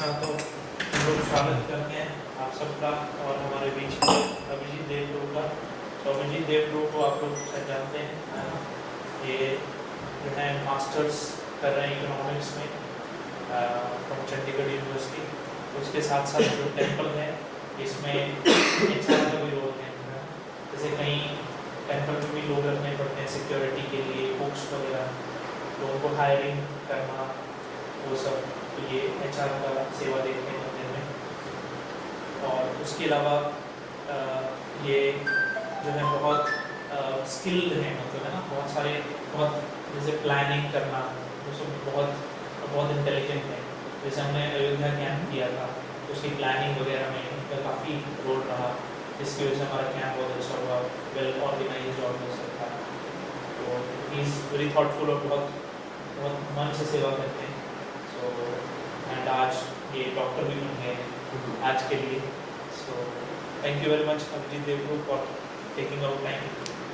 कृष्णा। तो हम लोग स्वागत करते हैं आप सबका और हमारे बीच में अभिजीत देवरू का। तो अभिजीत देवरू को आप लोग शायद जानते हैं, है ना? ये जो है मास्टर्स कर रहे हैं इकोनॉमिक्स में फ्रॉम चंडीगढ़ यूनिवर्सिटी। उसके साथ साथ जो टेम्पल है इसमें HR का भी रोल है। जैसे कहीं टेम्पल में भी लोग रखने पड़ते हैं सिक्योरिटी के लिए, बुक्स वगैरह, तो उनको हायरिंग करना, वो सब, तो ये HR का सेवा देखते हैं मंदिर में। और उसके अलावा ये जो है बहुत स्किल्ड है, मतलब है ना, बहुत सारे, बहुत जैसे प्लानिंग करना, उसमें बहुत इंटेलिजेंट है। जैसे हमने अयोध्या कैंप किया था, तो उसकी प्लानिंग वगैरह में इनका काफ़ी रोल रहा, जिसकी वजह से हमारा कैंप बहुत अच्छा हुआ, वेल ऑर्गेनाइज और वो सब था। तो ही इज़ वेरी थॉटफुल और बहुत मन से सेवा करते हैं। सो एंड आज ये डॉक्टर भी बन गए हैं आज के लिए। So thank you very much Abhijit Devaru for taking out time.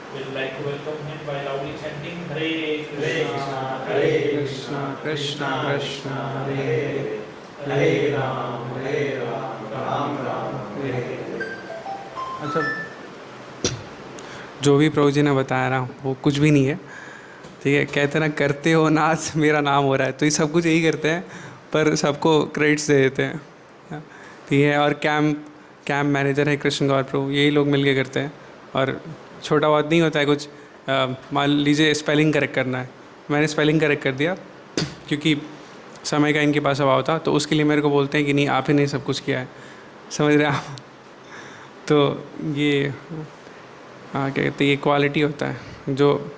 We would like to welcome him by loudly chanting Hare Krishna, Hare Krishna, Krishna Krishna, Hare Hare, Hare Ram, Ram Ram, Hare Hare। अच्छा, जो भी प्रभु जी ने बताया ना वो कुछ भी नहीं है, ठीक है। कहते ना करते हो नाच मेरा नाम हो रहा है, तो ये सब कुछ यही करते हैं, पर सबको क्रेडिट्स दे देते हैं, ठीक है। और कैंप मैनेजर है कृष्ण गौर प्रभु, यही लोग मिलके करते हैं। और छोटा बहुत नहीं होता है कुछ, मान लीजिए स्पेलिंग करेक्ट करना है, मैंने स्पेलिंग करेक्ट कर दिया क्योंकि समय का इनके पास अभाव था, तो उसके लिए मेरे को बोलते हैं कि नहीं आप ही ने सब कुछ किया है, समझ रहे हैं आप। तो ये हाँ, क्या कहते हैं, ये क्वालिटी होता है, जो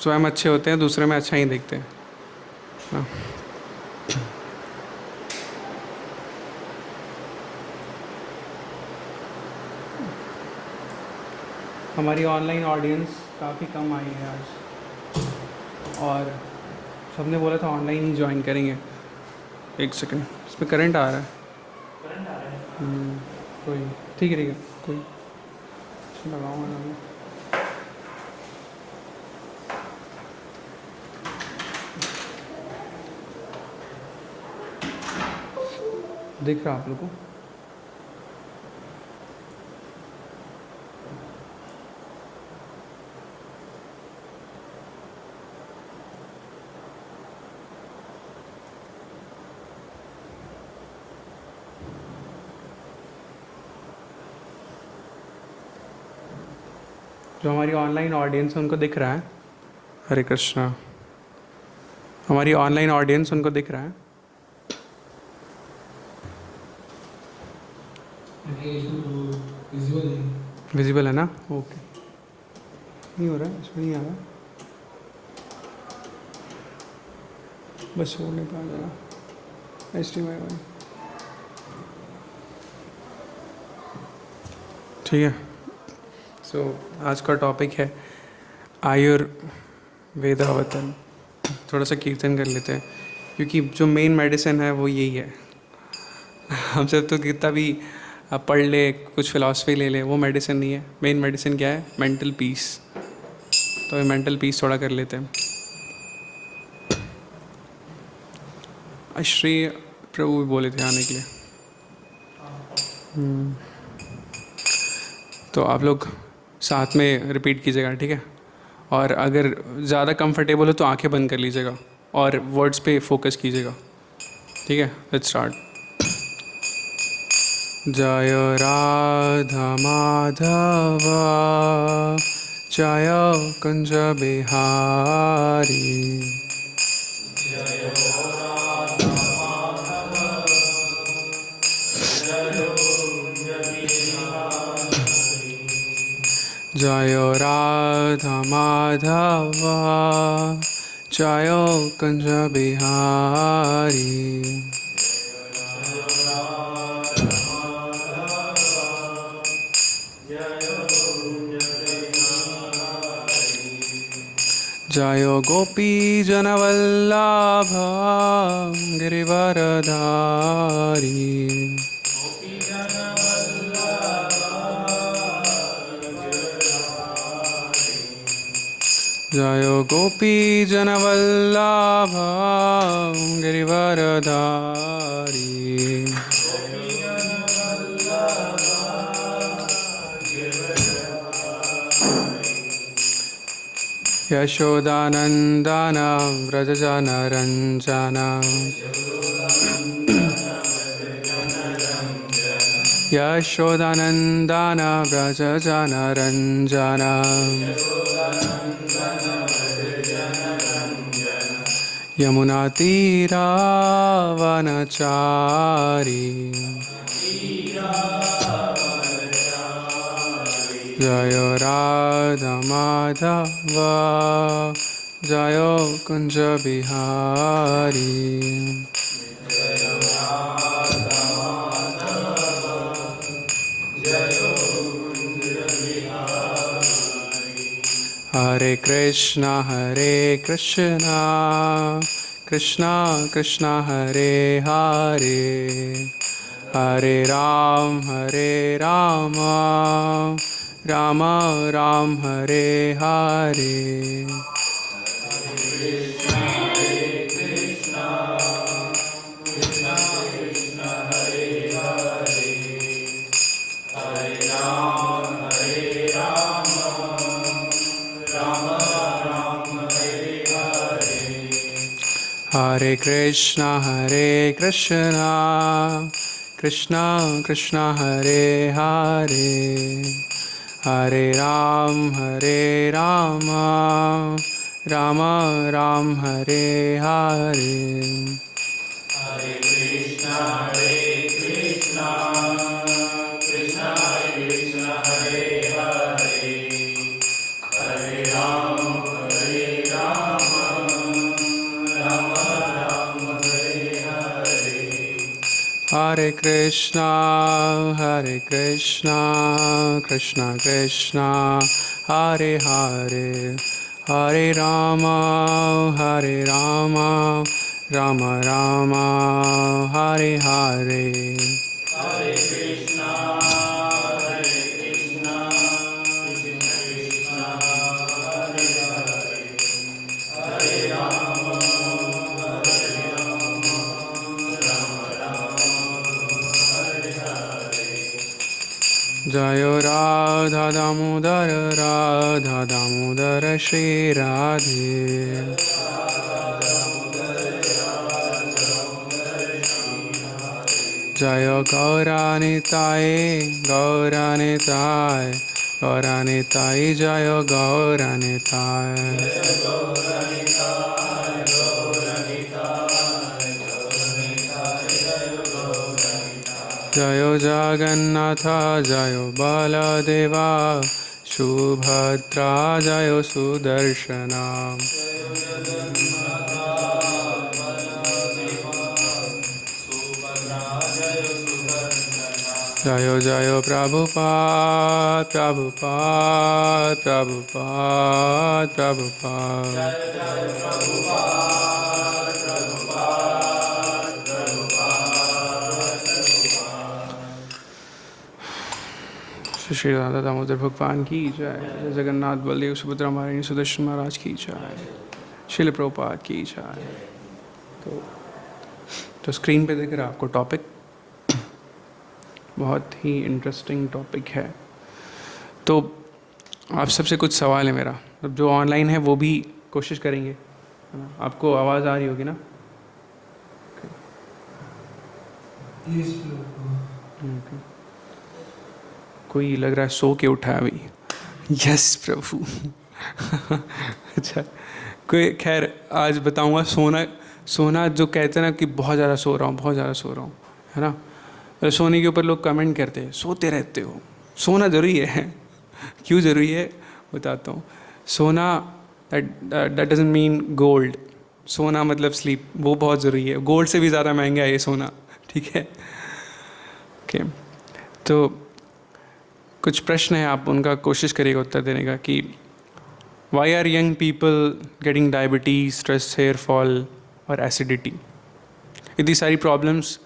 स्वयं अच्छे होते हैं दूसरे में अच्छा ही देखते हैं, हाँ। हमारी ऑनलाइन ऑडियंस काफ़ी कम आई है आज, और सबने बोला था ऑनलाइन ही ज्वाइन करेंगे। एक सेकंड, इसमें करंट आ रहा है। करंट आ रहा है। कोई ठीक है, कोई लगाऊंगा ना मैं। दिख रहा आप लोगों को? जो हमारी ऑनलाइन ऑडियंस है उनको दिख रहा है? हरे कृष्णा। हमारी ऑनलाइन ऑडियंस उनको दिख रहा है? विजिबल है ना? ओके। नहीं हो रहा है, इसमें नहीं आ रहा, बस होने पर आ जाएगा। HDMI ठीक है। सो आज का टॉपिक है आयुर्वेदावतन। थोड़ा सा कीर्तन कर लेते हैं, क्योंकि जो मेन मेडिसिन है वो यही है। हम सब तो कितना भी पढ़ ले, कुछ फिलॉसफी ले ले, वो मेडिसिन नहीं है। मेन मेडिसिन क्या है? Mental peace. तो ये मेंटल पीस थोड़ा कर लेते हैं। श्री प्रभु भी बोले थे आने के लिए। तो आप लोग साथ में रिपीट कीजिएगा, ठीक है। और अगर ज़्यादा कंफर्टेबल हो तो आंखें बंद कर लीजिएगा और वर्ड्स पे फोकस कीजिएगा, ठीक है। Let's start. जय राधा माधव जय कुंज बिहारी, जय राधा माधव जय कुंज बिहारी। जय गोपी जनवल्लभ गिरिवरधारी, जय गोपी जनवल्लभ गिरिवरधारी। यशोदानन्दन व्रजजनरञ्जन यशोदानन्दन व्रजजनरञ्जन यमुनातीरावनचारी। जय राधा माधव जय कुंज बिहारी। हरे कृष्णा कृष्णा कृष्णा हरे हरे, हरे राम राम राम हरे हरे। हरे कृष्णा कृष्णा कृष्णा हरे हरे, हरे राम राम राम हरे हरे। हरे कृष्णा कृष्णा कृष्णा कृष्णा हरे हरे, हरे राम राम राम हरे हरे। हरे कृष्णा कृष्णा कृष्णा हरे हरे, हरे राम राम राम हरे हरे। हरे कृष्णा कृष्णा कृष्णा हरे हरे, हरे राम हरे हरे। जय राधा दामोदर श्री राधे। जय गौरानिताय जय गौरानिताय। जय जगन्नाथ जय बलदेवा, सुभद्रा जय सुदर्शना। जय जय प्रभुपाद श्री राधा दामोदर भगवान की जय। जय जगन्नाथ बलदेव सुभद्रा महारानी सुदर्शन महाराज की जय। शिल प्रभुपाद की जय। तो स्क्रीन पे दिख रहा है आपको टॉपिक, बहुत ही इंटरेस्टिंग टॉपिक है। तो आप सबसे कुछ सवाल है मेरा, अब जो ऑनलाइन है वो भी कोशिश करेंगे, है ना? आपको आवाज़ आ रही होगी ना? Okay. कोई लग रहा है सो के उठा है अभी। यस प्रभु। अच्छा, कोई खैर आज बताऊंगा सोना जो कहते हैं ना कि बहुत ज़्यादा सो रहा हूँ, है ना? सोने के ऊपर लोग कमेंट करते हैं सोते रहते हो। सोना ज़रूरी है। क्यों ज़रूरी है बताता हूँ। सोना दैट डजंट मीन गोल्ड। सोना मतलब स्लीप, वो बहुत ज़रूरी है। गोल्ड से भी ज़्यादा महंगा है ये सोना, ठीक है? ओके, तो कुछ प्रश्न है, आप उनका कोशिश करिएगा उत्तर देने का कि why are young people getting diabetes, stress, hair fall और एसिडिटी। इतनी सारी प्रॉब्लम्स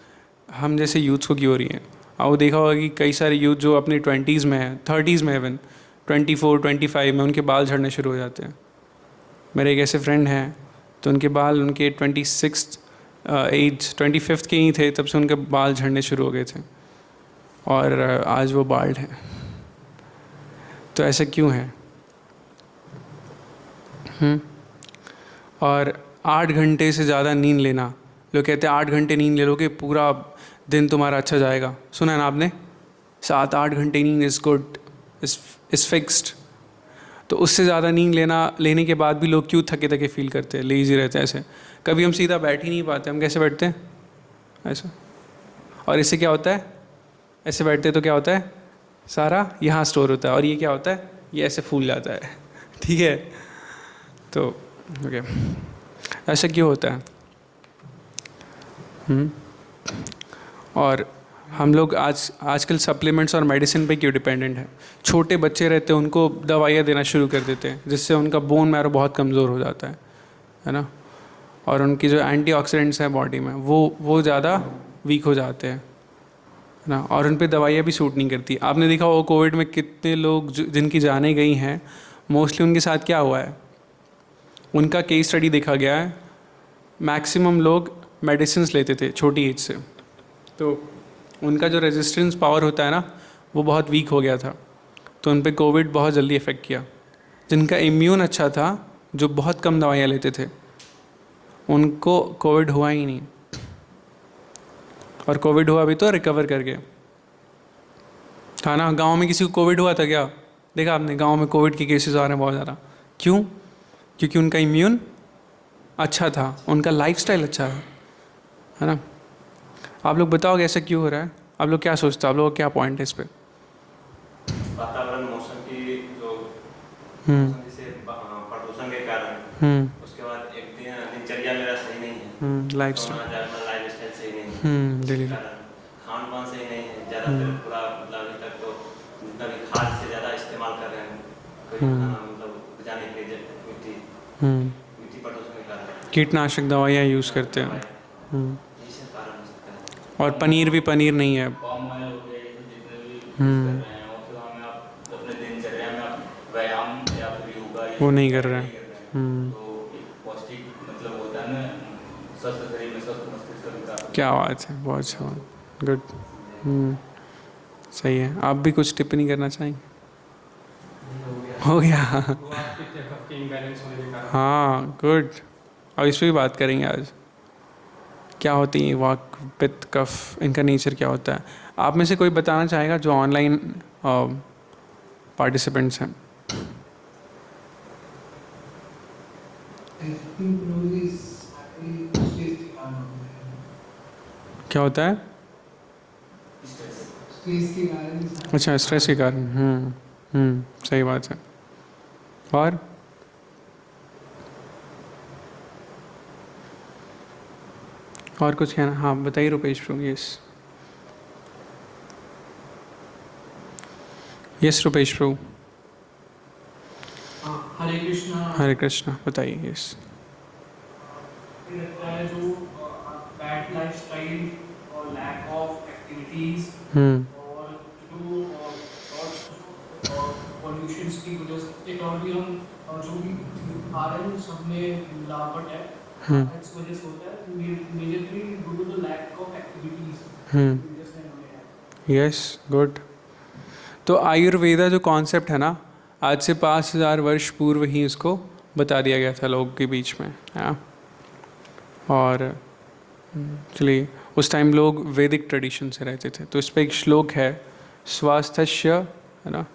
हम जैसे यूथ्स को क्यों हो रही हैं? आपको देखा होगा कि कई सारे यूथ जो अपने 20s में हैं, 30s में, इवन 24, 25 में उनके बाल झड़ने शुरू हो जाते हैं, मेरे एक ऐसे फ्रेंड हैं, तो उनके बाल उनके 26 एज 25 के ही थे, तब से उनके बाल झड़ने शुरू हो गए थे और आज वो बाल्ड हैं। तो ऐसा क्यों है? और 8 घंटे से ज़्यादा नींद लेना, लोग कहते हैं 8 घंटे नींद ले लोगे पूरा दिन तुम्हारा अच्छा जाएगा। सुना है ना आपने? 7-8 घंटे नींद इज़ गुड, इज़ फिक्स्ड। तो उससे ज़्यादा नींद लेने के बाद भी लोग क्यों थके थके फील करते हैं, लेज़ी रहते हैं ऐसे? कभी हम सीधा बैठ ही नहीं पाते, हम कैसे बैठते हैं? ऐसा। और इससे क्या होता है? ऐसे बैठते तो क्या होता है? सारा यहाँ स्टोर होता है, और ये क्या होता है? ये ऐसे फूल जाता है। ठीक है? तो ओके, ऐसा क्यों होता है? और हम लोग आजकल सप्लीमेंट्स और मेडिसिन पे क्यों डिपेंडेंट है? छोटे बच्चे रहते हैं, उनको दवाइयाँ देना शुरू कर देते हैं, जिससे उनका बोन मैरो बहुत कमज़ोर हो जाता है ना? और उनकी जो एंटीऑक्सीडेंट्स हैं बॉडी में वो ज़्यादा वीक हो जाते हैं, है ना? और उन पे दवाइयाँ भी सूट नहीं करती। आपने देखा वो कोविड में कितने लोग जिनकी जानें गई हैं, मोस्टली उनके साथ क्या हुआ है? उनका केस स्टडी देखा गया है, मैक्सिमम लोग मेडिसिन्स लेते थे छोटी एज से, तो उनका जो रेजिस्टेंस पावर होता है ना, वो बहुत वीक हो गया था, तो उन पे कोविड बहुत जल्दी इफ़ेक्ट किया। जिनका इम्यून अच्छा था, जो बहुत कम दवाइयाँ लेते थे, उनको कोविड हुआ ही नहीं, और कोविड हुआ भी तो रिकवर कर गए। था ना? गांव में किसी को कोविड हुआ था क्या? देखा आपने? गांव में कोविड के केसेस आ रहे हैं बहुत ज़्यादा। क्यों? क्योंकि उनका इम्यून अच्छा था, उनका लाइफस्टाइल अच्छा है ना? आप लोग बताओगे ऐसा क्यों हो रहा है? आप लोग क्या सोचते हो? आप लोगों का क्या पॉइंट है इस पे? वातावरण, मौसम की जो मौसम जैसे प्रदूषण के कारण, उसके बाद एक दिनचर्या मेरा सही नहीं है, लाइफस्टाइल सही नहीं है, डेली खान पान सही नहीं है, ज़्यादातर पूरा मतलब अभी तक तो कभी खाद से ज़्यादा इस्तेमाल कर रहे हैं, कोई खाना मतलब उपजाने के लिए मिट्टी प्रदूषण के कारण कीटनाशक दवाइयाँ यूज़ करते हैं, यही सब कारण हो सकता है। और पनीर नहीं है। पाम ऑयल हो गया, ये सब जितने भी यूज़ कर रहे हैं, और फिर हमें आप अपने दिनचर्या में आप व्यायाम या फिर योगा वो नहीं कर रहे हैं। तो एक पौष्टिक मतलब होता है ना, स्वस्थ शरीर में स्वस्थ मस्तिष्क का विकास। क्या बात है, बहुत अच्छा बात, गुड। सही है। आप भी कुछ टिप्पणी करना चाहेंगे? हो गया। हाँ, गुड। अब इस पर भी बात करेंगे आज। क्या होती है वाक, पित्त, कफ, इनका नेचर क्या होता है? आप में से कोई बताना चाहेगा जो ऑनलाइन पार्टिसिपेंट्स हैं? क्या होता है? अच्छा, स्ट्रेस के कारण। सही बात है। और कुछ कहना? हाँ बताइए रुपेश प्रभु। यस रुपेश प्रभु। हरे कृष्णा। हरे कृष्णा, बताइए। यस। लगता है जो बैड लाइफस्टाइल और लैक ऑफ एक्टिविटीज और जो पॉल्यूशंस की वजह से, और भी हम जो भी खा रहे हैं सब में मिलावट है, इस वजह से होता है। Majorly due to the lack of activities. Yes, good. तो आयुर्वेदा जो कॉन्सेप्ट है ना, आज से 5000 वर्ष पूर्व ही इसको बता दिया गया था लोगों के बीच में, है। और चलिए, उस टाइम लोग वैदिक ट्रेडिशन से रहते थे, तो इस पर एक श्लोक है, स्वास्थ्य, है ना,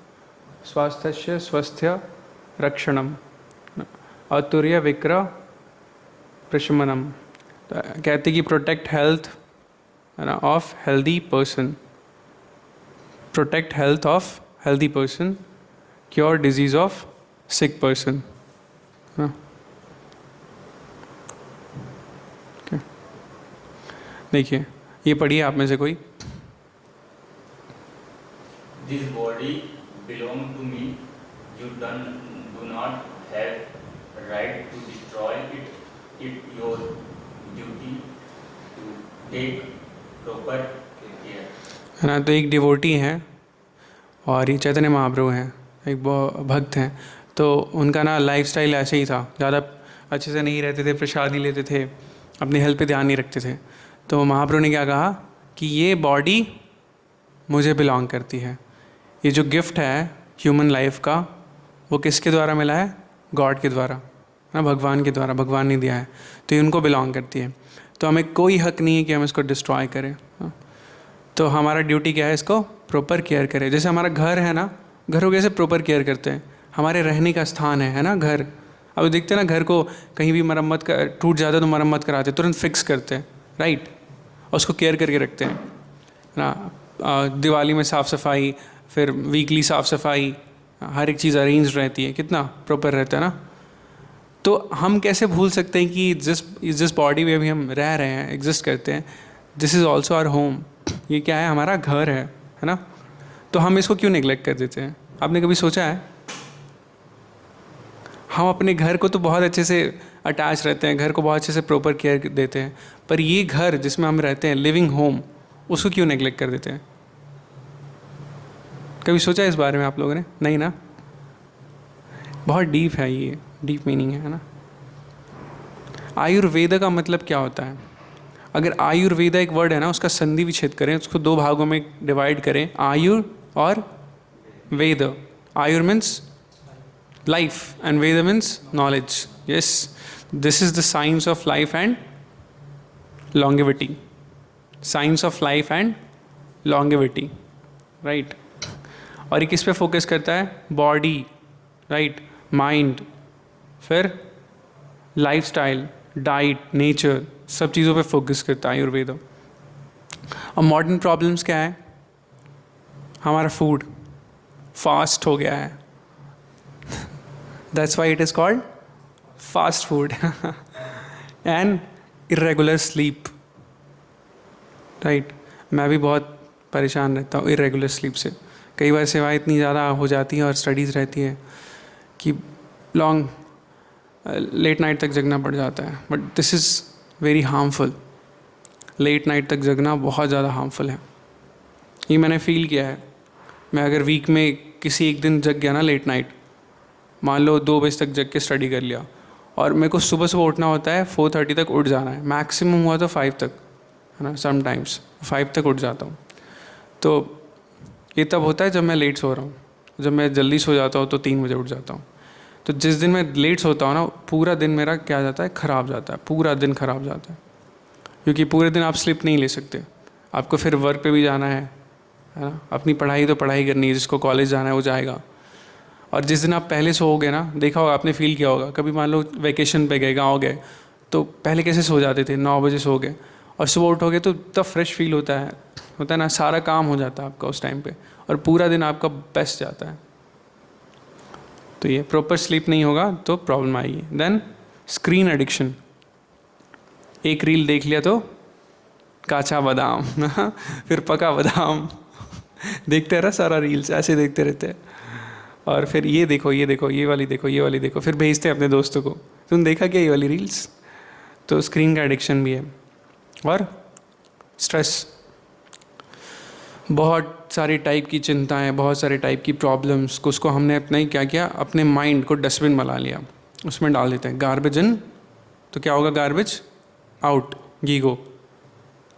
स्वास्थ्य स्वस्थ्य रक्षणम अतुर्य विक्र प्रशमनम। कहते कि प्रोटेक्ट हेल्थ, है ना, of healthy person, protect health of healthy person, cure disease of sick person. देखिए, ये पढ़िए आप में से कोई। This body belong to me. You do not have right to destroy it. It's your duty to take proper care. है ना। तो एक डिवोटी हैं और ये चैतन्य महाप्रभु हैं, एक भक्त हैं, तो उनका ना लाइफस्टाइल ऐसे ही था, ज़्यादा अच्छे से नहीं रहते थे, प्रसाद ही लेते थे, अपनी हेल्थ पे ध्यान नहीं रखते थे। तो महाप्रभु ने क्या कहा कि ये बॉडी मुझे बिलोंग करती है, ये जो गिफ्ट है ह्यूमन लाइफ का वो किसके द्वारा मिला है? गॉड के द्वारा, ना भगवान के द्वारा, भगवान ने दिया है, तो ये उनको बिलोंग करती है। तो हमें कोई हक नहीं है कि हम इसको डिस्ट्रॉय करें। तो हमारा ड्यूटी क्या है? इसको प्रॉपर केयर करें। जैसे हमारा घर है ना, घर को कैसे प्रॉपर केयर करते हैं? हमारे रहने का स्थान है ना घर। अब देखते हैं ना, घर को कहीं भी मरम्मत कर टूट जाता है तो मरम्मत कराते, तुरंत फिक्स करते हैं, राइट, और उसको केयर करके रखते हैं ना। दिवाली में साफ़ सफाई, फिर वीकली साफ़ सफाई, हर एक चीज़ अरेंज रहती है, कितना प्रॉपर रहता है ना। तो हम कैसे भूल सकते हैं कि जिस बॉडी में अभी हम रह रहे हैं, एग्जिस्ट करते हैं, this is also our home, ये क्या है? हमारा घर है ना। तो हम इसको क्यों नेग्लेक्ट कर देते हैं? आपने कभी सोचा है? हम अपने घर को तो बहुत अच्छे से अटैच रहते हैं, घर को बहुत अच्छे से प्रॉपर केयर देते हैं, पर ये घर जिसमें हम रहते हैं, लिविंग होम, उसको क्यों नेग्लेक्ट कर देते हैं? कभी सोचा इस बारे में आप लोगों ने? नहीं ना। बहुत डीप है ये, डीप मीनिंग है ना। आयुर्वेद का मतलब क्या होता है? अगर आयुर्वेदा एक वर्ड है ना, उसका संधि विच्छेद करें, उसको दो भागों में डिवाइड करें, आयुर और वेद। Ayur means life and ved means knowledge. Yes, this is the science of life and longevity. Science of life and longevity, right. और ये किस पे फोकस करता है? बॉडी, राइट, माइंड, फिर लाइफस्टाइल, डाइट, नेचर, सब चीज़ों पे फोकस करता है आयुर्वेद। अब मॉडर्न प्रॉब्लम्स क्या है? हमारा फूड फास्ट हो गया है, that's why it is called fast food. And irregular sleep, right. मैं भी बहुत परेशान रहता हूँ इरेगुलर स्लीप से। कई बार सेवाएं इतनी ज़्यादा हो जाती हैं और स्टडीज़ रहती है कि लॉन्ग लेट नाइट तक जगना पड़ जाता है, but this is very harmful. Late night तक जगना बहुत ज़्यादा हार्मफुल है, ये मैंने फील किया है। मैं अगर वीक में किसी एक दिन जग गया ना लेट नाइट, मान लो 2 बजे तक जग के स्टडी कर लिया, और मेरे को सुबह सुबह उठना होता है, 4:30 तक उठ जाना है, मैक्सिमम हुआ तो 5 तक, है ना, समटाइम्स 5 तक उठ जाता हूँ। तो ये तब होता है जब मैं लेट सो रहा हूँ। जब मैं जल्दी सो जाता हूँ तो 3 बजे उठ जाता हूँ। तो जिस दिन मैं लेट सोता हूँ ना, पूरा दिन मेरा क्या जाता है? ख़राब जाता है, पूरा दिन ख़राब जाता है, क्योंकि पूरे दिन आप स्लिप नहीं ले सकते। आपको फिर वर्क पे भी जाना है ना, अपनी पढ़ाई तो पढ़ाई करनी है, जिसको कॉलेज जाना है वो जाएगा। और जिस दिन आप पहले सोओगे ना, देखा होगा आपने, फील किया होगा, कभी मान लो वेकेशन पे गए, गाँव गए, तो पहले कैसे सो जाते थे? 9 बजे सो गए, और सुबह उठोगे तो तब फ्रेश फील होता है ना, सारा काम हो जाता है आपका उस टाइम पे, और पूरा दिन आपका बेस्ट जाता है। तो ये प्रॉपर स्लीप नहीं होगा तो प्रॉब्लम आएगी। देन स्क्रीन एडिक्शन, एक रील देख लिया तो काचा बादाम, फिर पका बादाम, देखते रहा सारा रील्स, ऐसे देखते रहते हैं। और फिर ये देखो, ये देखो, ये वाली देखो, ये वाली देखो, फिर भेजते हैं अपने दोस्तों को, तुम देखा क्या ये वाली रील्स? तो स्क्रीन का एडिक्शन भी है। और स्ट्रेस, बहुत सारी टाइप की चिंताएं, बहुत सारे टाइप की प्रॉब्लम्स को, उसको हमने अपना ही क्या किया, अपने माइंड को डस्टबिन बना लिया, उसमें डाल देते हैं। गार्बेज इन तो क्या होगा? गार्बेज आउट, गीगो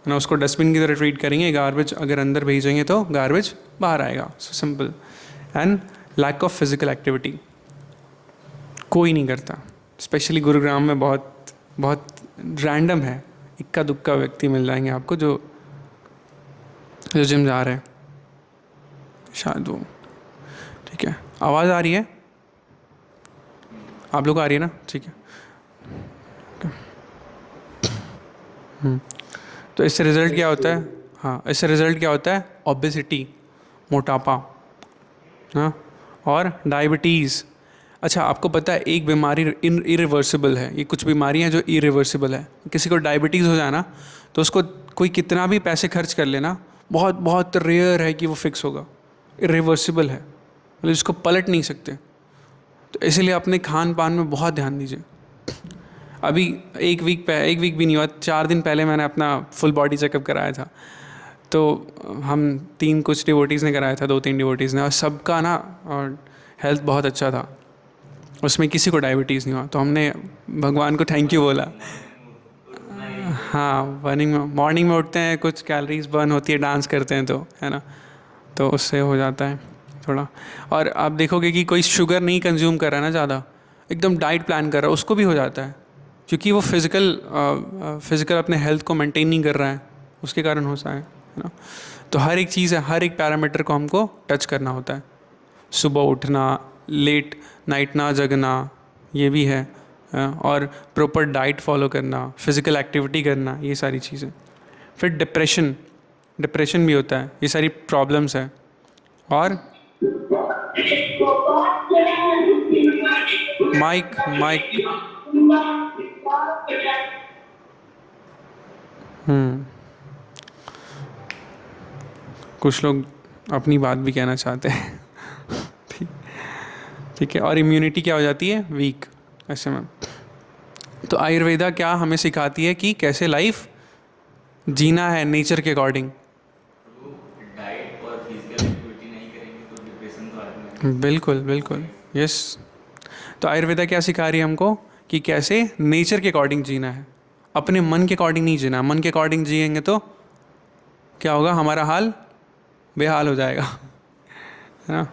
ना, उसको डस्टबिन की तरह ट्रीट करेंगे। गार्बेज अगर अंदर भेजेंगे तो गार्बेज बाहर आएगा, so simple. And lack of physical activity, कोई नहीं करता। स्पेशली गुरुग्राम में बहुत बहुत रैंडम है, इक्का दुक्का व्यक्ति मिल जाएंगे आपको जो जिम जा रहे हैं, शायद वो। ठीक है, आवाज़ आ रही है? आप लोग को आ रही है ना? ठीक है। तो इससे रिज़ल्ट क्या होता है? हाँ, इससे रिज़ल्ट क्या होता है? ओबेसिटी, मोटापा, हाँ, और डायबिटीज़। अच्छा, आपको पता है एक बीमारी इरिवर्सिबल है, ये कुछ बीमारियाँ जो इरिवर्सिबल है। किसी को डायबिटीज़ हो जाए ना, तो उसको कोई कितना भी पैसे खर्च कर लेना, बहुत बहुत रेयर है कि वो फिक्स होगा, इरिवर्सिबल है, मतलब इसको पलट नहीं सकते। तो इसलिए अपने खान पान में बहुत ध्यान दीजिए। अभी एक वीक भी नहीं हुआ, 4 दिन पहले मैंने अपना फुल बॉडी चेकअप कराया था। तो हम 3 कुछ डिवोटीज़ ने कराया था, 2-3 डिवोटीज़ ने, और सबका ना और हेल्थ बहुत अच्छा था। उसमें किसी को डायबिटीज़ नहीं हुआ, तो हमने भगवान को थैंक यू बोला। हाँ, मॉर्निंग में उठते हैं, कुछ कैलोरीज बर्न होती है, डांस करते हैं तो, है ना, तो उससे हो जाता है थोड़ा। और आप देखोगे कि कोई शुगर नहीं कंज्यूम कर रहा है ना ज़्यादा, एकदम डाइट प्लान कर रहा है, उसको भी हो जाता है, क्योंकि वो फिज़िकल अपने हेल्थ को मेंटेन नहीं कर रहा है, उसके कारण होता है ना। तो हर एक चीज़ है, हर एक पैरामीटर को हमको टच करना होता है। सुबह उठना, लेट नाइट ना जगना, ये भी है, और प्रॉपर डाइट फॉलो करना, फिज़िकल एक्टिविटी करना, ये सारी चीज़ें। फिर डिप्रेशन भी होता है, ये सारी प्रॉब्लम्स है। और माइक कुछ लोग अपनी बात भी कहना चाहते हैं। ठीक है। और इम्यूनिटी क्या हो जाती है, वीक ऐसे में। तो आयुर्वेदा क्या हमें सिखाती है कि कैसे लाइफ जीना है नेचर के अकॉर्डिंग। डाइट और फिजिकल एक्टिविटी नहीं करेंगे तो डिप्रेशन तो आदमी। बिल्कुल यस। तो आयुर्वेदा क्या सिखा रही है हमको कि कैसे नेचर के अकॉर्डिंग जीना है, अपने मन के अकॉर्डिंग नहीं जीना। मन के अकॉर्डिंग जिएंगे तो क्या होगा, हमारा हाल बेहाल हो जाएगा, है ना।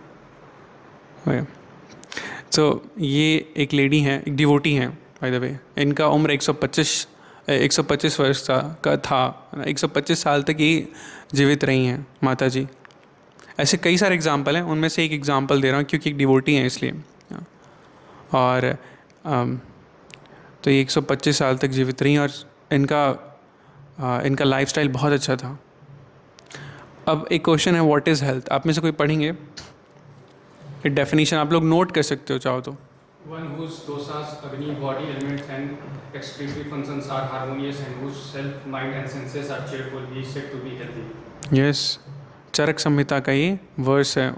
तो ये एक लेडी हैं, एक डिवोटी हैं बाय द वे। इनका उम्र 125 वर्ष का था, 125 साल तक ये जीवित रही हैं माता जी। ऐसे कई सारे एग्जाम्पल हैं, उनमें से एक एग्जाम्पल दे रहा हूँ क्योंकि एक डिवोटी हैं इसलिए। और तो ये 125 साल तक जीवित रही, और इनका लाइफस्टाइल बहुत अच्छा था। अब एक क्वेश्चन है, व्हाट इज़ हेल्थ। आप में से कोई पढ़ेंगे डेफिनेशन, आप लोग नोट कर सकते हो चाहो तो। One whose dosas, Agni, body elements and excretory functions are harmonious and whose self, mind and senses are cheerful, he is said to be healthy. Yes, Charaka Samhita का ये वर्स है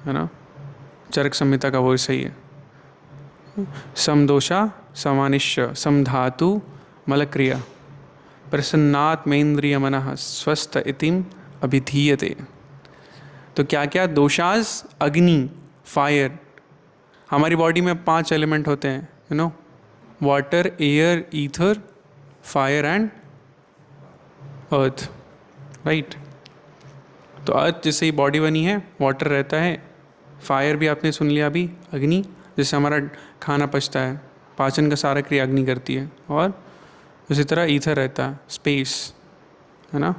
ना, चरक संहिता का वर्स है ये। समदोषा समानिश्य समधातु मलक्रिया प्रसन्नात्मेन्द्रिय मनः स्वस्थ इतिम अभिधीयते। तो क्या क्या दोषास, अग्नि, फायर। हमारी बॉडी में 5 एलिमेंट होते हैं, you know, water, air, ether, fire and earth, right. तो अर्थ जिससे ही बॉडी बनी है, वाटर रहता है, फायर भी आपने सुन लिया अभी, अग्नि जिससे हमारा खाना पचता है, पाचन का सारा क्रिया अग्नि करती है, और उसी तरह ईथर रहता है, स्पेस, है ना,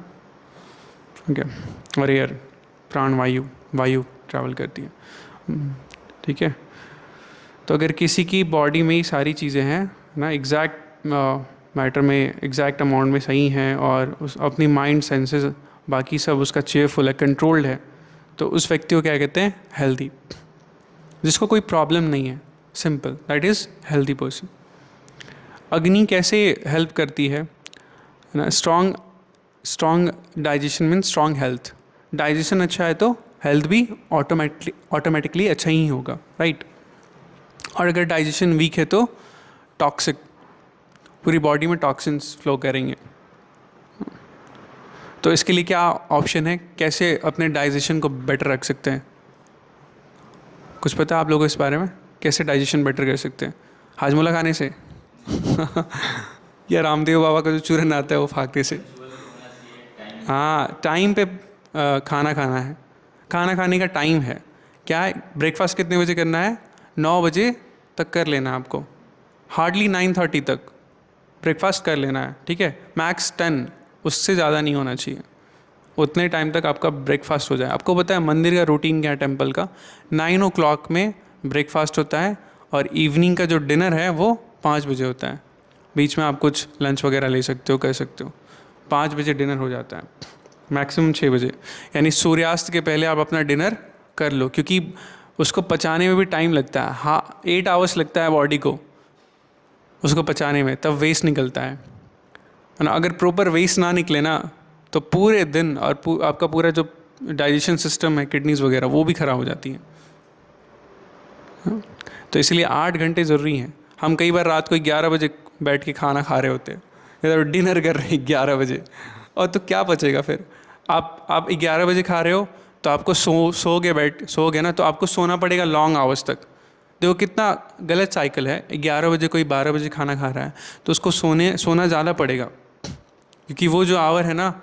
ठीक है। और एयर, प्राण वायु ट्रैवल करती है, ठीक है। तो अगर किसी की बॉडी में ही सारी चीज़ें हैं ना, एग्जैक्ट मैटर में, एग्जैक्ट अमाउंट में सही हैं, और उस अपनी माइंड, सेंसेस, बाकी सब उसका चेयरफुल है, कंट्रोल्ड है, तो उस व्यक्ति को क्या कहते हैं, हेल्दी। जिसको कोई प्रॉब्लम नहीं है, simple, that is healthy person. अग्नि कैसे हेल्प करती है ना, strong digestion means strong health. Digestion अच्छा है तो हेल्थ भी ऑटोमेटिकली अच्छा ही होगा, राइट। और अगर डाइजेशन वीक है तो टॉक्सिक, पूरी बॉडी में टॉक्सिन्स फ्लो करेंगे। तो इसके लिए क्या ऑप्शन है, कैसे अपने डाइजेशन को बेटर रख सकते हैं? कुछ पता है आप लोगों को इस बारे में, कैसे डाइजेशन बेटर कर सकते हैं? हाजमोला खाने से या रामदेव बाबा का जो चूरन आता है वो फाकने से? हाँ, टाइम पे खाना खाना है, खाना खाने का टाइम है। क्या है, ब्रेकफास्ट कितने बजे करना है? 9 बजे तक कर लेना है आपको, हार्डली 9:30 तक ब्रेकफास्ट कर लेना है, ठीक है। मैक्स 10, उससे ज़्यादा नहीं होना चाहिए। उतने टाइम तक आपका ब्रेकफास्ट हो जाए। आपको पता है मंदिर का रूटीन क्या है, टेम्पल का? 9 o'clock में ब्रेकफास्ट होता है, और इवनिंग का जो डिनर है वो 5 बजे होता है। बीच में आप कुछ लंच वगैरह ले सकते हो, कर सकते हो। 5 बजे डिनर हो जाता है, मैक्सिमम 6 बजे, यानी सूर्यास्त के पहले आप अपना डिनर कर लो, क्योंकि उसको पचाने में भी टाइम लगता है। हाँ, 8 hours लगता है बॉडी को उसको पचाने में, तब वेस्ट निकलता है ना। अगर प्रॉपर वेस्ट ना निकले ना, तो पूरे दिन और आपका पूरा जो डाइजेशन सिस्टम है, किडनीज वगैरह, वो भी ख़राब हो जाती हैं। तो इसलिए 8 घंटे ज़रूरी हैं। हम कई बार रात को 11 बजे बैठ के खाना खा रहे होते हैं, या डिनर कर रहे हैं 11 बजे, और तो क्या बचेगा फिर? आप 11 बजे खा रहे हो तो आपको सोओगे ना, तो आपको सोना पड़ेगा लॉन्ग आवर्स तक, देखो कितना गलत साइकिल है। 11 बजे कोई 12 बजे खाना खा रहा है तो उसको सोना ज़्यादा पड़ेगा, क्योंकि वो जो आवर है ना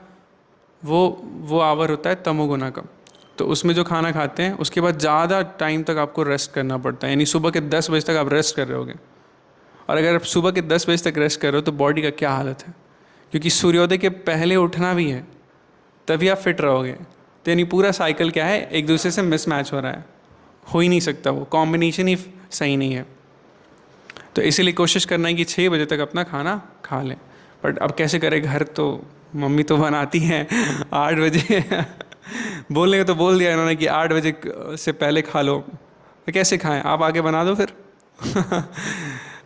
वो आवर होता है तमोगुना का। तो उसमें जो खाना खाते हैं उसके बाद ज़्यादा टाइम तक आपको रेस्ट करना पड़ता है, यानी सुबह के 10 बजे तक आप रेस्ट कर रहे होगे। और अगर आप सुबह के 10 बजे तक रेस्ट कर रहे हो तो बॉडी का क्या हालत है, क्योंकि सूर्योदय के पहले उठना भी है, तभी आप फिट रहोगे। तो यानी पूरा साइकिल क्या है, एक दूसरे से मिसमैच हो रहा है, हो ही नहीं सकता, वो कॉम्बिनेशन ही सही नहीं है। तो इसीलिए कोशिश करना है कि 6 बजे तक अपना खाना खा लें। बट अब कैसे करें, घर तो मम्मी तो बनाती हैं 8 बजे बोलने तो बोल दिया इन्होंने कि 8 बजे से पहले खा लो, तो कैसे खाएं, आप आके बना दो फिर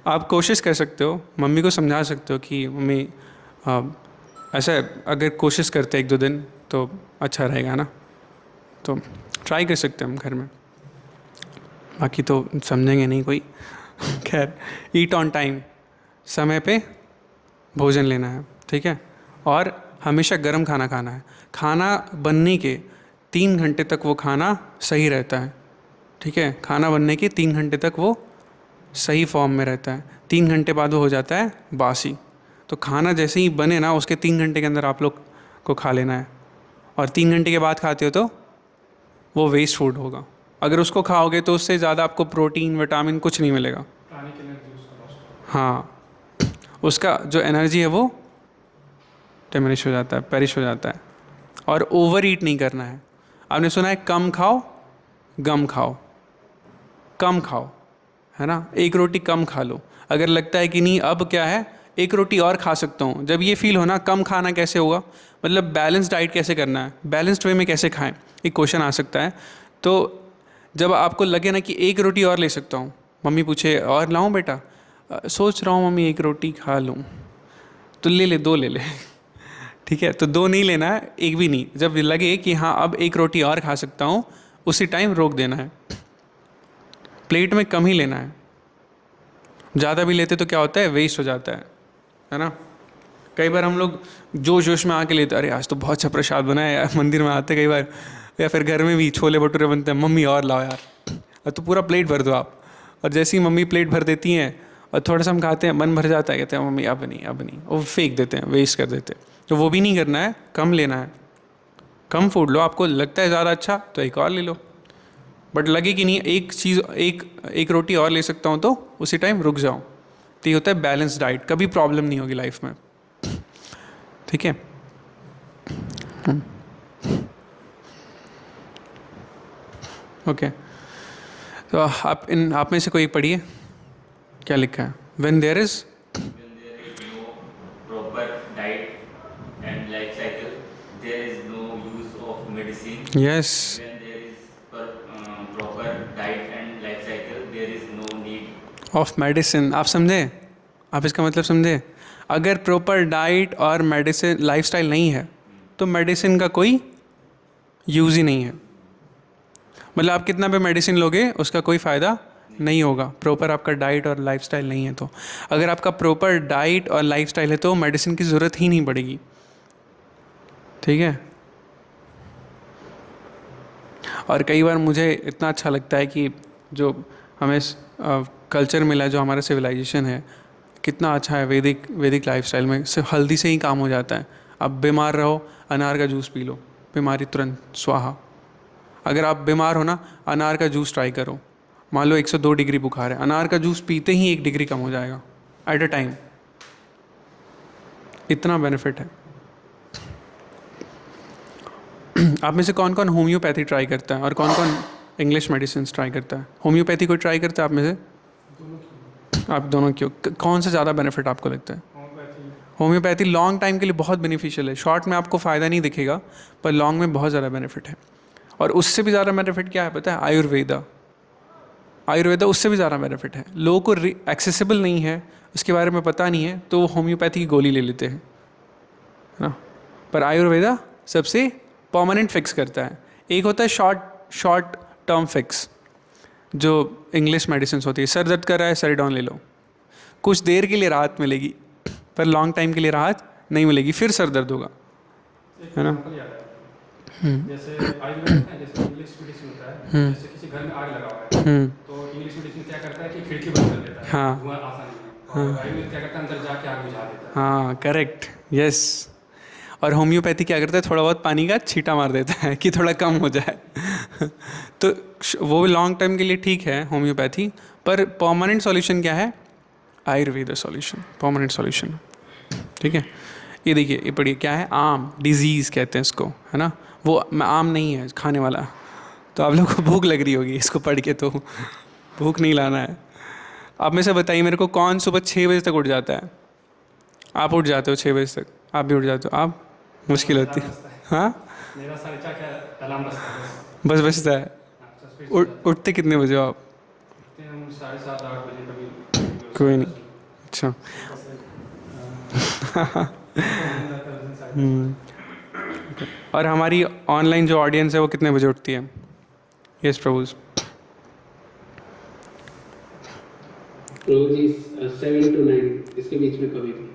आप कोशिश कर सकते हो, मम्मी को समझा सकते हो कि मम्मी ऐसा अगर कोशिश करते 1-2 दिन तो अच्छा रहेगा ना, तो ट्राई कर सकते हैं हम घर में, बाकी तो समझेंगे नहीं कोई खैर, ईट ऑन टाइम, समय पे भोजन लेना है, ठीक है। और हमेशा गर्म खाना खाना है। खाना बनने के 3 घंटे तक वो खाना सही रहता है, ठीक है। खाना बनने के 3 घंटे तक वो सही फॉर्म में रहता है, 3 घंटे बाद वो हो जाता है बासी। तो खाना जैसे ही बने ना उसके 3 घंटे के अंदर आप लोग को खा लेना है, और 3 घंटे के बाद खाते हो तो वो वेस्ट फूड होगा। अगर उसको खाओगे तो उससे ज़्यादा आपको प्रोटीन विटामिन कुछ नहीं मिलेगा। हाँ, उसका जो एनर्जी है वो डिमिनिश हो जाता है, पेरिश हो जाता है। और ओवर ईट नहीं करना है। आपने सुना है कम खाओ गम खाओ, कम खाओ, है ना, 1 रोटी कम खा लो। अगर लगता है कि नहीं अब क्या है 1 रोटी और खा सकता हूँ, जब ये फील हो ना कम खाना कैसे होगा, मतलब बैलेंस डाइट कैसे करना है, बैलेंस्ड वे में कैसे खाएं, एक क्वेश्चन आ सकता है। तो जब आपको लगे ना कि 1 रोटी और ले सकता हूँ, मम्मी पूछे और लाऊं बेटा, सोच रहा हूँ मम्मी 1 रोटी खा लूँ, तो ले ले 2 ले ले ठीक है। तो 2 नहीं लेना है, 1 भी नहीं। जब लगे कि हाँ अब 1 रोटी और खा सकता हूँ, उसी टाइम रोक देना है। प्लेट में कम ही लेना है, ज़्यादा भी लेते तो क्या होता है वेस्ट हो जाता है ना। कई बार हम लोग जोश में आके लेते, अरे आज तो बहुत अच्छा प्रसाद बना है यार, मंदिर में आते कई बार, या फिर घर में भी छोले भटूरे बनते हैं, मम्मी और लाओ यार, तो पूरा प्लेट भर दो आप। और जैसे ही मम्मी प्लेट भर देती हैं और थोड़ा सा हम खाते हैं, मन भर जाता है, कहते हैं मम्मी अब नहीं, वो फेंक देते हैं, वेस्ट कर देते हैं। तो वो भी नहीं करना है, कम लेना है, कम फूड लो। आपको लगता है ज़्यादा अच्छा तो 1 और ले लो, बट लगे कि नहीं एक रोटी और ले सकता हूँ तो उसी टाइम रुक जाओ। तो ये होता है बैलेंस डाइट, कभी प्रॉब्लम नहीं होगी लाइफ में, ठीक है। ओके, तो आप में से कोई पढ़िए क्या लिखा है, when there is no proper diet and life cycle, there is no use of medicine. Yes When there is proper diet and life cycle, there is no need. Of medicine. आप समझे, आप इसका मतलब समझे। अगर प्रॉपर डाइट और medicine lifestyle नहीं है तो मेडिसिन का कोई यूज़ ही नहीं है। मतलब आप कितना भी मेडिसिन लोगे उसका कोई फ़ायदा नहीं होगा, प्रॉपर आपका डाइट और लाइफस्टाइल नहीं है। तो अगर आपका प्रॉपर डाइट और लाइफस्टाइल है तो मेडिसिन की ज़रूरत ही नहीं पड़ेगी, ठीक है। और कई बार मुझे इतना अच्छा लगता है कि जो हमें कल्चर मिला है, जो हमारा सिविलाइजेशन है, कितना अच्छा है। वैदिक लाइफस्टाइल में सिर्फ हल्दी से ही काम हो जाता है। आप बीमार रहो, अनार का जूस पी लो, बीमारी तुरंत स्वाहा। अगर आप बीमार हो ना, अनार का जूस ट्राई करो। मान लो 102 डिग्री बुखार है, अनार का जूस पीते ही 1 डिग्री कम हो जाएगा एट अ टाइम। इतना बेनिफिट है। आप में से कौन कौन होम्योपैथी ट्राई करता है और कौन कौन इंग्लिश मेडिसिन ट्राई करता है? होम्योपैथी कोई ट्राई करता है आप में से? आप दोनों क्यों? कौन सा ज़्यादा बेनिफिट आपको लगता है? होम्योपैथी लॉन्ग टाइम के लिए बहुत बेनिफिशियल है। शॉर्ट में आपको फ़ायदा नहीं दिखेगा, पर लॉन्ग में बहुत ज़्यादा बेनिफिट है। और उससे भी ज़्यादा बेनिफिट क्या है पता है? आयुर्वेदा उससे भी ज़्यादा बेनिफिट है। लोगों को एक्सेसिबल नहीं है, उसके बारे में पता नहीं है, तो वो होम्योपैथी की गोली ले लेते हैं, है ना। पर आयुर्वेदा सबसे परमानेंट फिक्स करता है। एक होता है शॉर्ट टर्म फिक्स, जो इंग्लिश मेडिसिन होती है। सर दर्द कर रहा है, सेरिडॉन ले लो, कुछ देर के लिए राहत मिलेगी, पर लॉन्ग टाइम के लिए राहत नहीं मिलेगी, फिर सर दर्द होगा, है ना। जैसे आयुर्वेद है, जैसे इंग्लिश मेडिसिन होता है, जैसे किसी घर में आग लगा हुआ है तो इंग्लिश मेडिसिन क्या करता है कि खिड़की बंद कर देता है, हाँ। धुआं आसानी में, और आयुर्वेद क्या करता है अंदर जाके आग बुझा देता है। हाँ करेक्ट, यस। और होम्योपैथी क्या करता है, थोड़ा बहुत पानी का छींटा मार देता है कि थोड़ा कम हो जाए तो वो लॉन्ग टाइम के लिए ठीक है होम्योपैथी, पर परमानेंट सॉल्यूशन क्या है, आयुर्वेद सॉल्यूशन, परमानेंट सॉल्यूशन। ठीक है, ये देखिए, ये पढ़िए क्या है, आम डिजीज़ कहते हैं इसको, है ना। वो आम नहीं है खाने वाला, तो आप लोग को भूख लग रही होगी इसको पढ़ के, तो भूख नहीं लाना है। आप में से बताइए मेरे को, कौन सुबह 6 बजे तक उठ जाता है? आप उठ जाते हो 6 बजे तक? आप भी उठ जाते हो? आप मुश्किल होती है। हाँ, मेरा 4:30 का अलार्म बजता है बस बजता है। बस। उठते कितने बजे हो आप? 7:30 8 बजे कभी। कोई नहीं, अच्छा। और हमारी ऑनलाइन जो ऑडियंस है वो कितने बजे उठती है? Yes Prabhu. Prabhu ji 7 to 9 इसके बीच में कभी भी।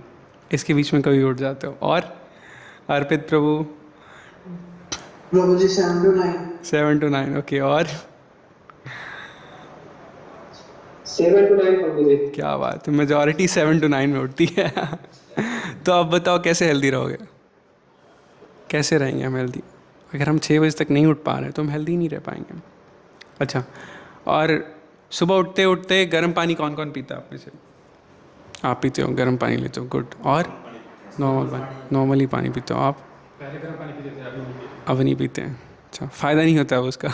इसके बीच में कभी उठ जाते हो। और अर्पित प्रभु? प्रभु जी 7 to 9। 7 to 9, okay. और 7 to 9 प्रभु जी। क्या बात है, मेजॉरिटी 7 to 9 में उठती है तो आप बताओ कैसे हेल्दी रहोगे, कैसे रहेंगे हम हेल्दी? अगर हम 6 बजे तक नहीं उठ पा रहे तो हम हेल्दी नहीं रह पाएंगे। अच्छा, और सुबह उठते उठते गर्म पानी कौन कौन पीता है आप में से? आप पीते हो, गर्म पानी लेते हो, गुड। और नॉर्मल पानी, नॉर्मली पानी पीते हो आप? पहले गर्म पानी पीते थे, अभी नहीं पीते। अब नहीं पीते हैं, अच्छा। फ़ायदा नहीं होता है उसका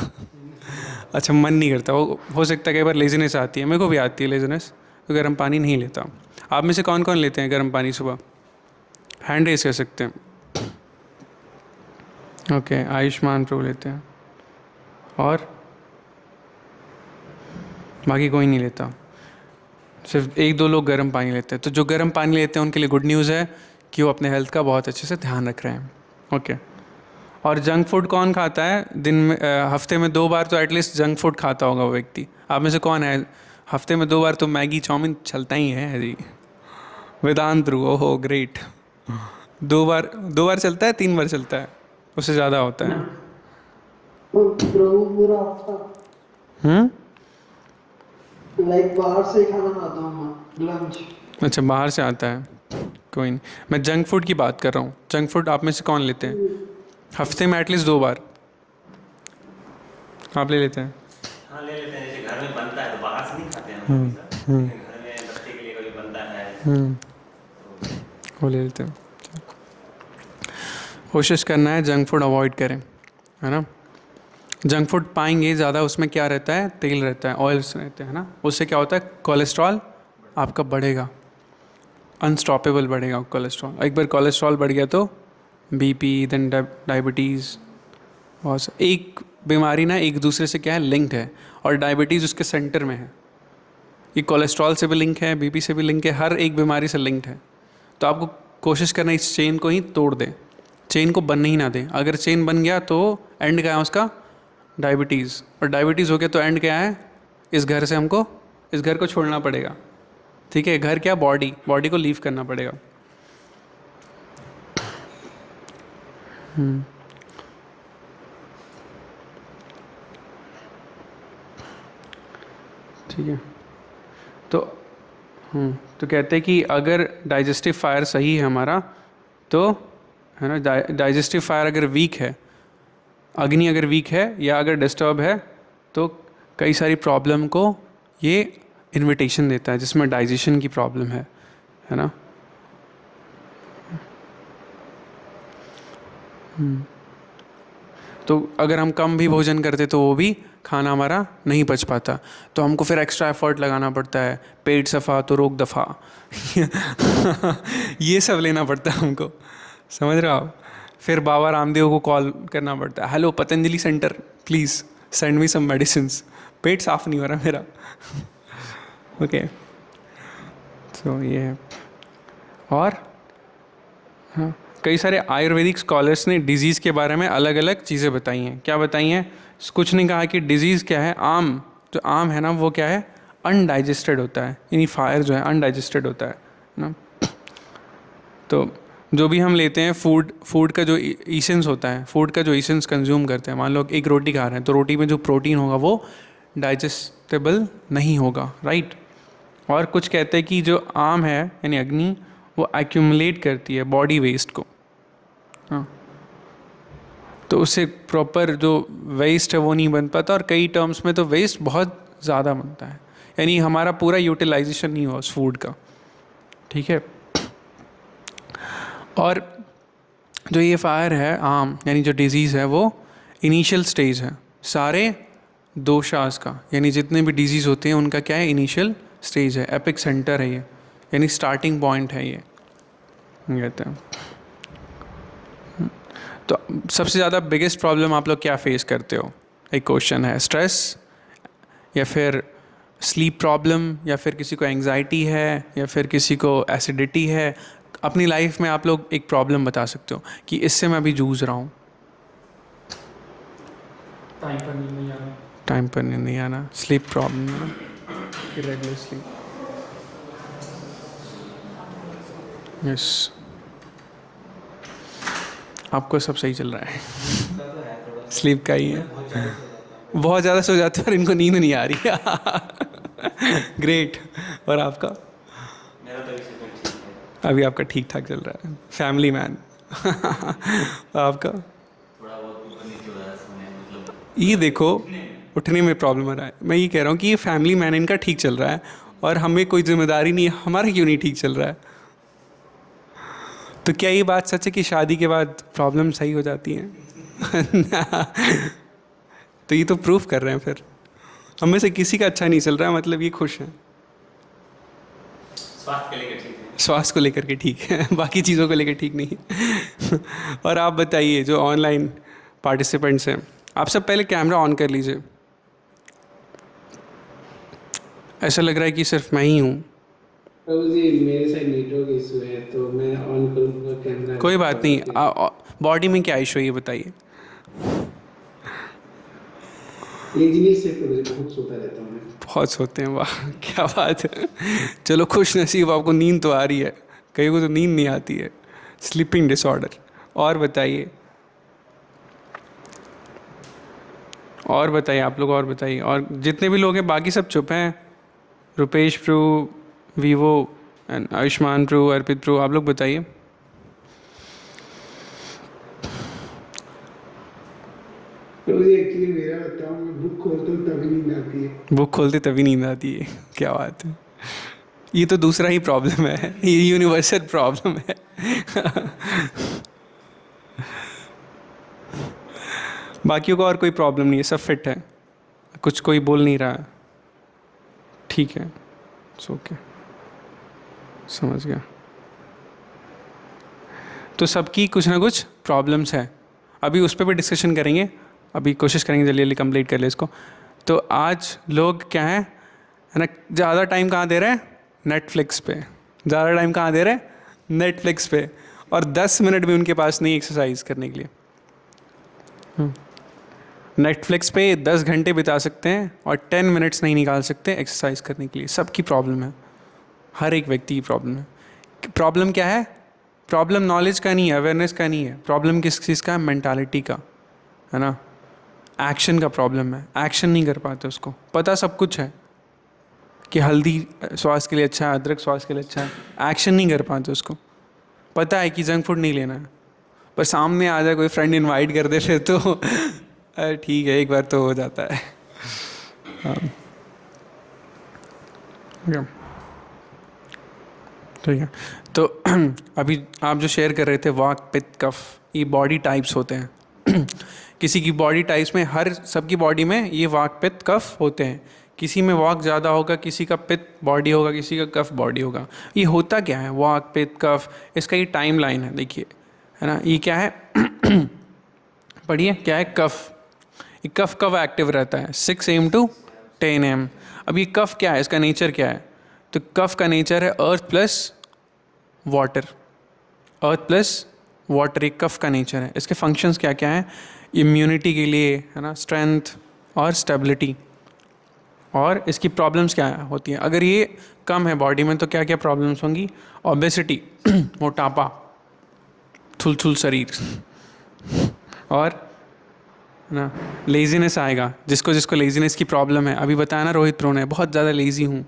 अच्छा, मन नहीं करता, वो हो सकता है कई बार लेजीनेस आती है, मेरे को भी आती है लेजीनेस, तो गर्म पानी नहीं लेता। आप में से कौन कौन लेते हैं गर्म पानी सुबह? हैंड रेस कर सकते हैं। ओके, आयुष्मान प्रभु लेते हैं, और बाकी कोई नहीं लेता, सिर्फ 1-2 लोग गर्म पानी लेते हैं। तो जो गर्म पानी लेते हैं उनके लिए गुड न्यूज़ है कि वो अपने हेल्थ का बहुत अच्छे से ध्यान रख रहे हैं। ओके, और जंक फूड कौन खाता है? दिन में हफ्ते में 2 बार तो एटलीस्ट जंक फूड खाता होगा वो व्यक्ति। आप में से कौन है हफ्ते में 2 बार तो मैगी चाउमीन चलता ही है जी? वेदांत रू, ओहो ग्रेट। 2 बार चलता है, 3 बार चलता है, उससे ज़्यादा होता है। प्रभु पूरा हफ्ता लाइक बाहर से ही खाना खाता हूँ मैं, लंच। अच्छा, बाहर से आता है, कोई नहीं। मैं जंक फूड की बात कर रहा हूँ। जंक फूड आप में से कौन लेते हैं हफ्ते में एटलीस्ट 2 बार? आप ले लेते हैं? हाँ ले लेते हैं, जैसे घर में बनता है तो बाहर से नहीं खाते हैं हम हमेशा। लेकिन घर में बच्चे के लिए कभी बनता है वो ले लेते हैं। कोशिश करना है जंक फूड अवॉइड करें, है ना। जंक फूड पाएंगे ज़्यादा, उसमें क्या रहता है, तेल रहता है, ऑयल्स रहते हैं ना, उससे क्या होता है, कोलेस्ट्रॉल आपका बढ़ेगा, अनस्टॉपेबल बढ़ेगा कोलेस्ट्रॉल। एक बार कोलेस्ट्रॉल बढ़ गया तो बीपी, देन डायबिटीज़, बहुत एक बीमारी ना एक दूसरे से क्या है, लिंक्ड है, और डायबिटीज़ उसके सेंटर में है। ये कोलेस्ट्रॉल से भी लिंक है, बीपी से भी लिंक है, हर एक बीमारी से लिंक्ड है। तो आपको कोशिश करना इस चेन को ही तोड़ दें, चेन को बनने ही ना दें। अगर चेन बन गया तो एंड क्या है उसका, डायबिटीज़, और डायबिटीज़ हो गया तो एंड क्या है, इस घर से हमको, इस घर को छोड़ना पड़ेगा। ठीक है, घर क्या, बॉडी को लीव करना पड़ेगा। ठीक है, तो कहते हैं कि अगर डाइजेस्टिव फायर सही है हमारा, तो है ना, डाइजेस्टिव फायर अगर वीक है, अग्नि अगर वीक है या अगर डिस्टर्ब है, तो कई सारी प्रॉब्लम को ये इनविटेशन देता है, जिसमें डाइजेशन की प्रॉब्लम है ना। तो अगर हम कम भी भोजन करते तो वो भी खाना हमारा नहीं पच पाता, तो हमको फिर एक्स्ट्रा एफर्ट लगाना पड़ता है, पेट सफ़ा तो रोग दफ़ा ये सब लेना पड़ता है हमको, समझ रहे हो आप। फिर बाबा रामदेव को कॉल करना पड़ता है, hello Patanjali centre please send me some medicines, पेट साफ़ नहीं हो रहा मेरा ओके, तो ये है। और हाँ, कई सारे आयुर्वेदिक स्कॉलर्स ने डिजीज़ के बारे में अलग अलग चीज़ें बताई हैं। क्या बताई हैं? कुछ ने कहा कि डिजीज़ क्या है, आम, जो आम है ना वो क्या है, अनडाइजेस्टेड होता है, यानी फायर जो है अनडाइजेस्टेड होता है ना। तो जो भी हम लेते हैं फूड का जो इसेंस होता है, फूड का जो इसेंस कंज्यूम करते हैं, मान लो एक रोटी खा रहे हैं तो रोटी में जो प्रोटीन होगा वो डाइजेस्टेबल नहीं होगा, राइट। और कुछ कहते हैं कि जो आम है यानी अग्नि वो एक्यूमुलेट करती है बॉडी वेस्ट को, हाँ, तो उससे प्रॉपर जो वेस्ट है वो नहीं बन पाता, और कई टर्म्स में तो वेस्ट बहुत ज़्यादा बनता है, यानी हमारा पूरा यूटिलाइजेशन नहीं हुआ उस फूड का, ठीक है। और जो ये फायर है आम यानी जो डिजीज़ है वो इनिशियल स्टेज है सारे दोषास का, यानी जितने भी डिजीज़ होते हैं उनका क्या है, इनिशियल स्टेज है, एपिक सेंटर है ये, यानी स्टार्टिंग पॉइंट है ये कहते हैं। तो सबसे ज़्यादा बिगेस्ट प्रॉब्लम आप लोग क्या फेस करते हो, एक क्वेश्चन है, स्ट्रेस या फिर स्लीप प्रॉब्लम या फिर किसी को एंग्जाइटी है या फिर किसी को एसिडिटी है। अपनी लाइफ में आप लोग एक प्रॉब्लम बता सकते हो कि इससे मैं अभी जूझ रहा हूँ। टाइम पर नींद नहीं आना, टाइम पर नींद नहीं आना, sleep problem, irregular sleep, yes, आपको सब सही चल रहा है, स्लीप का ही है, बहुत ज़्यादा सो जाते हैं और इनको नींद नहीं आ रही है। ग्रेट। और आपका? मेरा तो अभी सेकंड ठीक है। अभी आपका ठीक ठाक चल रहा है, फैमिली मैन। आपका? थोड़ा बहुत ऊपर नीचे हो रहा है समय, मतलब ये देखो उठने में प्रॉब्लम आ रहा है, मैं ये कह रहा हूँ कि ये फैमिली मैन इनका ठीक चल रहा है और हमें कोई जिम्मेदारी नहीं है, हमारा क्यों नहीं ठीक चल रहा है? तो क्या ये बात सच है कि शादी के बाद प्रॉब्लम सही हो जाती हैं? तो ये तो प्रूफ कर रहे हैं फिर हम में से किसी का अच्छा नहीं चल रहा है, मतलब ये खुश हैं, स्वास्थ्य के लेकर ठीक है। स्वास्थ्य को लेकर के ठीक है, बाकी चीज़ों को लेकर ठीक नहीं है। और आप बताइए जो ऑनलाइन पार्टिसिपेंट्स हैं, आप सब पहले कैमरा ऑन कर लीजिए। ऐसा लग रहा है कि सिर्फ मैं ही हूँ। प्रभु जी मेरे साइड नेटवर्क इशू है तो मैं ऑन करूँगा कैमरा। कोई बात नहीं, बॉडी में क्या इशू है ये बताइए। लेजीनेस से प्रभु जी बहुत सोता रहता हूँ मैं। बहुत सोते हैं, वाह क्या बात है। चलो खुश नसीब, आपको नींद तो आ रही है, कई को तो नींद नहीं आती है, स्लीपिंग डिसऑर्डर। और बताइए, और बताइए आप लोग, और बताइए। और जितने भी लोग हैं बाकी सब चुप हैं, रुपेश प्रभु, वीवो एंड आयुष्मान प्रभु, अर्पित प्रभु, आप लोग बताइए। प्रभु जी एक्चुअली मेरा बताऊँ, मैं बुक खोलता हूँ तभी नींद आती है। बुक खोलते तभी नींद आती है, क्या बात है। ये तो दूसरा ही प्रॉब्लम है, ये यूनिवर्सल प्रॉब्लम है। बाकियों को और कोई प्रॉब्लम नहीं है, सब फिट है, कुछ कोई बोल नहीं रहा है, ठीक है, ओके, समझ गया। तो सबकी कुछ ना कुछ प्रॉब्लम्स है, अभी उस पर भी डिस्कशन करेंगे, अभी कोशिश करेंगे जल्दी जल्दी कंप्लीट कर ले इसको। तो आज लोग क्या है ना, ज़्यादा टाइम कहाँ दे रहे हैं, नेटफ्लिक्स पे, ज़्यादा टाइम कहाँ दे रहे हैं, नेटफ्लिक्स पे, और 10 मिनट भी उनके पास नहीं एक्सरसाइज करने के लिए। नेटफ्लिक्स पे 10 घंटे बिता सकते हैं और 10 मिनट्स नहीं निकाल सकते एक्सरसाइज करने के लिए। सबकी प्रॉब्लम है, हर एक व्यक्ति की प्रॉब्लम है। प्रॉब्लम क्या है? प्रॉब्लम नॉलेज का नहीं है, अवेयरनेस का नहीं है, प्रॉब्लम किस चीज़ का है, मेंटालिटी का है ना, एक्शन का प्रॉब्लम है। एक्शन नहीं कर पाते, उसको पता सब कुछ है कि हल्दी स्वास्थ्य के लिए अच्छा है, अदरक स्वास्थ्य के लिए अच्छा है, एक्शन नहीं कर पाते। उसको पता है कि जंक फूड नहीं लेना है, पर सामने आ जाए कोई फ्रेंड इनवाइट कर दे फिर तो ठीक है, एक बार तो हो जाता है। ठीक है, तो अभी आप जो शेयर कर रहे थे वात पित्त कफ, ये बॉडी टाइप्स होते हैं। किसी की बॉडी टाइप्स में, हर सबकी बॉडी में ये वात पित्त कफ होते हैं। किसी में वाक ज़्यादा होगा, किसी का पित्त बॉडी होगा, किसी का कफ बॉडी होगा। ये होता क्या है वाक पित्त कफ, इसका ये टाइम लाइन है, देखिए है ना। ये क्या है पढ़िए, क्या है कफ। ये कफ कब एक्टिव रहता है? 6 AM to 10 AM। अब ये कफ क्या है, इसका नेचर क्या है? तो कफ का नेचर है अर्थ प्लस वाटर, अर्थ प्लस वाटर, एक कफ का नेचर है। इसके फंक्शंस क्या क्या हैं? इम्यूनिटी के लिए है ना, स्ट्रेंथ और स्टेबिलिटी। और इसकी प्रॉब्लम्स क्या होती हैं? अगर ये कम है बॉडी में तो क्या क्या प्रॉब्लम्स होंगी? ओबेसिटी मोटापा, थुल शरीर, और ना लेजीनेस आएगा, जिसको जिसको लेजीनेस की प्रॉब्लम है, अभी बताया ना रोहित प्रो ने बहुत ज़्यादा लेज़ी हूँ,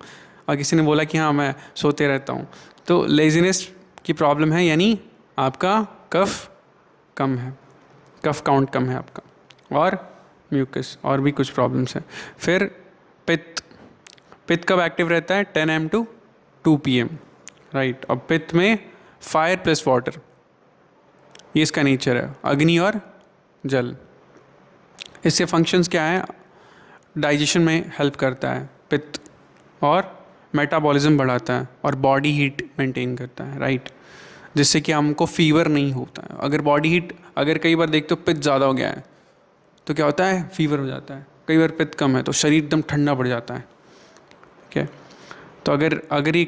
और किसी ने बोला कि हाँ मैं सोते रहता हूँ, तो लेजीनेस की प्रॉब्लम है, यानी आपका कफ कम है, कफ काउंट कम है आपका, और म्यूकस, और भी कुछ प्रॉब्लम्स हैं। फिर पित्त, पित्त कब एक्टिव रहता है? 10 AM to 2 PM, राइट। अब पित्त में फायर प्लस वाटर, ये इसका नेचर है, अग्नि और जल। इससे फंक्शंस क्या है? डाइजेशन में हेल्प करता है पित्त, और मेटाबॉलिज्म बढ़ाता है, और बॉडी हीट मेंटेन करता है, राइट, जिससे कि हमको फीवर नहीं होता है। अगर बॉडी हीट, अगर कई बार देखते हो पित्त ज़्यादा हो गया है तो क्या होता है? फीवर हो जाता है। कई बार पित्त कम है तो शरीर एकदम ठंडा पड़ जाता है, ठीक है। तो अगर ये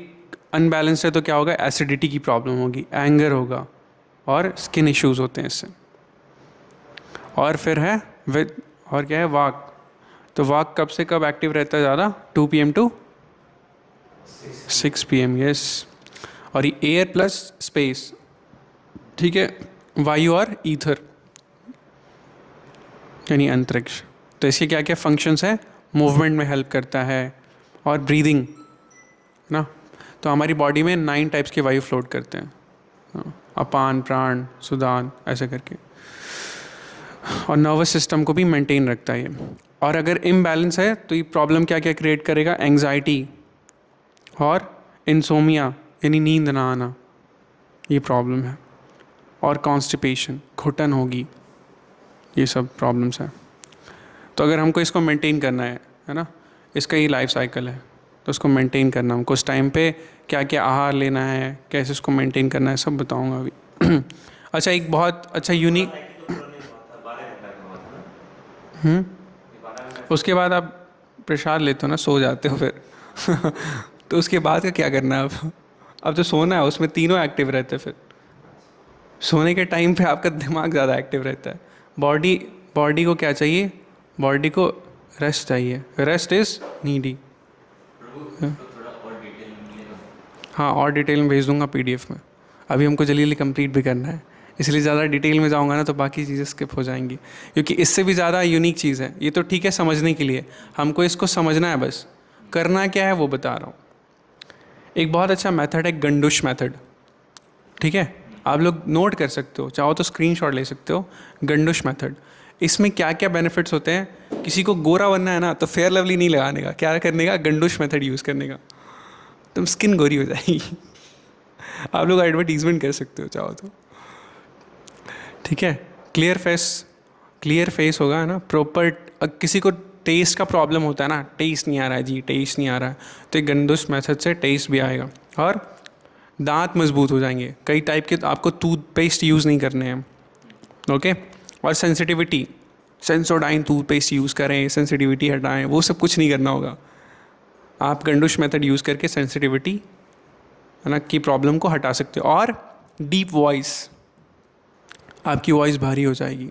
अनबैलेंस है तो क्या होगा? एसिडिटी की प्रॉब्लम होगी, एंगर होगा, और स्किन इश्यूज होते हैं इससे। और फिर है और क्या है? वाक। तो वाक कब से कब एक्टिव रहता है ज़्यादा? 2 PM to 6 PM, यस। और ये एयर प्लस स्पेस, ठीक है, वायु और ईथर, यानी अंतरिक्ष। तो इसके क्या क्या फंक्शंस है? मूवमेंट में हेल्प करता है, और ब्रीदिंग ना। तो हमारी बॉडी में 9 टाइप्स के वायु फ्लोट करते हैं, अपान, प्राण, सुदान, ऐसे करके। और नर्वस सिस्टम को भी मेंटेन रखता है ये। और अगर इम्बैलेंस है तो ये प्रॉब्लम क्या क्या क्रिएट करेगा? एंग्जाइटी और इंसोमिया, यानी नींद ना आना, ये प्रॉब्लम है। और कॉन्स्टिपेशन, घुटन होगी, ये सब प्रॉब्लम्स हैं। तो अगर हमको इसको मेंटेन करना है ना, इसका ही लाइफ साइकिल है, तो उसको मेंटेन करना, हमको उस टाइम पे क्या क्या आहार लेना है, कैसे उसको मेंटेन करना है, सब बताऊंगा अभी। अच्छा, एक बहुत अच्छा यूनिक, उसके बाद आप प्रसाद लेते हो ना, सो जाते हो फिर तो उसके बाद का क्या करना है? अब तो सोना है, उसमें तीनों एक्टिव रहते हैं। फिर सोने के टाइम पे आपका दिमाग ज़्यादा एक्टिव रहता है। बॉडी को क्या चाहिए? बॉडी को रेस्ट चाहिए, रेस्ट इज़ नीडी। हाँ, और डिटेल में भेज दूंगा PDF में। अभी हमको जल्दी कंप्लीट भी करना है, इसलिए ज़्यादा डिटेल में जाऊंगा ना तो बाकी चीज़ें स्किप हो जाएंगी, क्योंकि इससे भी ज़्यादा यूनिक चीज़ है ये। तो ठीक है समझने के लिए, हमको इसको समझना है, बस करना क्या है वो बता रहा हूँ। एक बहुत अच्छा मेथड है गंडुश मेथड, ठीक है, आप लोग नोट कर सकते हो, चाहो तो स्क्रीनशॉट ले सकते हो। गंडुश मेथड, इसमें क्या क्या बेनिफिट्स होते हैं? किसी को गोरा बनना है ना तो फेयर लवली नहीं लगाने का, क्या करने का? गंडुश मेथड यूज़ करने का, तुम स्किन गोरी हो जाएगी आप लोग एडवर्टीजमेंट कर सकते हो चाहो तो, ठीक है। क्लियर फेस होगा, है ना, प्रॉपर। किसी को टेस्ट का प्रॉब्लम होता है ना, टेस्ट नहीं आ रहा है जी, टेस्ट नहीं आ रहा है, तो एक गंडुश मेथड से टेस्ट भी आएगा, और दांत मजबूत हो जाएंगे। कई टाइप के आपको टूथपेस्ट यूज़ नहीं करने हैं, ओके। और सेंसिटिविटी, सेंसोडाइन टूथपेस्ट यूज़ करें, सेंसिटिविटी हटाएं, वो सब कुछ नहीं करना होगा। आप गंडुश मेथड यूज़ करके सेंसिटिविटी, है ना, की प्रॉब्लम को हटा सकते हो। और डीप वॉइस, आपकी वॉइस भारी हो जाएगी।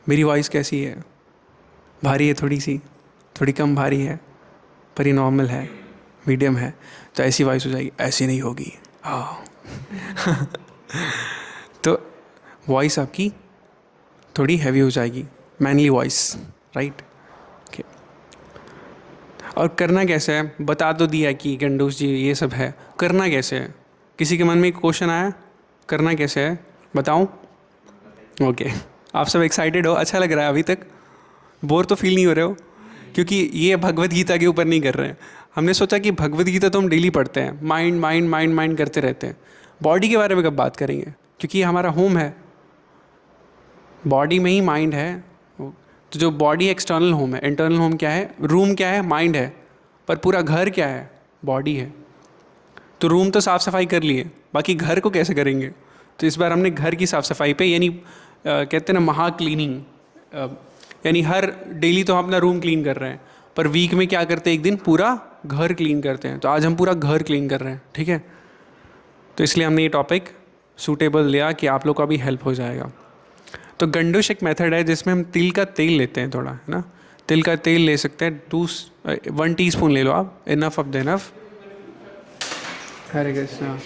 मेरी वॉइस कैसी है? भारी है, थोड़ी कम भारी है, पर ये नॉर्मल है, मीडियम है, तो ऐसी वॉइस हो जाएगी। ऐसी नहीं होगी, हाँ तो वॉइस आपकी थोड़ी हैवी हो जाएगी, मैनली वॉइस, राइट। ओके, और करना कैसे है? बता तो दिया कि गंडूस जी ये सब है, करना कैसे है? किसी के मन में एक क्वेश्चन आया, करना कैसे है बताऊं? ओके, आप सब एक्साइटेड हो? अच्छा लग रहा है अभी तक? बोर तो फील नहीं हो रहे हो? क्योंकि ये भगवत गीता के ऊपर नहीं कर रहे हैं। हमने सोचा कि भगवत गीता तो हम डेली पढ़ते हैं, माइंड करते रहते हैं, बॉडी के बारे में कब बात करेंगे? क्योंकि ये हमारा होम है, बॉडी में ही माइंड है। तो जो बॉडी एक्सटर्नल होम है, इंटरनल होम क्या है? रूम क्या है? माइंड है। पर पूरा घर क्या है? बॉडी है। तो रूम तो साफ़ सफाई कर लिए, बाकी घर को कैसे करेंगे? तो इस बार हमने घर की साफ़ सफाई पे, यानी कहते हैं ना महा क्लीनिंग, यानी हर डेली तो हम अपना रूम क्लीन कर रहे हैं, पर वीक में क्या करते हैं? एक दिन पूरा घर क्लीन करते हैं। तो आज हम पूरा घर क्लीन कर रहे हैं, ठीक है। तो इसलिए हमने ये टॉपिक सूटेबल लिया कि आप लोग का भी हेल्प हो जाएगा। तो गंडुश एक मेथड है जिसमें हम तिल का तेल लेते हैं, थोड़ा, है ना, तिल का तेल ले सकते हैं, 1 टीस्पून ले लो आप, इनफ ऑफ द इनफ। हरे कृष्णा,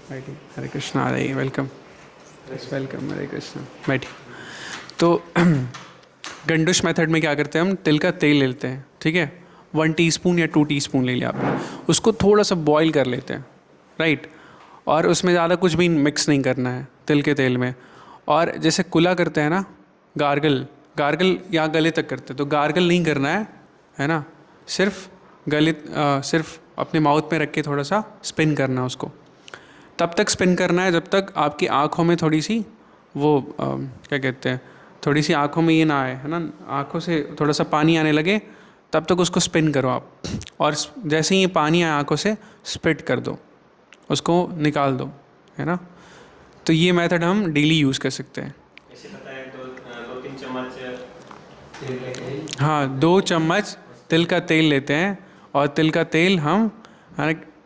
हरे कृष्णा, आ रही, वेलकम। वेलकम, हरे कृष्ण। बैठिए। तो गंडुश मेथड में क्या करते हैं हम, तिल का तेल लेते हैं, ठीक है, 1 टीस्पून या 2 टीस्पून ले लिया आपने, उसको थोड़ा सा बॉईल कर लेते हैं, राइट, और उसमें ज़्यादा कुछ भी मिक्स नहीं करना है तिल के तेल में। और जैसे कुला करते हैं ना, गार्गल या गले तक करते हैं, तो गार्गल नहीं करना है ना, सिर्फ गले सिर्फ अपने माउथ में रख के थोड़ा सा स्पिन करना है उसको। तब तक स्पिन करना है जब तक आपकी आँखों में थोड़ी सी वो क्या कहते हैं, थोड़ी सी आँखों में ये ना आए, है ना, आँखों से थोड़ा सा पानी आने लगे, तब तक उसको स्पिन करो आप। और जैसे ही ये पानी आए आँखों से, स्पिट कर दो, उसको निकाल दो, है ना। तो ये मेथड हम डेली यूज़ कर सकते हैं। ऐसे पता है 2-3 चम्मच तेल लेके, हाँ, 2 चम्मच तिल का तेल लेते हैं, और तिल का तेल हम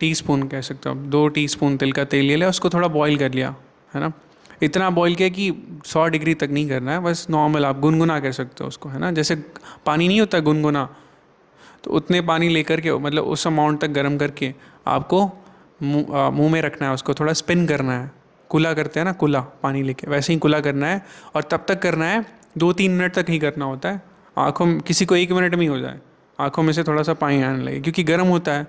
टीस्पून कह सकते हो, 2 टीस्पून तिल का तेल ले लिया, उसको थोड़ा बॉईल कर लिया, है ना। इतना बॉईल किया कि 100 डिग्री तक नहीं करना है, बस नॉर्मल आप गुनगुना कर सकते हो उसको, है ना, जैसे पानी नहीं होता गुनगुना, तो उतने पानी लेकर के, मतलब उस अमाउंट तक गर्म करके आपको मुँह में रखना है, उसको थोड़ा स्पिन करना है, कुला करते हैं ना, कुला पानी लेके, वैसे ही कुला करना है। और तब तक करना है 2-3 मिनट तक ही करना होता है। आँखों में, किसी को 1 मिनट में ही हो जाए, आँखों में से थोड़ा सा पानी आने लगे, क्योंकि गर्म होता है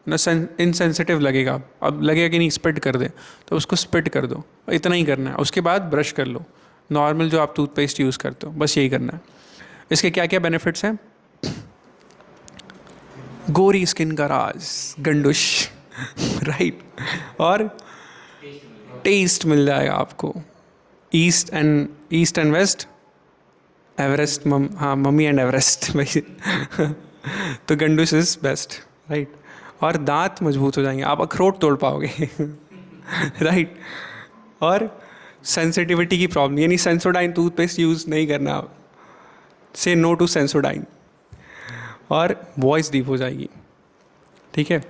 ना, इनसेंसिटिव लगेगा, अब लगेगा कि नहीं स्पिट कर दे, तो उसको स्पिट कर दो, इतना ही करना है। उसके बाद ब्रश कर लो, नॉर्मल जो आप टूथपेस्ट यूज़ करते हो, बस यही करना है। इसके क्या क्या बेनिफिट्स हैं? गोरी स्किन का राज गंडुश राइट, और टेस्ट मिल जाएगा आपको। ईस्ट एंड वेस्ट, एवरेस्ट, हाँ, मम्मी एंड एवरेस्ट भाई तो गंडुश इज़ बेस्ट, राइट। और दांत मजबूत हो जाएंगे, आप अखरोट तोड़ पाओगे राइट। और सेंसिटिविटी की प्रॉब्लम, यानी सेंसोडाइन टूथपेस्ट यूज़ नहीं करना आप, से नो टू सेंसोडाइन। और वॉइस डीप हो जाएगी, ठीक है।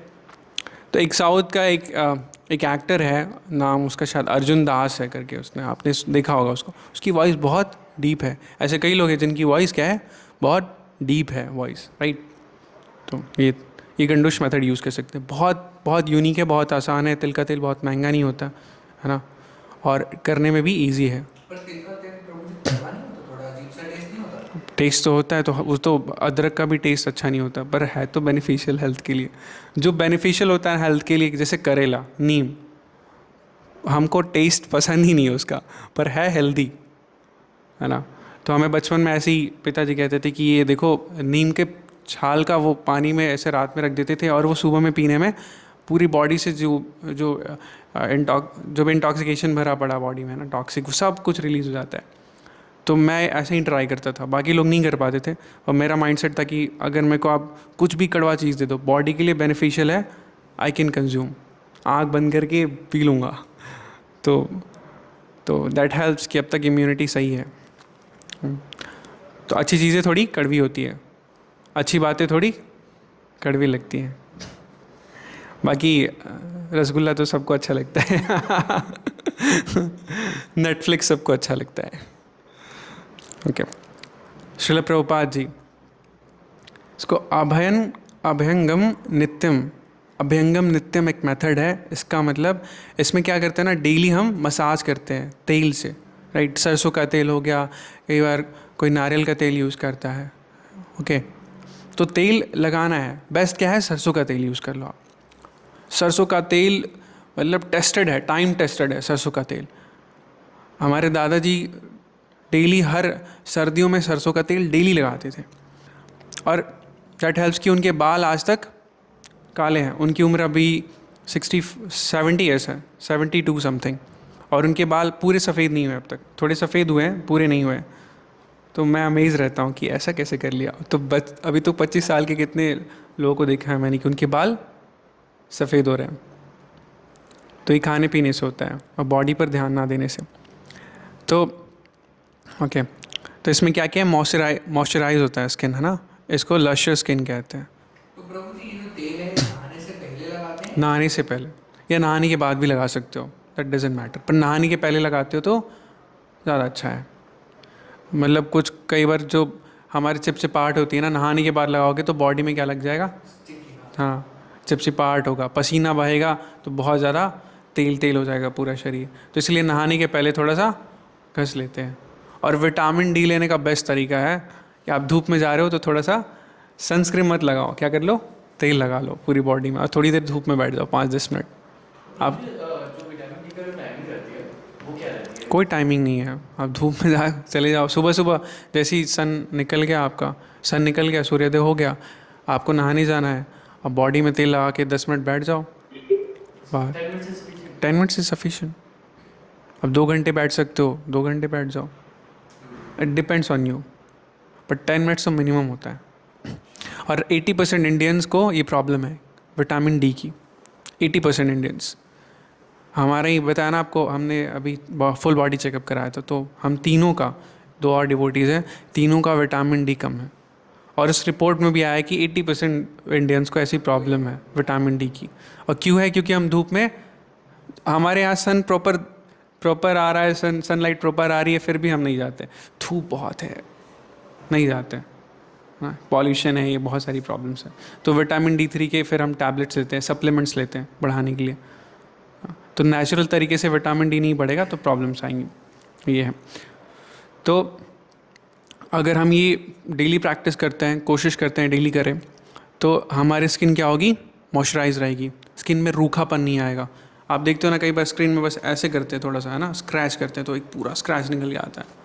तो एक साउथ का एक एक्टर है, नाम उसका शायद अर्जुन दास है करके, उसने, आपने देखा होगा उसको, उसकी वॉइस बहुत डीप है। ऐसे कई लोग हैं जिनकी वॉइस क्या है, बहुत डीप है वॉइस, राइट। तो ये गंडुश मेथड यूज़ कर सकते हैं, बहुत यूनिक है, बहुत आसान है। तिल का तेल बहुत महंगा नहीं होता, है ना, और करने में भी ईजी है। पर तिल का तेल प्रभु जी कड़वा नहीं होता, थोड़ा अजीब सा टेस्ट नहीं होता? टेस्ट तो होता है, तो वो तो अदरक का भी टेस्ट अच्छा नहीं होता, पर है तो बेनिफिशियल हेल्थ के लिए। जो बेनिफिशियल होता है हेल्थ के लिए, जैसे करेला, नीम, हमको टेस्ट पसंद ही नहीं है उसका, पर है हेल्दी, है ना। तो हमें बचपन में ऐसे ही पिताजी कहते थे कि ये देखो, नीम के छाल का वो पानी में ऐसे रात में रख देते थे, और वो सुबह में पीने में पूरी बॉडी से जो भी इंटॉक्सिकेशन भरा पड़ा बॉडी में ना, टॉक्सिक, वो सब कुछ रिलीज़ हो जाता है। तो मैं ऐसे ही ट्राई करता था, बाकी लोग नहीं कर पाते थे, और मेरा माइंडसेट था कि अगर मेरे को आप कुछ भी कड़वा चीज़ दे दो, बॉडी के लिए बेनिफिशियल है, आई कैन कंज्यूम, आँख बंद करके पी लूँगा। तो दैट हेल्प्स कि अब तक इम्यूनिटी सही है। तो अच्छी चीज़ें थोड़ी कड़वी होती है, अच्छी बातें थोड़ी कड़वी लगती हैं। बाकी रसगुल्ला तो सबको अच्छा लगता है नेटफ्लिक्स सबको अच्छा लगता है। ओके, श्रील प्रभुपाद जी, इसको अभ्यंगम नित्यम एक मेथड है। इसका मतलब, इसमें क्या करते हैं ना, डेली हम मसाज करते हैं तेल से, राइट। सरसों का तेल हो गया, कई बार कोई नारियल का तेल यूज़ करता है, ओके। तो तेल लगाना है, बेस्ट क्या है, सरसों का तेल यूज़ कर लो आप। सरसों का तेल मतलब टेस्टेड है, टाइम टेस्टेड है सरसों का तेल। हमारे दादाजी डेली, हर सर्दियों में सरसों का तेल डेली लगाते थे, और दैट हेल्प्स कि उनके बाल आज तक काले हैं। उनकी उम्र अभी 70 ईयर्स है, 72 समथिंग, और उनके बाल पूरे सफ़ेद नहीं हुए अब तक, थोड़े सफ़ेद हुए हैं, पूरे नहीं हुए। तो मैं अमेज़ रहता हूँ कि ऐसा कैसे कर लिया। तो अभी तो 25 साल के कितने लोगों को देखा है मैंने कि उनके बाल सफ़ेद हो रहे हैं। तो ये खाने पीने से होता है, और बॉडी पर ध्यान ना देने से। तो ओके, तो इसमें क्या क्या है, मॉइस्चराइज होता है स्किन, है ना, इसको लशर स्किन कहते हैं। तो प्रभु जी, ये जो तेल है, नहाने से पहले लगाते हैं? नहाने से पहले या नहाने के बाद भी लगा सकते हो, दैट डजेंट मैटर, पर नहाने के पहले लगाते हो तो ज़्यादा अच्छा है। मतलब कुछ कई बार जो हमारी चिपचिपाहट होती है ना, नहाने के बाद लगाओगे तो बॉडी में क्या लग जाएगा, हाँ, चिपचिपाहट होगा, पसीना बहेगा, तो बहुत ज़्यादा तेल तेल हो जाएगा पूरा शरीर, तो इसलिए नहाने के पहले थोड़ा सा घस लेते हैं। और विटामिन डी लेने का बेस्ट तरीका है कि आप धूप में जा रहे हो तो थोड़ा सा सनस्क्रीन मत लगाओ, क्या कर लो, तेल लगा लो पूरी बॉडी में और थोड़ी देर धूप में बैठ जाओ 5-10 मिनट। आप जो विटामिन डी का टाइमिंग रहती है वो क्या रहती है? कोई टाइमिंग नहीं है, आप धूप में जा चले जाओ, सुबह सुबह जैसे ही सन निकल गया, आपका सन निकल गया, सूर्योदय हो गया, आपको नहाने जाना है, अब बॉडी में तेल लगा के 10 मिनट बैठ जाओ बाहर। 10 मिनट्स इज सफिशिएंट। अब 2 घंटे बैठ सकते हो, 2 घंटे बैठ जाओ, it depends on you, but 10 minutes तो मिनिमम होता है। और 80% इंडियंस को ये प्रॉब्लम है विटामिन डी की, 80% इंडियंस। हमारा ही बताया ना आपको, हमने अभी फुल बॉडी चेकअप कराया था, तो हम तीनों का, 2 और डिवोटीज़ हैं, तीनों का विटामिन डी कम है। और इस रिपोर्ट में भी आया है कि 80% इंडियंस को ऐसी प्रॉब्लम है विटामिन डी की। और क्यों है? क्योंकि हम धूप में, हमारे यहाँ सन प्रॉपर आ रहा है, सनलाइट प्रॉपर आ रही है, फिर भी हम नहीं जाते, धूप बहुत है, नहीं जाते, हाँ, पॉल्यूशन है, ये बहुत सारी प्रॉब्लम्स हैं। तो विटामिन D3 के फिर हम टैबलेट्स लेते हैं, सप्लीमेंट्स लेते हैं बढ़ाने के लिए। तो नेचुरल तरीके से विटामिन डी नहीं बढ़ेगा तो प्रॉब्लम्स आएंगी, ये है। तो अगर हम ये डेली प्रैक्टिस करते हैं, कोशिश करते हैं डेली करें, तो हमारी स्किन क्या होगी, मॉइस्चराइज रहेगी, स्किन में रूखापन नहीं आएगा। आप देखते हो ना, कई बार स्क्रीन में बस ऐसे करते हैं थोड़ा सा, है ना, स्क्रैच करते हैं तो एक पूरा स्क्रैच निकल के आता है।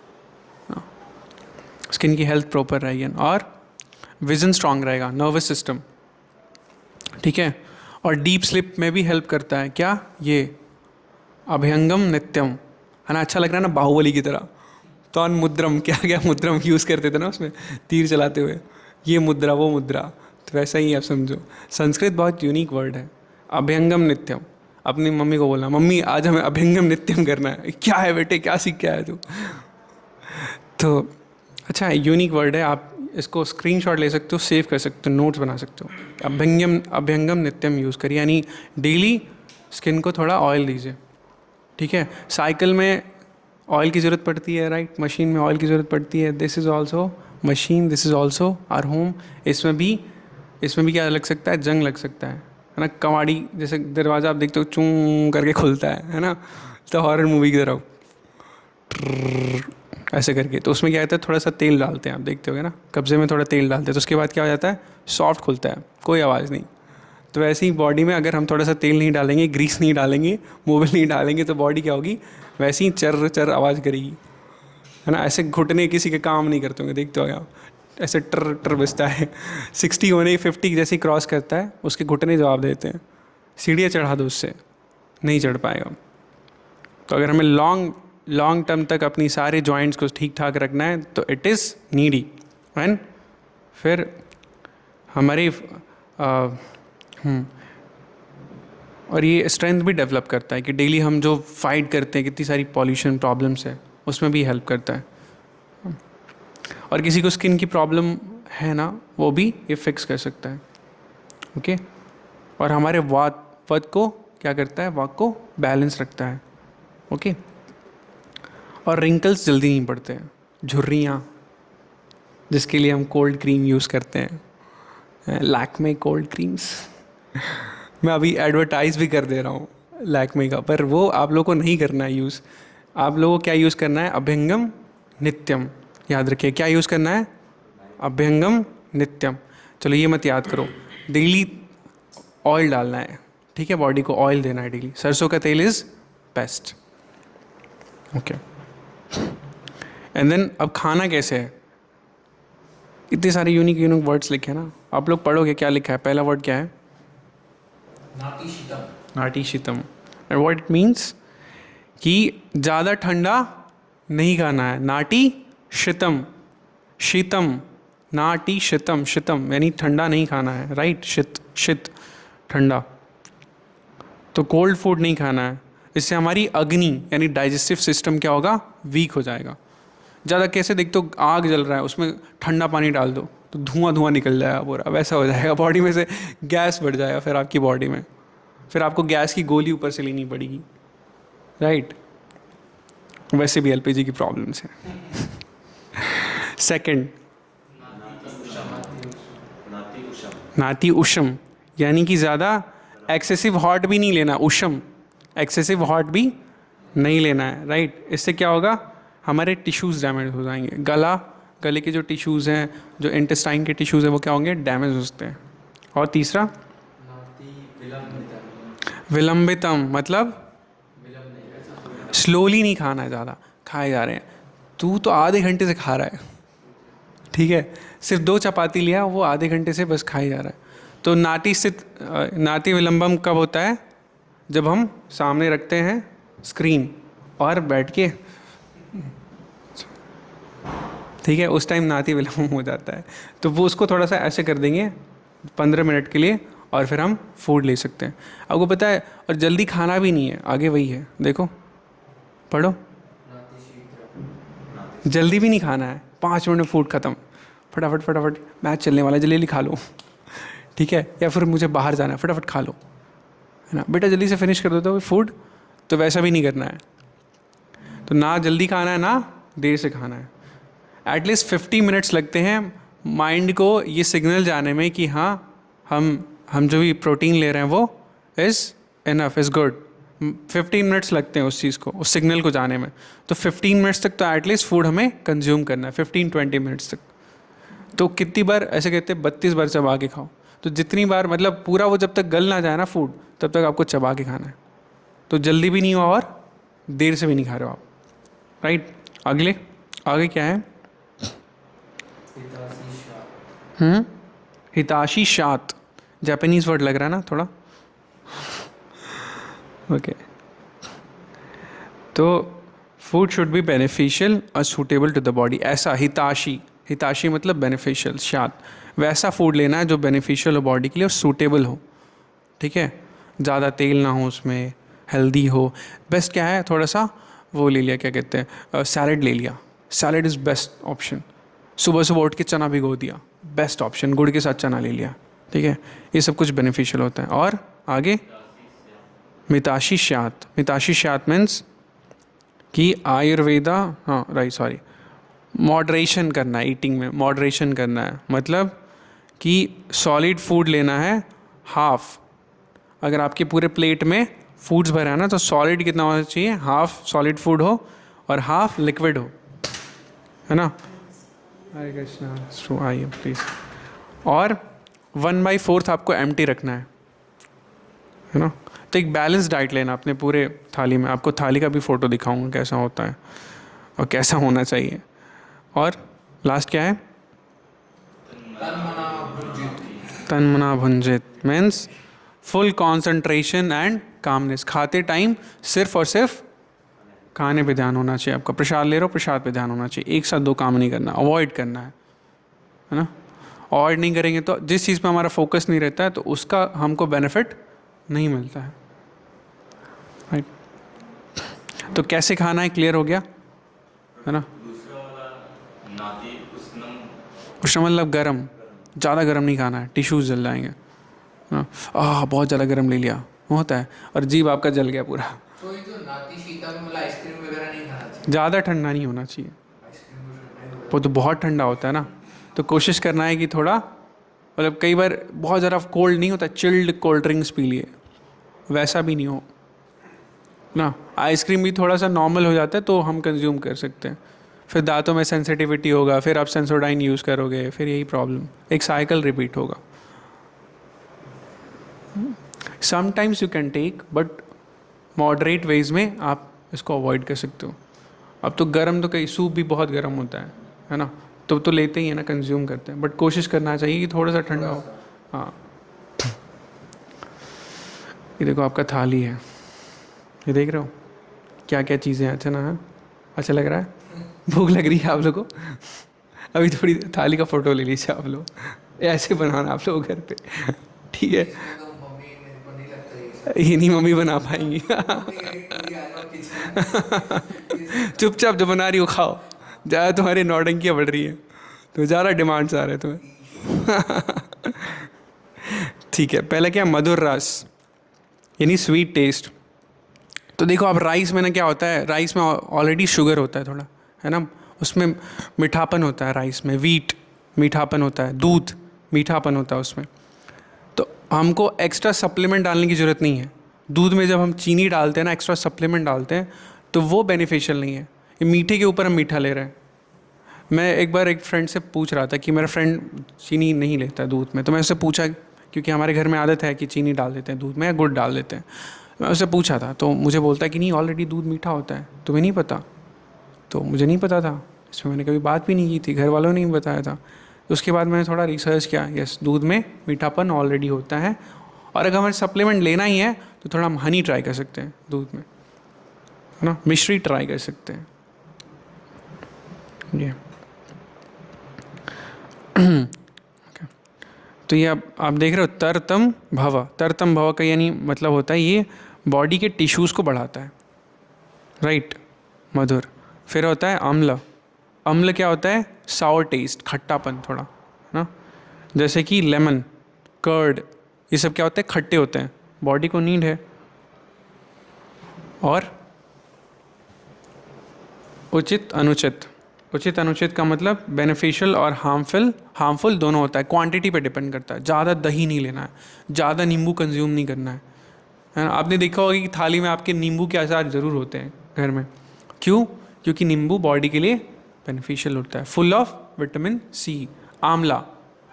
स्किन की हेल्थ प्रॉपर रहेगी और विजन स्ट्रांग रहेगा, नर्वस सिस्टम, ठीक है। और डीप स्लिप में भी हेल्प करता है, क्या, ये अभ्यंगम नित्यम, है ना, अच्छा लग रहा है ना, बाहुबली की तरह। तो मुद्रम, क्या मुद्रम यूज़ करते थे ना उसमें तीर चलाते हुए, ये मुद्रा वो मुद्रा, तो वैसा ही आप समझो। संस्कृत बहुत यूनिक वर्ड है, अभ्यंगम नित्यम। अपनी मम्मी को बोलना, मम्मी आज हमें अभ्यंगम नित्यम करना है। क्या है बेटे, क्या सीख के आया तू? तो अच्छा, यूनिक वर्ड है, आप इसको स्क्रीनशॉट ले सकते हो, सेव कर सकते हो, नोट्स बना सकते हो। अभ्यंगम नित्यम यूज़ करिए, यानी डेली स्किन को थोड़ा ऑयल दीजिए, ठीक है। साइकिल में ऑयल की ज़रूरत पड़ती है, राइट, मशीन में ऑयल की ज़रूरत पड़ती है। This is also machine, this is also our home. इसमें भी क्या लग सकता है, जंग लग सकता है ना। कवाड़ी जैसे दरवाज़ा आप देखते हो चूं करके खुलता है ना, तो हॉरर मूवी की तरह ऐसे करके, तो उसमें क्या होता है, थोड़ा सा तेल डालते हैं, आप देखते होगे ना, कब्जे में थोड़ा तेल डालते हैं, तो उसके बाद क्या हो जाता है, सॉफ्ट खुलता है, कोई आवाज़ नहीं। तो वैसे ही बॉडी में अगर हम थोड़ा सा तेल नहीं डालेंगे, ग्रीस नहीं डालेंगे, मोबिल नहीं डालेंगे, तो बॉडी क्या होगी, वैसे ही चर चर आवाज़ करेगी, है ना। ऐसे घुटने किसी के काम नहीं करते होंगे, देखते हो आप, ऐसे टर टर बजता है। 60 होने 50 जैसे ही क्रॉस करता है, उसके घुटने जवाब देते हैं। सीढ़ियाँ चढ़ा दो, उससे नहीं चढ़ पाएगा। तो अगर हमें लॉन्ग टर्म तक अपनी सारे जॉइंट्स को ठीक ठाक रखना है, तो इट इज़ नीडी। एंड फिर हमारी और ये स्ट्रेंथ भी डेवलप करता है कि डेली हम जो फाइट करते हैं, कितनी सारी पॉल्यूशन प्रॉब्लम्स है, उसमें भी हेल्प करता है। और किसी को स्किन की प्रॉब्लम है ना, वो भी ये फिक्स कर सकता है, ओके। और हमारे वात को क्या करता है, वात को बैलेंस रखता है, ओके। और रिंकल्स जल्दी नहीं पड़ते हैं, झुर्रियाँ, जिसके लिए हम कोल्ड क्रीम यूज़ करते हैं, लैक्मे कोल्ड क्रीम्स। मैं अभी एडवर्टाइज़ भी कर दे रहा हूँ लैक्मे का, पर वो आप लोगों को नहीं करना है यूज़। आप लोगों को क्या यूज़ करना है, अभ्यंगम नित्यम, याद रखिए, क्या यूज़ करना है, अभ्यंगम नित्यम। चलो ये मत याद करो, डेली ऑयल डालना है, ठीक है, बॉडी को ऑयल देना है डेली। सरसों का तेल is best, okay. And then अब खाना कैसे है, इतने सारे यूनिक वर्ड्स लिखे हैं ना, आप लोग पढ़ोगे, क्या लिखा है, पहला वर्ड क्या है, नाटी शीतम। एंड व्हाट इट मीन्स कि ज़्यादा ठंडा नहीं खाना है, नाटी शीतम, शीतम, नाटी शीतम, शीतम यानी ठंडा नहीं खाना है, राइट, शीत ठंडा। तो कोल्ड फूड नहीं खाना है, इससे हमारी अग्नि यानी डाइजेस्टिव सिस्टम क्या होगा, वीक हो जाएगा। ज़्यादा कैसे देखते हो, आग जल रहा है, उसमें ठंडा पानी डाल दो तो धुआं निकल जाएगा पूरा, वैसा हो जाएगा, बॉडी में से गैस बढ़ जाएगा फिर आपकी बॉडी में, फिर आपको गैस की गोली ऊपर से लेनी पड़ेगी, राइट। वैसे भी एलपीजी की प्रॉब्लम्स हैं। सेकंड, नाति उष्म, यानी कि ज़्यादा एक्सेसिव हॉट भी नहीं लेना, उष्म एक्सेसिव हॉट भी नहीं लेना है, राइट। इससे क्या होगा, हमारे टिश्यूज़ डैमेज हो जाएंगे। गले के जो टिश्यूज़ हैं, जो इंटेस्टाइन के टिश्यूज़ हैं, वो क्या होंगे, डैमेज हो सकते हैं। और तीसरा विलंबितम, मतलब स्लोली नहीं खाना है, ज़्यादा खाए जा रहे हैं। तू तो आधे घंटे से खा रहा है, ठीक है, सिर्फ 2 चपाती लिया, वो आधे घंटे से बस खाई जा रहा है। तो नाति विलंबम कब होता है, जब हम सामने रखते हैं स्क्रीन और बैठ के, ठीक है, उस टाइम नाति विलंबम हो जाता है। तो वो उसको थोड़ा सा ऐसे कर देंगे 15 मिनट के लिए, और फिर हम फूड ले सकते हैं। आपको पता है, और जल्दी खाना भी नहीं है, आगे वही है, देखो पढ़ो, जल्दी भी नहीं खाना है, 5 मिनट में फूड ख़त्म, फटाफट फटाफट, मैच चलने वाला, जल्दी खा लो, ठीक है, या फिर मुझे बाहर जाना है, फटाफट खा लो, है ना बेटा, जल्दी से फिनिश कर देते हो फूड। तो वैसा भी नहीं करना है, तो ना जल्दी खाना है, ना देर से खाना है। एटलीस्ट 50 मिनट्स लगते हैं माइंड को ये सिग्नल जाने में कि हाँ, हम जो भी प्रोटीन ले रहे हैं वो is enough, is good. 15 minutes लगते हैं उस चीज़ को, उस सिग्नल को जाने में। तो 15 मिनट्स तक तो एटलीस्ट फूड हमें कंज्यूम करना है, 15-20 मिनट्स तक। तो कितनी बार ऐसे कहते हैं, 32 बार चबा के खाओ। तो जितनी बार, मतलब पूरा वो जब तक गल ना जाए ना फूड, तब तक आपको चबा के खाना है। तो जल्दी भी नहीं हो और देर से भी नहीं खा रहे हो आप, राइट। आगे क्या है, हिताशी शात, जापानीज़ वर्ड लग रहा है ना थोड़ा, ओके। तो फूड शुड बी बेनिफिशियल और सूटेबल टू द बॉडी, ऐसा हिताशी मतलब बेनिफिशियल, शात वैसा फूड लेना है जो बेनिफिशियल हो बॉडी के लिए और सूटेबल हो, ठीक है, ज़्यादा तेल ना हो उसमें, हेल्दी हो। बेस्ट क्या है, थोड़ा सा वो ले लिया, क्या कहते हैं, सैलड ले लिया, सैलड इज़ बेस्ट ऑप्शन। सुबह उठ के चना भिगो दिया, बेस्ट ऑप्शन, गुड़ के साथ चना ले लिया, ठीक है, ये सब कुछ बेनिफिशियल होता है। और आगे मिताशी शात मीन्स कि आयुर्वेदा, हाँ राइट सॉरी, मॉडरेशन करना है, ईटिंग में मॉडरेशन करना है, मतलब कि सॉलिड फूड लेना है हाफ। अगर आपके पूरे प्लेट में फूड्स भरा है ना, तो सॉलिड कितना होना चाहिए, हाफ सॉलिड फूड हो और हाफ लिक्विड हो, है ना। हरे कृष्णा, आइए प्लीज़। और 1/4 आपको एम्प्टी रखना है ना। तो एक बैलेंस डाइट लेना अपने पूरे थाली में। आपको थाली का भी फ़ोटो दिखाऊंगा कैसा होता है और कैसा होना चाहिए। और लास्ट क्या है, तन मना भुंजित means full concentration and calmness. खाते टाइम सिर्फ और सिर्फ खाने पे ध्यान होना चाहिए आपका। प्रसाद ले रहे हो, प्रसाद पे ध्यान होना चाहिए, एक साथ 2 काम नहीं करना, अवॉइड करना है ना। अवॉइड नहीं करेंगे तो जिस चीज़ पे हमारा फोकस नहीं रहता है तो उसका हमको बेनिफिट नहीं मिलता है, राइट। तो कैसे खाना है क्लियर हो गया, है ना। दूसरा वाला नाती उष्ण मतलब गर्म, ज़्यादा गर्म नहीं खाना है, टिश्यूज़ जल जाएंगे, बहुत ज़्यादा गर्म ले लिया होता है और जीभ आपका जल गया पूरा। तो ये जो नाती शीता में मतलब आइसक्रीम वगैरह नहीं खाना चाहिए, ज़्यादा ठंडा नहीं होना चाहिए, आइसक्रीम वो तो बहुत ठंडा होता है ना। तो कोशिश करना है कि थोड़ा, मतलब कई बार बहुत ज़्यादा कोल्ड नहीं होता, चिल्ड कोल्ड ड्रिंक्स पी लिए, वैसा भी नहीं हो ना। आइसक्रीम भी थोड़ा सा नॉर्मल हो जाता है तो हम कंज्यूम कर सकते हैं, फिर दांतों में सेंसिटिविटी होगा, फिर आप सेंसोडाइन यूज़ करोगे, फिर यही प्रॉब्लम, एक साइकिल रिपीट होगा। Sometimes you can take, but moderate ways में आप इसको अवॉइड कर सकते हो। अब तो गर्म, तो कई सूप भी बहुत गर्म होता है ना, तो लेते ही है ना, कंज्यूम करते हैं, बट कोशिश करना चाहिए कि थोड़ा सा ठंडा हो। हाँ, ये देखो आपका थाली है, ये देख रहे हो क्या क्या चीज़ें, अच्छा ना है, अच्छा लग रहा है, भूख लग रही है आप लोगों को। अभी थोड़ी थाली का फ़ोटो ले लीजिए आप लोग, ऐसे बनाना आप लोग घर पे, ठीक है। तो मम्मी मेरे को नहीं लगता ये ये नहीं मम्मी बना पाएंगी। चुपचाप जो बना रही हो खाओ, ज़्यादा तुम्हारी नौटंकियाँ बढ़ रही है, तो ज़्यादा डिमांड्स आ रहे हैं तुम्हें। ठीक है, पहले क्या, मधुर रस यानी स्वीट टेस्ट। तो देखो आप राइस में ना क्या होता है, राइस में ऑलरेडी शुगर होता है थोड़ा, है ना, उसमें मीठापन होता है, राइस में वीट मीठापन होता है, दूध मीठापन होता है उसमें। तो हमको एक्स्ट्रा सप्लीमेंट डालने की ज़रूरत नहीं है, दूध में जब हम चीनी डालते हैं ना, एक्स्ट्रा सप्लीमेंट डालते हैं, तो वो बेनिफिशियल नहीं है। ये मीठे के ऊपर हम मीठा ले रहे हैं। मैं एक बार एक फ्रेंड से पूछ रहा था कि मेरा फ्रेंड चीनी नहीं लेता है दूध में, तो मैं उससे पूछा, क्योंकि हमारे घर में आदत है कि चीनी डाल देते हैं दूध में या गुड़ डाल देते हैं। मैं उससे पूछा था तो मुझे बोलता है कि नहीं, ऑलरेडी दूध मीठा होता है, तुम्हें नहीं पता? तो मुझे नहीं पता था, इसमें मैंने कभी बात भी नहीं की थी, घर वालों ने नहीं बताया था। तो उसके बाद मैंने थोड़ा रिसर्च किया, यस, दूध में मीठापन ऑलरेडी होता है, और अगर हमें सप्लीमेंट लेना ही है तो थोड़ा हम हनी ट्राई कर सकते हैं दूध में, है ना, मिश्री ट्राई कर सकते हैं जी। तो ये आप देख रहे हो, तरतम भव। तरतम भव का यानी मतलब होता है ये बॉडी के टिश्यूज़ को बढ़ाता है, राइट, मधुर। फिर होता है अम्ल। अम्ल क्या होता है? सावर टेस्ट, खट्टापन थोड़ा, है ना, जैसे कि लेमन, कर्ड, ये सब क्या होते हैं? खट्टे होते हैं, बॉडी को नीड है। और उचित अनुचित। उचित अनुचित का मतलब बेनिफिशियल और हार्मफुल दोनों होता है, क्वांटिटी पे डिपेंड करता है। ज़्यादा दही नहीं लेना है, ज़्यादा नींबू कंज्यूम नहीं करना है ना। आपने देखा होगा कि थाली में आपके नींबू के अचार ज़रूर होते हैं घर में। क्यों? क्योंकि नींबू बॉडी के लिए बेनिफिशियल होता है, फुल ऑफ विटामिन सी। आंवला,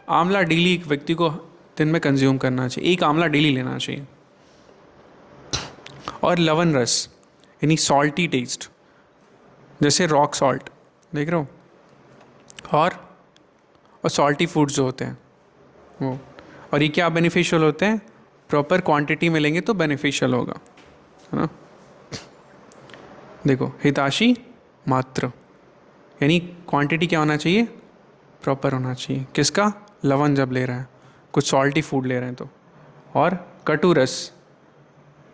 आंवला डेली एक व्यक्ति को दिन में कंज्यूम करना चाहिए, एक आंवला डेली लेना चाहिए। और लवण रस यानी सॉल्टी टेस्ट, जैसे रॉक सॉल्ट, देख रहे हो, और सॉल्टी फूड्स जो होते हैं वो। और ये क्या बेनिफिशियल होते हैं? प्रॉपर क्वांटिटी में लेंगे तो बेनिफिशियल होगा, है ना। देखो, हिताशी मात्र यानी क्वांटिटी क्या होना चाहिए? प्रॉपर होना चाहिए। किसका? लवण जब ले रहे हैं, कुछ सॉल्टी फूड ले रहे हैं तो। और कटु रस,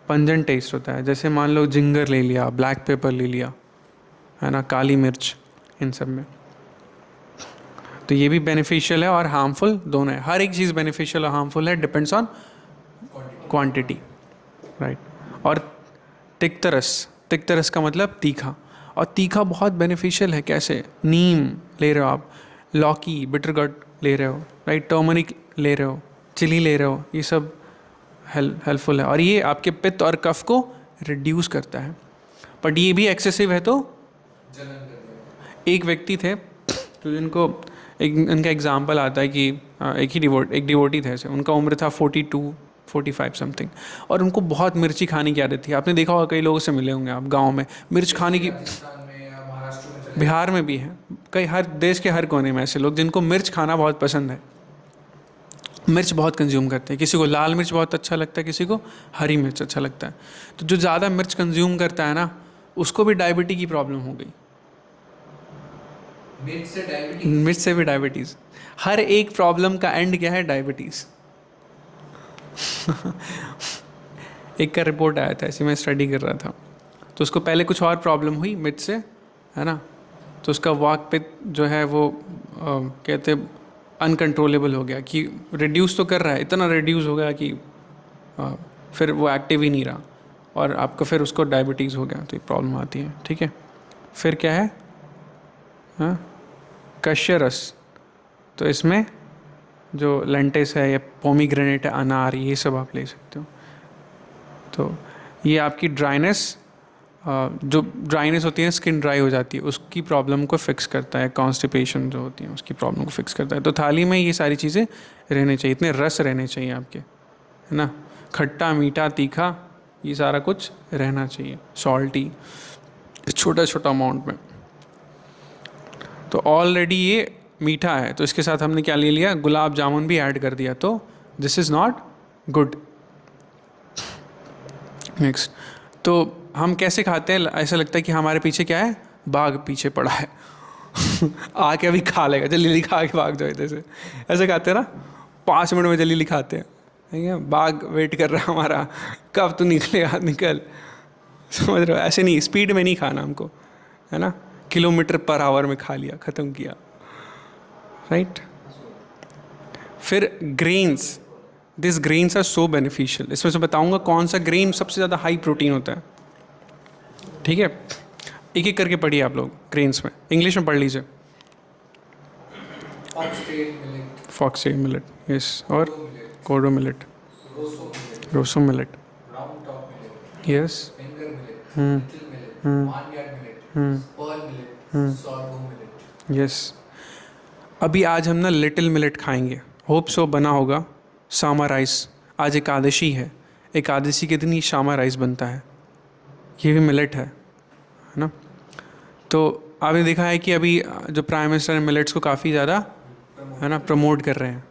पंजन टेस्ट होता है, जैसे मान लो जिंगर ले लिया, ब्लैक पेपर ले लिया, है ना, काली मिर्च, इन सब में। तो ये भी बेनिफिशियल है और हार्मफुल दोनों है। हर एक चीज़ बेनिफिशियल और हार्मफुल है, डिपेंड्स ऑन क्वांटिटी, राइट। और तिक्तरस, तिक्तरस का मतलब तीखा, और तीखा बहुत बेनिफिशियल है। कैसे? नीम ले रहे हो आप, लौकी, बिटरगट ले रहे हो, राइट, टर्मरिक ले रहे हो, चिली ले रहे हो, ये सब हेल्पफुल है। और ये आपके पित्त और कफ को रिड्यूस करता है। बट ये भी एक्सेसिव है तो एक व्यक्ति थे तो जिनको इनका एग्जाम्पल आता है कि एक डिवोटी थे, उनका उम्र था 42-45 समथिंग, और उनको बहुत मिर्ची खाने की आदत थी। आपने देखा होगा, कई लोगों से मिले होंगे आप गांव में, मिर्च खाने की। बिहार में भी है, कई हर देश के हर कोने में ऐसे लोग जिनको मिर्च खाना बहुत पसंद है, मिर्च बहुत कंज्यूम करते हैं। किसी को लाल मिर्च बहुत अच्छा लगता है, किसी को हरी मिर्च अच्छा लगता है। तो जो ज़्यादा मिर्च कंज्यूम करता है ना, उसको भी डायबिटीज़ की प्रॉब्लम हो गई। मिर्च से भी डायबिटीज़। हर एक प्रॉब्लम का एंड क्या है? डायबिटीज़। एक का रिपोर्ट आया था, ऐसे मैं स्टडी कर रहा था, तो उसको पहले कुछ और प्रॉब्लम हुई मिर्च से, है ना, तो उसका वाक पित्त जो है वो कहते अनकंट्रोलेबल हो गया, कि रिड्यूस तो कर रहा है, इतना रिड्यूस हो गया कि फिर वो एक्टिव ही नहीं रहा, और आपका फिर उसको डायबिटीज़ हो गया। तो ये प्रॉब्लम आती है, ठीक है। फिर क्या है? हाँ, कश्य रस, तो इसमें जो लेंटिस है या पोमीग्रेनेट है, अनार, ये सब आप ले सकते हो। तो ये आपकी ड्राइनेस, जो ड्राइनेस होती है, स्किन ड्राई हो जाती है, उसकी प्रॉब्लम को फिक्स करता है। कॉन्स्टिपेशन जो होती है उसकी प्रॉब्लम को फिक्स करता है। तो थाली में ये सारी चीज़ें रहनी चाहिए, इतने रस रहने चाहिए आपके, है ना, खट्टा, मीठा, तीखा, ये सारा कुछ रहना चाहिए, सॉल्टी, छोटा छोटा अमाउंट में। तो ऑलरेडी ये मीठा है, तो इसके साथ हमने क्या ले लिया? गुलाब जामुन भी ऐड कर दिया, तो this is not good. Next, तो हम कैसे खाते हैं? ऐसा लगता है कि हमारे पीछे क्या है? बाघ पीछे पड़ा है। आके अभी खा लेगा, जल्दी खा के भाग जाओ इधर से, ऐसे खाते हैं ना, 5 मिनट में जल्दी खाते हैं, ठीक है, बाघ वेट कर रहा है हमारा, कब तू निकलेगा, निकल। समझ रहे हो? ऐसे नहीं, स्पीड में नहीं खाना हमको, है ना, किलोमीटर पर आवर में खा लिया, ख़त्म किया, राइट। फिर grains, this grains are so beneficial. इसमें से बताऊंगा कौन सा ग्रेन सबसे ज़्यादा हाई प्रोटीन होता है, ठीक है। एक एक करके पढ़िए आप लोग, ग्रेन्स में इंग्लिश में पढ़ लीजिए। फॉक्सटेल मिलेट, यस, और kodo millet, proso millet, Yes. finger millet, Hmm. little millet, Hmm. barnyard millet, Hmm. pearl millet, Hmm. sorghum millet. Yes, अभी आज हम ना लिटिल मिलेट खाएंगे, होप सो बना होगा। सामा राइस, आज एकादशी है, एकादशी के दिन ही सामा राइस बनता है, ये भी मिलेट है ना। तो आपने देखा है कि अभी जो प्राइम मिनिस्टर है मिलेट्स को काफ़ी ज़्यादा है ना प्रमोट कर रहे हैं,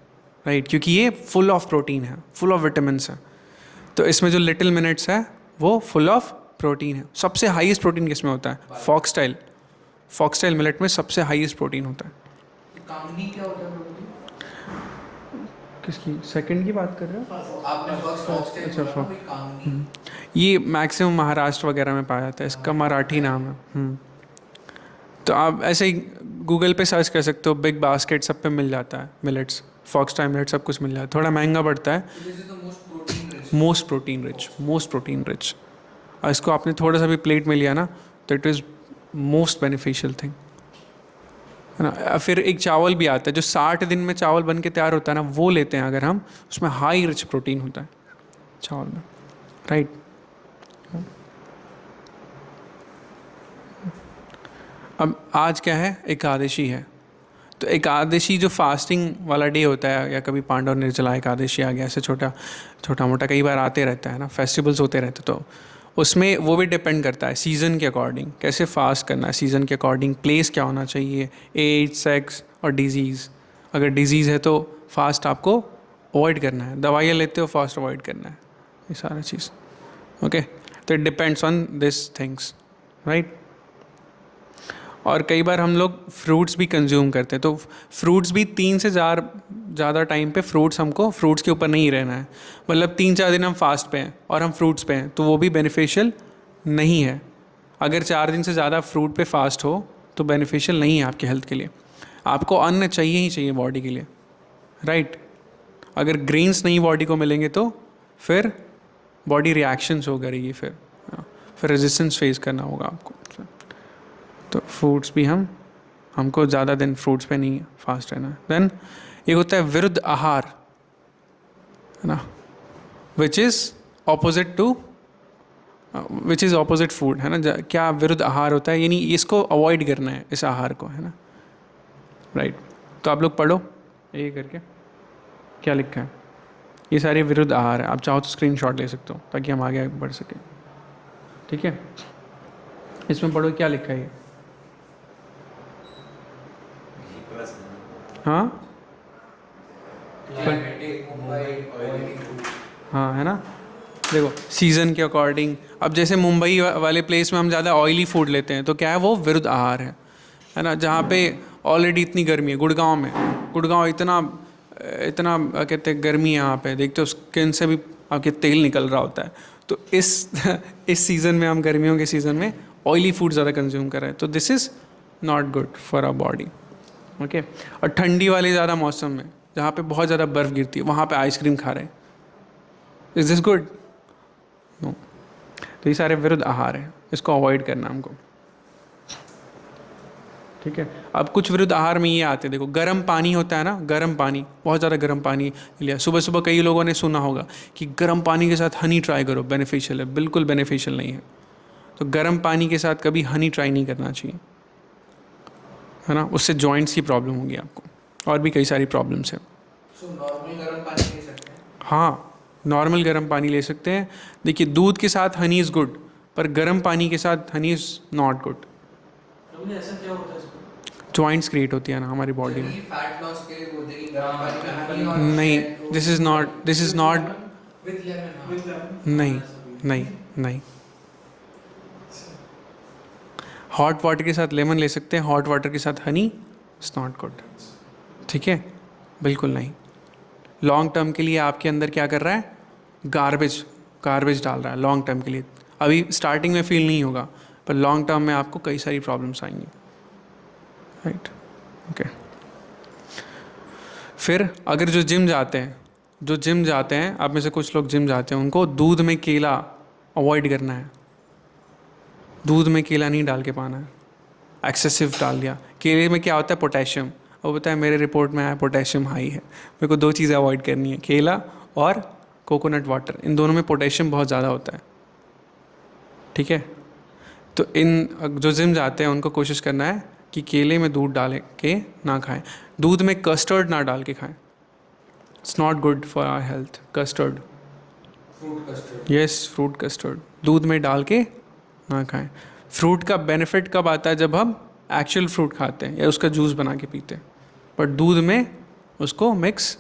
राइट, क्योंकि ये फुल ऑफ प्रोटीन है, फुल ऑफ विटामिन्स है। तो इसमें जो लिटिल मिलेट्स है वो फुल ऑफ प्रोटीन है। सबसे हाईएस्ट प्रोटीन किस में होता है? फॉक्सटेल मिलेट में सबसे हाईएस्ट प्रोटीन होता है। कांगनी क्या होता है प्रभु जी? किसकी सेकंड की बात कर रहे हो? आपने फर्स्ट फॉक्सटेल अच्छा, बोला ना, वही कांगनी। ये मैक्सिमम महाराष्ट्र वगैरह में पाया जाता है, इसका मराठी नाम है। तो आप ऐसे ही गूगल पे सर्च कर सकते हो, बिग बास्केट सब पे मिल जाता है मिलेट्स, फॉक्सटेल मिलेट सब कुछ मिल जाता है। थोड़ा महंगा पड़ता है, So this is the most protein rich. Most protein rich. और इसको आपने थोड़ा सा भी प्लेट में लिया ना तो it is most beneficial thing, है ना। फिर एक चावल भी आता है जो 60 दिन में चावल बन के तैयार होता है ना, वो लेते हैं अगर हम, उसमें हाई रिच प्रोटीन होता है चावल में, राइट। अब आज क्या है? एकादशी है। तो एकादशी जो फास्टिंग वाला डे होता है, या कभी पांडव निर्जला एकादशी आ गया, ऐसे छोटा मोटा कई बार आते रहता है ना, फेस्टिवल्स होते रहते, तो उसमें वो भी डिपेंड करता है सीज़न के अकॉर्डिंग कैसे फास्ट करना है, सीज़न के अकॉर्डिंग प्लेस क्या होना चाहिए, एज, सेक्स और डिजीज़। अगर डिजीज़ है तो फास्ट आपको अवॉइड करना है, दवाइयाँ लेते हो फास्ट अवॉइड करना है, ये सारा चीज़, ओके। तो it depends on this things, right. और कई बार हम लोग फ्रूट्स भी कंज्यूम करते हैं, तो फ्रूट्स भी 3 से 4 ज़्यादा टाइम पे हमको फ्रूट्स के ऊपर नहीं रहना है। मतलब 3-4 दिन हम फास्ट पे हैं और हम फ्रूट्स पे हैं, तो वो भी बेनिफिशियल नहीं है। अगर 4 दिन से ज़्यादा फ्रूट पे फास्ट हो तो बेनिफिशियल नहीं है आपके हेल्थ के लिए। आपको अन्न चाहिए ही चाहिए बॉडी के लिए, राइट। अगर ग्रेन्स नहीं बॉडी को मिलेंगे तो फिर बॉडी रिएक्शंस हो करेगी, फिर रेजिस्टेंस फेस करना होगा आपको। तो फ्रूट्स भी हमको ज़्यादा दिन फ्रूट्स पे नहीं फास्ट रहना है। देन एक होता है विरुद्ध आहार, है ना, विच इज़ ऑपोजिट फूड, है ना। क्या विरुद्ध आहार होता है, यानी इसको अवॉइड करना है, इस आहार को, है ना, राइट। तो आप लोग पढ़ो ये करके क्या लिखा है, ये सारे विरुद्ध आहार है। आप चाहो तो स्क्रीनशॉट ले सकते हो ताकि हम आगे बढ़ सकें, ठीक है। इसमें पढ़ो क्या लिखा है ये, हाँ हाँ, है ना। देखो सीज़न के अकॉर्डिंग, अब जैसे मुंबई वाले प्लेस में हम ज़्यादा ऑयली फूड लेते हैं, तो क्या है वो विरुद्ध आहार है ना। जहाँ पे ऑलरेडी इतनी गर्मी है, गुड़गांव इतना कहते हैं गर्मी है यहाँ पे, देखते हो स्किन से भी आपके तेल निकल रहा होता है। तो इस सीज़न में हम गर्मियों के सीज़न में ऑयली फूड ज़्यादा कंज्यूम कर रहे हैं, तो this is not good for our body, okay. और ठंडी वाले ज़्यादा मौसम में जहाँ पे बहुत ज़्यादा बर्फ़ गिरती है, वहाँ पे आइसक्रीम खा रहे हैं, इज़ दिस गुड? नो। तो ये सारे विरुद्ध आहार हैं, इसको अवॉइड करना हमको, ठीक है। अब कुछ विरुद्ध आहार में ये आते हैं, देखो गर्म पानी होता है ना, गर्म पानी, बहुत ज़्यादा गर्म पानी लिया सुबह सुबह, कई लोगों ने सुना होगा कि गर्म पानी के साथ हनी ट्राई करो, बेनिफिशियल है। बिल्कुल बेनिफिशियल नहीं है। तो गर्म पानी के साथ कभी हनी ट्राई नहीं करना चाहिए, है ना, उससे जॉइंट्स की प्रॉब्लम होगी आपको, और भी कई सारी प्रॉब्लम्स हैं। So नॉर्मल गर्म पानी ले सकते हैं? हाँ, नॉर्मल गर्म पानी ले सकते हैं। देखिए दूध के साथ हनी इज़ गुड, पर गर्म पानी के साथ हनी इज़ नॉट गुड। ऐसा क्या होता है इसमें? जॉइंट्स क्रिएट होती है ना हमारी बॉडी में। फैट लॉस के लिए बोलते हैं कि गर्म पानी में हनी और नहीं, this is not with lemon. नहीं। हॉट वाटर के साथ लेमन ले सकते हैं, हॉट वाटर के साथ हनी इज़ नॉट गुड, ठीक है, बिल्कुल नहीं। लॉन्ग टर्म के लिए आपके अंदर क्या कर रहा है, गार्बेज डाल रहा है लॉन्ग टर्म के लिए। अभी स्टार्टिंग में फील नहीं होगा, पर लॉन्ग टर्म में आपको कई सारी प्रॉब्लम्स आएंगी, राइट, ओके। फिर अगर जो जिम जाते हैं, आप में से कुछ लोग जिम जाते हैं, उनको दूध में केला अवॉइड करना है। दूध में केला नहीं डाल के पाना है, एक्सेसिव डाल दिया। केले में क्या होता है, पोटेशियम, वो बताया मेरे रिपोर्ट में आया पोटेशियम हाई है। मेरे को 2 चीज़ें अवॉइड करनी है, केला और कोकोनट वाटर, इन दोनों में पोटेशियम बहुत ज़्यादा होता है, ठीक है। तो इन जो जिम जाते हैं उनको कोशिश करना है कि केले में दूध डाल के ना खाएं, दूध में कस्टर्ड ना डाल के खाएं। It's not good for our health. Custard, fruit custard. Yes, fruit custard दूध में डाल के ना खाएं। फ्रूट का बेनिफिट कब आता है? जब हम एक्चुअल फ्रूट खाते हैं या उसका जूस बना के पीते हैं, पर दूध में उसको मिक्स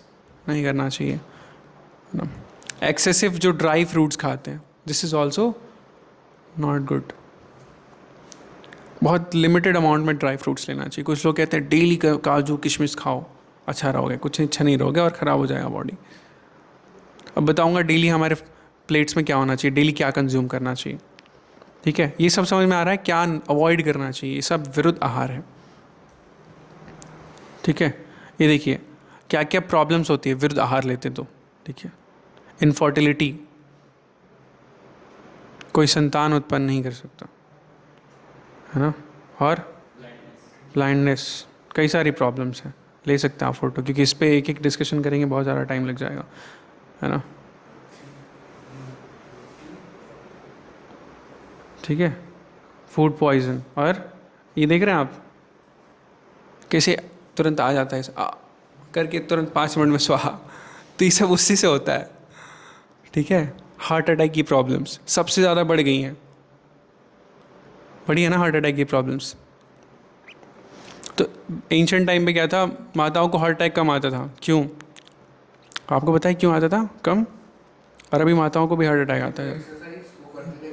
नहीं करना चाहिए ना। एक्सेसिव जो ड्राई फ्रूट्स खाते हैं, this is also not good. बहुत लिमिटेड अमाउंट में ड्राई फ्रूट्स लेना चाहिए। कुछ लोग कहते हैं डेली काजू किशमिश खाओ, अच्छा रहोगे, कुछ अच्छा नहीं रहोगे और ख़राब हो जाएगा बॉडी। अब बताऊंगा डेली हमारे प्लेट्स में क्या होना चाहिए, डेली क्या कंज्यूम करना चाहिए, ठीक है। ये सब समझ में आ रहा है, क्या अवॉइड करना चाहिए, ये सब विरुद्ध आहार है, ठीक है। ये देखिए क्या क्या प्रॉब्लम्स होती है विरुद्ध आहार लेते तो, ठीक है। इनफर्टिलिटी, कोई संतान उत्पन्न नहीं कर सकता, है ना। और ब्लाइंडनेस, कई सारी प्रॉब्लम्स हैं। ले सकते हैं आप फोटो, क्योंकि इस पे एक एक डिस्कशन करेंगे बहुत ज़्यादा टाइम लग जाएगा, है ना, ठीक है। फूड पॉइजन, और ये देख रहे हैं आप कैसे तुरंत आ जाता है करके तुरंत 5 मिनट में स्वाहा। तो ये सब उसी से होता है, ठीक है। हार्ट अटैक की प्रॉब्लम्स सबसे ज़्यादा बढ़ गई हैं, बढ़ी है ना हार्ट अटैक की प्रॉब्लम्स। तो एंशिएंट टाइम पे क्या था, माताओं को हार्ट अटैक कम आता था, क्यों? आपको पता है क्यों आता था कम? और अभी माताओं को भी हार्ट अटैक आता है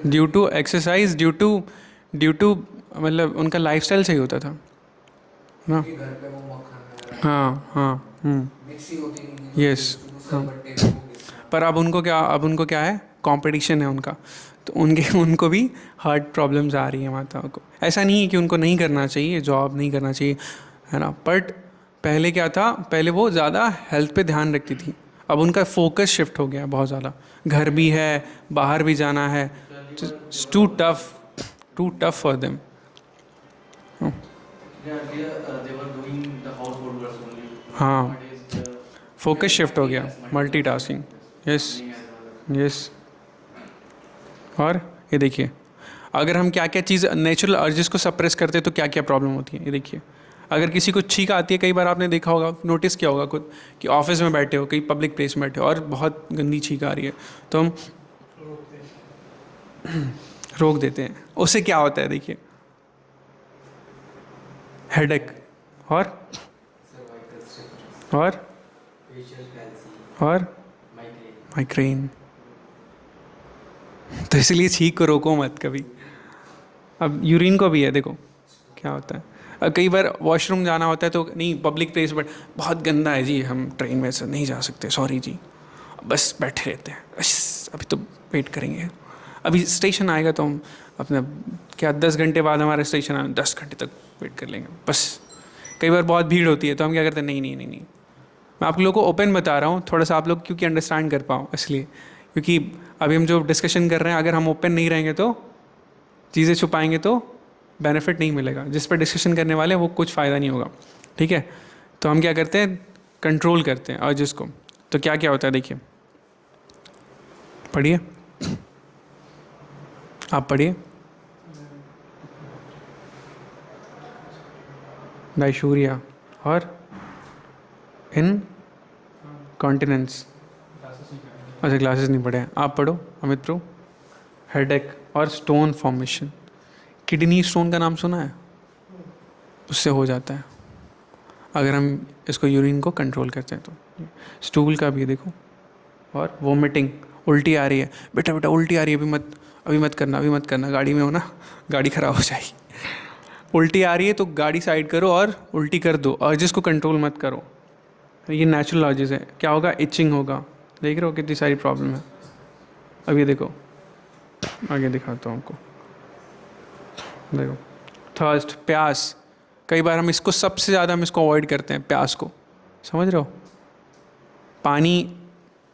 due to exercise, due to मतलब उनका लाइफस्टाइल सही होता था ना। घर पे वो मक्खन हाँ, मिक्सी होती नहीं थी, यस, हाँ। बट्टे पे वो घिसना। पर अब उनको क्या है, कंपटीशन है उनका, तो उनको भी हार्ट प्रॉब्लम्स आ रही है माताओं को। ऐसा नहीं है कि उनको नहीं करना चाहिए, जॉब नहीं करना चाहिए, है ना, बट पहले क्या था, पहले वो ज़्यादा हेल्थ पे ध्यान रखती थी, अब उनका फोकस शिफ्ट हो गया है बहुत ज़्यादा। घर भी है, बाहर भी जाना है, टू टफ फॉर देम। हाँ, फोकस शिफ्ट हो गया, मल्टीटास्किंग, यस। और ये देखिए अगर हम क्या क्या चीज़ नेचुरल अर्जेस को सप्रेस करते हैं तो क्या क्या प्रॉब्लम होती है। ये देखिए अगर किसी को छींक आती है, कई बार आपने देखा होगा, नोटिस किया होगा खुद कि ऑफिस में बैठे हो, कहीं पब्लिक प्लेस में बैठे हो और बहुत गंदी छींक आ रही है, तो हम रोक देते हैं। उससे क्या होता है, देखिए हेडेक और माइग्रेन। तो इसलिए छींक को रोको मत कभी। अब यूरिन को भी है, देखो क्या होता है। अब कई बार वॉशरूम जाना होता है तो नहीं, पब्लिक प्लेस बट बहुत गंदा है जी, हम ट्रेन में से नहीं जा सकते, सॉरी जी, बस बैठे रहते हैं, बस अभी तो वेट करेंगे, अभी स्टेशन आएगा तो हम अपना क्या 10 घंटे बाद हमारा स्टेशन आए, 10 घंटे तक वेट कर लेंगे बस। कई बार बहुत भीड़ होती है तो हम क्या करते हैं, नहीं, मैं आप लोगों को ओपन बता रहा हूँ, थोड़ा सा आप लोग क्योंकि अंडरस्टैंड कर पाओ, इसलिए क्योंकि अभी हम जो डिस्कशन कर रहे हैं, अगर हम ओपन नहीं रहेंगे तो चीज़ें छुपाएंगे तो बेनिफिट नहीं मिलेगा। जिस पर डिस्कशन करने वाले हैं वो कुछ फ़ायदा नहीं होगा, ठीक है। तो हम क्या करते हैं, कंट्रोल करते हैं और जिसको, तो क्या क्या होता है देखिए, पढ़िए, आप पढ़िए। डायशूरिया और इनकॉन्टिनेंस, अच्छा क्लासेस नहीं पढ़े हैं, आप पढ़ो अमित प्रो। हेडेक और स्टोन फॉर्मेशन, किडनी स्टोन का नाम सुना है, उससे हो जाता है अगर हम इसको यूरिन को कंट्रोल करते हैं तो। स्टूल का भी देखो, और वोमिटिंग, उल्टी आ रही है, बेटा उल्टी आ रही है, अभी मत करना, गाड़ी में हो ना, गाड़ी ख़राब हो जाएगी। उल्टी आ रही है तो गाड़ी साइड करो और उल्टी कर दो, अर्जेस को कंट्रोल मत करो। ये नेचुरल अर्जेस है, क्या होगा, इचिंग होगा, देख रहे हो कितनी सारी प्रॉब्लम है। अब ये देखो, आगे दिखाता हूँ आपको, देखो थर्स्ट, प्यास, कई बार हम इसको सबसे ज़्यादा हम इसको अवॉइड करते हैं, प्यास को, समझ रहे हो। पानी,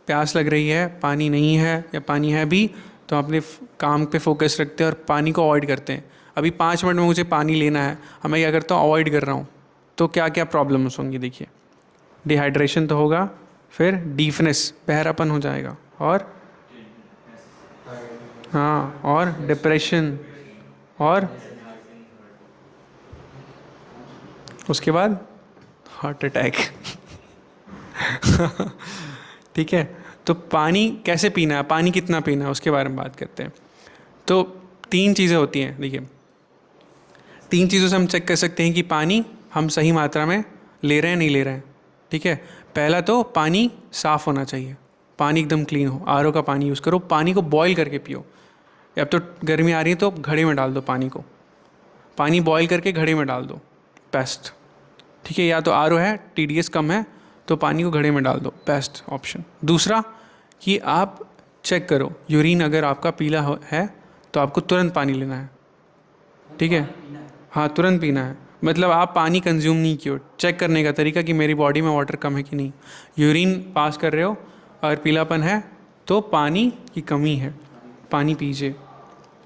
प्यास लग रही है, पानी नहीं है या पानी है भी तो अपने काम पे फोकस रखते हैं और पानी को अवॉइड करते हैं। अभी 5 मिनट में मुझे पानी लेना है, मैं क्या करता हूँ, अवॉइड कर रहा हूँ, तो क्या क्या प्रॉब्लम्स होंगी देखिए। डिहाइड्रेशन तो होगा, फिर डीफनेस, बहरापन हो जाएगा, और हाँ, और डिप्रेशन, और उसके बाद हार्ट अटैक। ठीक है, तो पानी कैसे पीना है, पानी कितना पीना है, उसके बारे में बात करते हैं। तो 3 चीज़ें होती हैं, देखिए 3 चीज़ों से हम चेक कर सकते हैं कि पानी हम सही मात्रा में ले रहे हैं नहीं ले रहे हैं। ठीक है, पहला तो पानी साफ़ होना चाहिए, पानी एकदम क्लीन हो। आरओ का पानी यूज़ करो, पानी को बॉईल करके पियो। अब तो गर्मी आ रही है तो घड़े में डाल दो पानी को, पानी बॉईल करके घड़े में डाल दो, बेस्ट। ठीक है, या तो आरओ है, टीडीएस कम है तो पानी को घड़े में डाल दो, बेस्ट ऑप्शन। दूसरा कि आप चेक करो, यूरिन अगर आपका पीला है तो आपको तुरंत पानी लेना है। ठीक है, हाँ तुरंत पीना है, मतलब आप पानी कंज्यूम नहीं किए। चेक करने का तरीका कि मेरी बॉडी में वाटर कम है कि नहीं। यूरिन पास कर रहे हो और पीलापन है तो पानी की कमी है, पानी पीजिए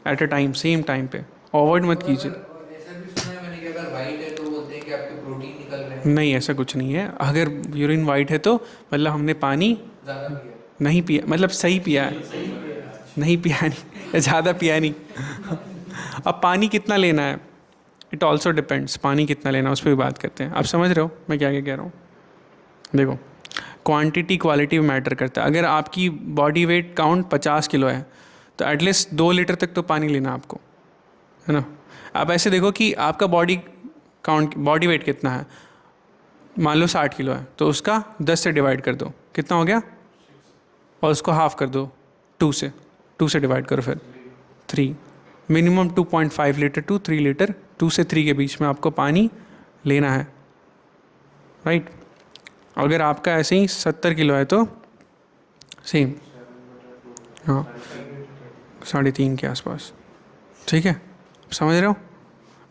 at a time, same time पे, अवॉइड मत कीजिए। ऐसा भी सुना है मैंने कि अगर वाइट है तो बोलते हैं कि आपके प्रोटीन निकल रहे हैं। नहीं, ऐसा कुछ नहीं है। अगर यूरिन वाइट है तो मतलब हमने पानी ज़्यादा पिया नहीं पिया, मतलब सही पिया है, नहीं पिया नहीं, ज़्यादा पिया नहीं। अब पानी कितना लेना है, इट ऑल्सो डिपेंड्स, पानी कितना लेना है उस पर भी बात करते हैं। आप समझ रहे हो मैं क्या क्या कह रहा हूँ? देखो, क्वांटिटी क्वालिटी मैटर करता है। अगर आपकी बॉडी वेट काउंट 50 किलो है तो एटलीस्ट 2 लीटर तक तो पानी लेना आपको, है ना। आप ऐसे देखो कि आपका बॉडी वेट कितना है, मान लो 60 किलो है तो उसका 10 से डिवाइड कर दो, कितना हो गया, और उसको हाफ कर दो 2 से डिवाइड करो फिर 3, मिनिमम 2.5 लीटर टू 3 लीटर, 2 से 3 के बीच में आपको पानी लेना है, राइट। अगर आपका ऐसे ही 70 किलो है तो सेम, हाँ 3.5 के आसपास। ठीक है, समझ रहे हो?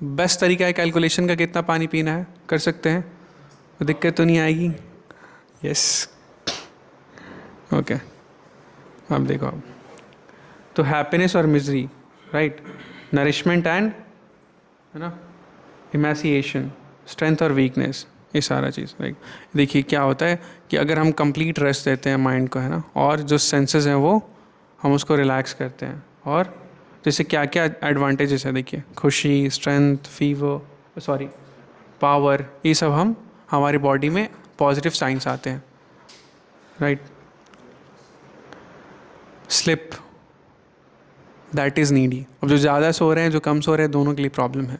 बेस्ट तरीका है कैलकुलेशन का, कितना पानी पीना है कर सकते हैं, तो दिक्कत तो नहीं आएगी। Yes, okay. अब देखो, अब तो हैप्पीनेस और मिजरी, राइट, नरिशमेंट एंड, है ना, इमेसिएशन, स्ट्रेंथ और वीकनेस, ये सारा चीज़, राइट। देखिए क्या होता है कि अगर हम कंप्लीट रेस्ट देते हैं माइंड को, है ना, और जो सेंसेस हैं वो हम उसको रिलैक्स करते हैं, और जैसे क्या क्या एडवांटेजेस है, देखिए खुशी, स्ट्रेंथ, पावर, ये सब हमारी बॉडी में पॉजिटिव साइंस आते हैं, right. Slip, that is needy. अब जो ज़्यादा सो रहे हैं, जो कम सो रहे हैं, दोनों के लिए प्रॉब्लम है।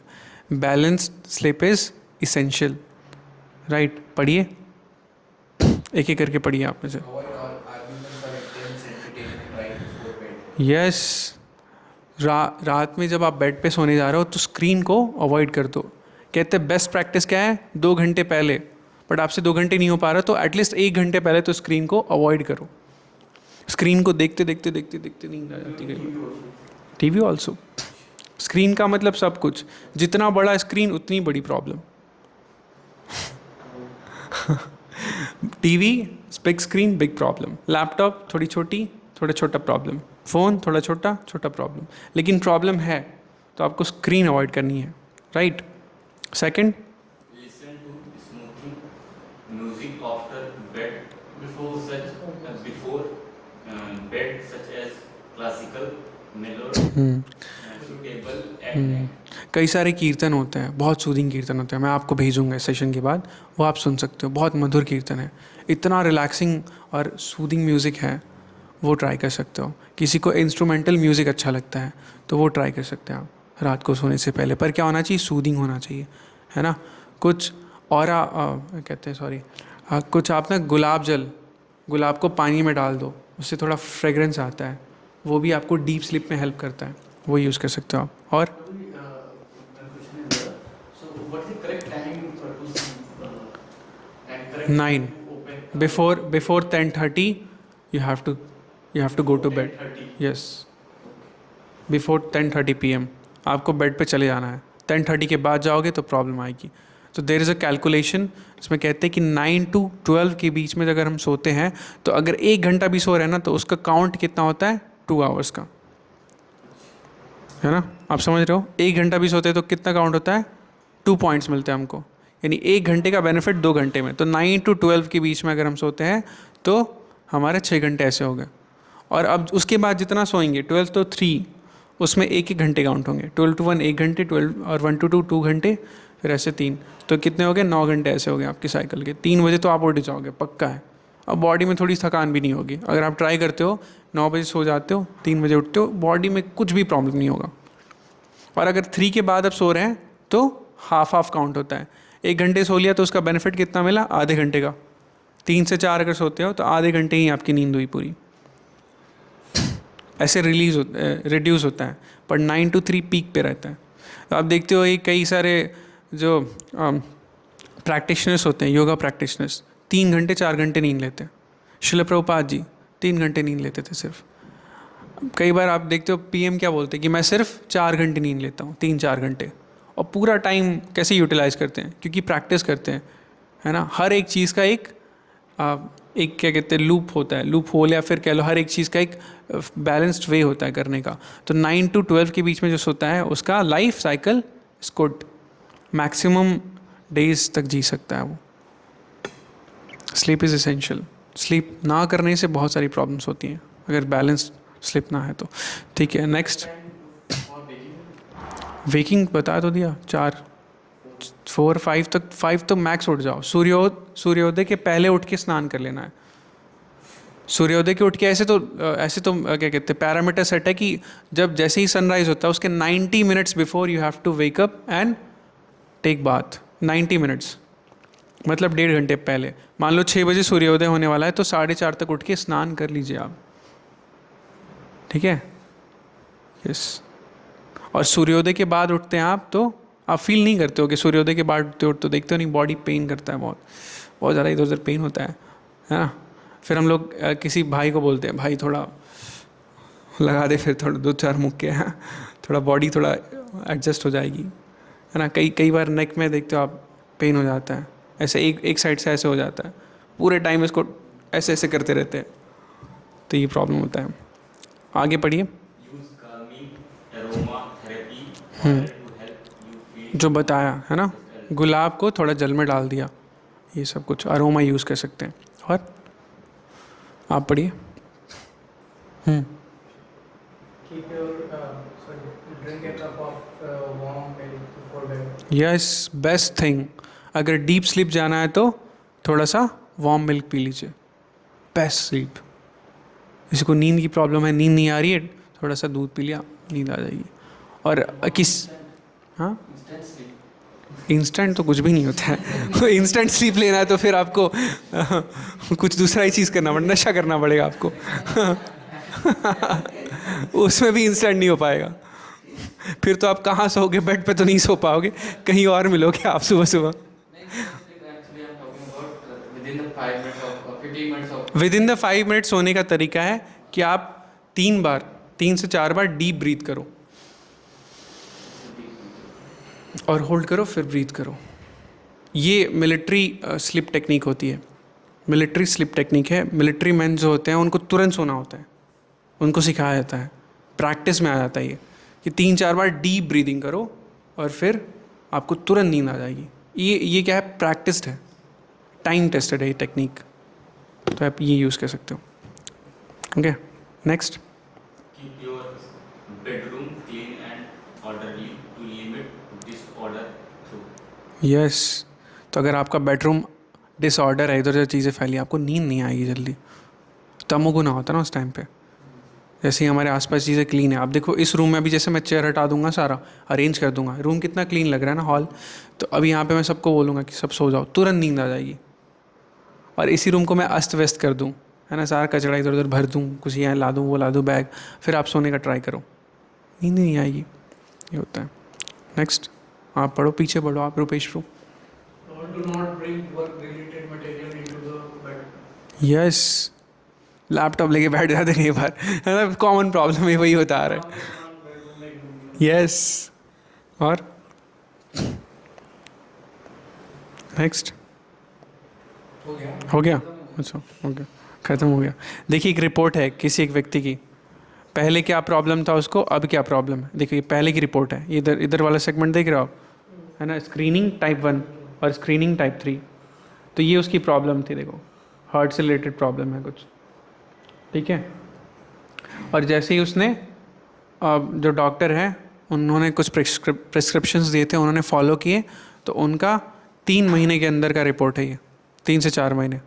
Balanced slip is essential, right. पढ़िए, एक एक करके पढ़िए आप में से। यस, रात में जब आप बेड पे सोने जा रहे हो तो स्क्रीन को अवॉइड कर दो। कहते हैं बेस्ट प्रैक्टिस क्या है, 2 घंटे पहले, बट आपसे 2 घंटे नहीं हो पा रहा तो एटलीस्ट 1 घंटे पहले तो स्क्रीन को अवॉइड करो। स्क्रीन को देखते देखते देखते देखते नींद आ जाती है। टीवी ऑल्सो, स्क्रीन का मतलब सब कुछ, जितना बड़ा स्क्रीन उतनी बड़ी problem. TV big screen big problem, laptop थोड़ी छोटी थोड़ा छोटा प्रॉब्लम, फ़ोन थोड़ा छोटा छोटा प्रॉब्लम, लेकिन प्रॉब्लम है तो आपको स्क्रीन अवॉइड करनी है, right. Second, Listen to smoothing music after bed. Before bed, such as classical, melodic, suitable at night. कई सारे कीर्तन होते हैं, बहुत सूदिंग कीर्तन होते हैं, मैं आपको भेजूंगा इस सेशन के बाद, वो आप सुन सकते हो, बहुत मधुर कीर्तन है, इतना रिलैक्सिंग और सूदिंग म्यूज़िक है, वो ट्राई कर सकते हो। किसी को इंस्ट्रूमेंटल म्यूज़िक अच्छा लगता है तो वो ट्राई कर सकते हैं आप रात को सोने से पहले, पर क्या होना चाहिए, सूदिंग होना चाहिए, है ना। कुछ और कुछ आप ना गुलाब को पानी में डाल दो, उससे थोड़ा फ्रेगरेंस आता है, वो भी आपको डीप स्लीप में हेल्प करता है, वो यूज़ कर सकते हो आप। और nine, before 10:30 you have to go to bed. Yes, before 10:30 PM आपको बेड पे चले जाना है। 10:30 के बाद जाओगे तो प्रॉब्लम आएगी। तो देयर इज़ अ कैलकुलेशन जिसमें कहते हैं कि 9 to 12 के बीच में अगर हम सोते हैं तो अगर 1 घंटा भी सो रहे हैं ना तो उसका काउंट कितना होता है, 2 आवर्स का, है ना। आप समझ रहे हो, 1 घंटा भी सोते हैं तो कितना काउंट होता है, 2 पॉइंट्स मिलते हैं हमको, यानी 1 घंटे का बेनिफिट 2 घंटे में। तो 9 to 12 के बीच में अगर हम सोते हैं तो हमारे 6 घंटे ऐसे हो गए। और अब उसके बाद जितना सोएंगे 12 to 3 उसमें 1-1 घंटे काउंट होंगे। 12 to 1 1 घंटे, 12 और 1 to 2 2 घंटे, फिर ऐसे 3, तो कितने हो गए 9 घंटे ऐसे हो गए आपके साइकिल के। 3 बजे तो आप उठ जाओगे पक्का है। अब बॉडी में थोड़ी थकान भी नहीं होगी। अगर आप ट्राई करते हो 9 बजे सो जाते हो 3 बजे उठते हो, बॉडी में कुछ भी प्रॉब्लम नहीं होगा। और अगर 3 के बाद आप सो रहे हैं तो हाफ काउंट होता है। 1 घंटे सो लिया तो उसका बेनिफिट कितना मिला, आधे घंटे का। 3 से 4 अगर सोते हो तो आधे घंटे ही आपकी नींद हुई पूरी, ऐसे रिड्यूस होता है। पर 9 to 3 पीक पे रहता है। तो आप देखते हो ये कई सारे जो प्रैक्टिशनर्स होते हैं, योगा प्रैक्टिशनर्स 3 घंटे 4 घंटे नींद लेते हैं। शिल प्रभुपाद जी 3 घंटे नींद लेते थे सिर्फ। कई बार आप देखते हो पीएम क्या बोलते हैं कि मैं सिर्फ 4 घंटे नींद लेता हूँ, 3-4 घंटे। और पूरा टाइम कैसे यूटिलाइज करते हैं, क्योंकि प्रैक्टिस करते हैं, है ना। हर एक चीज़ का एक क्या कहते हैं लूप होता है, लूप होल, या फिर कह लो हर एक चीज़ का एक बैलेंस्ड वे होता है करने का। तो 9 to 12 के बीच में जो सोता है उसका life cycle is good, maximum days तक जी सकता है वो। Sleep is essential. स्लीप ना करने से बहुत सारी प्रॉब्लम्स होती हैं अगर बैलेंस स्लीप ना है तो। ठीक है, नेक्स्ट। वेकिंग बता तो दिया, 4 5 तक, 5 तो मैक्स उठ जाओ। सूर्योदय के पहले उठ के स्नान कर लेना है। सूर्योदय के उठ के ऐसे तो क्या कहते हैं पैरामीटर सेट है कि जब जैसे ही सनराइज होता है उसके 90 minutes before you have to wake up and take bath. 90 minutes मतलब 1.5 घंटे पहले। मान लो 6 बजे सूर्योदय होने वाला है तो 4:30 तक उठ के स्नान कर लीजिए आप, ठीक है। यस। और सूर्योदय के बाद उठते हैं आप तो आप फील नहीं करते हो कि सूर्योदय के बाद उठते तो देखते हो नहीं, बॉडी पेन करता है, बहुत ज़्यादा इधर उधर पेन होता है ना। फिर हम लोग किसी भाई को बोलते हैं, भाई थोड़ा लगा दे, फिर थोड़ा 2-4 मुक्के हैं, थोड़ा बॉडी थोड़ा एडजस्ट हो जाएगी, है ना। कई बार नेक में देखते हो आप पेन हो जाता है, ऐसे एक साइड से ऐसे हो जाता है, पूरे टाइम इसको ऐसे ऐसे करते रहते हैं, तो ये प्रॉब्लम होता है। आगे पढ़िए। जो बताया है ना, गुलाब को थोड़ा जल में डाल दिया, ये सब कुछ अरोमा यूज़ कर सकते हैं। और आप पढ़िए। Yes, best thing. अगर डीप स्लीप जाना है तो थोड़ा सा वार्म मिल्क पी लीजिए, बेस्ट स्लीप। किसी को नींद की प्रॉब्लम है, नींद नहीं आ रही है, थोड़ा सा दूध पी लिया, नींद आ जाएगी। और हाँ, इंस्टेंट तो कुछ भी नहीं होता है। इंस्टेंट स्लीप लेना है तो फिर आपको कुछ दूसरा ही चीज़ करना पड़ेगा, नशा करना पड़ेगा आपको। उसमें भी इंस्टेंट नहीं हो पाएगा। फिर तो आप कहाँ सोओगे, बेड पे तो नहीं सो पाओगे, कहीं और मिलोगे आप सुबह सुबह। विदिन द 5 मिनट्स सोने का तरीका है कि आप 3 से 4 बार डीप ब्रीथ करो और होल्ड करो, फिर ब्रीथ करो। ये मिलिट्री स्लिप टेक्निक होती है, मिलिट्री स्लिप टेक्निक है। मिलिट्री मैन जो होते हैं उनको तुरंत सोना होता है, उनको सिखाया जाता है, प्रैक्टिस में आ जाता है ये कि 3-4 बार डीप ब्रीदिंग करो और फिर आपको तुरंत नींद आ जाएगी। ये क्या है, प्रैक्टिस्ड है, टाइम टेस्टेड है ये टेक्निक, तो आप ये यूज़ कर सकते हो। Okay, next. Keep your bedroom clean and orderly to limit disorder through. Yes, तो अगर आपका बेडरूम डिसऑर्डर है, इधर उधर चीज़ें फैली, आपको नींद नहीं आएगी जल्दी। तमोगुना होता ना उस टाइम पे। जैसे ही हमारे आसपास चीज़ें क्लीन है, आप देखो इस रूम में भी जैसे मैं चेयर हटा दूंगा, सारा अरेंज कर दूंगा, रूम कितना क्लीन लग रहा है ना, हॉल। तो अभी यहाँ पे मैं सबको बोलूँगा कि सब सो जाओ, तुरंत नींद आ जाएगी। और इसी रूम को मैं अस्त व्यस्त कर दूँ, है ना, सारा कचरा इधर उधर भर दूँ, कुछ यहाँ ला दूँ, वो ला दूँ बैग, फिर आप सोने का ट्राई करो, नींद नहीं आएगी। ये होता है। नेक्स्ट, आप पढ़ो, पीछे पढ़ो आप, रूपेश प्रू। Do not bring work-related material into the bed. Yes, laptop लेके बैठ जाते कई बार, है ना, कॉमन प्रॉब्लम है, वही होता आ रहा है। यस, और नेक्स्ट हो गया। अच्छा, ओके, ख़त्म हो गया। देखिए एक रिपोर्ट है किसी एक व्यक्ति की, पहले क्या प्रॉब्लम था उसको, अब क्या प्रॉब्लम है। देखिए पहले की रिपोर्ट है, ये इधर वाला सेगमेंट देख रहे हो आप, है ना, स्क्रीनिंग टाइप 1 और स्क्रीनिंग टाइप 3। तो ये उसकी प्रॉब्लम थी, देखो हार्ट से रिलेटेड प्रॉब्लम है कुछ, ठीक है। और जैसे ही उसने जो डॉक्टर हैं उन्होंने कुछ प्रिस्क्रिप्शंस दिए थे, उन्होंने फॉलो किए, तो उनका 3 महीने के अंदर का रिपोर्ट है ये, 3 से 4 महीने।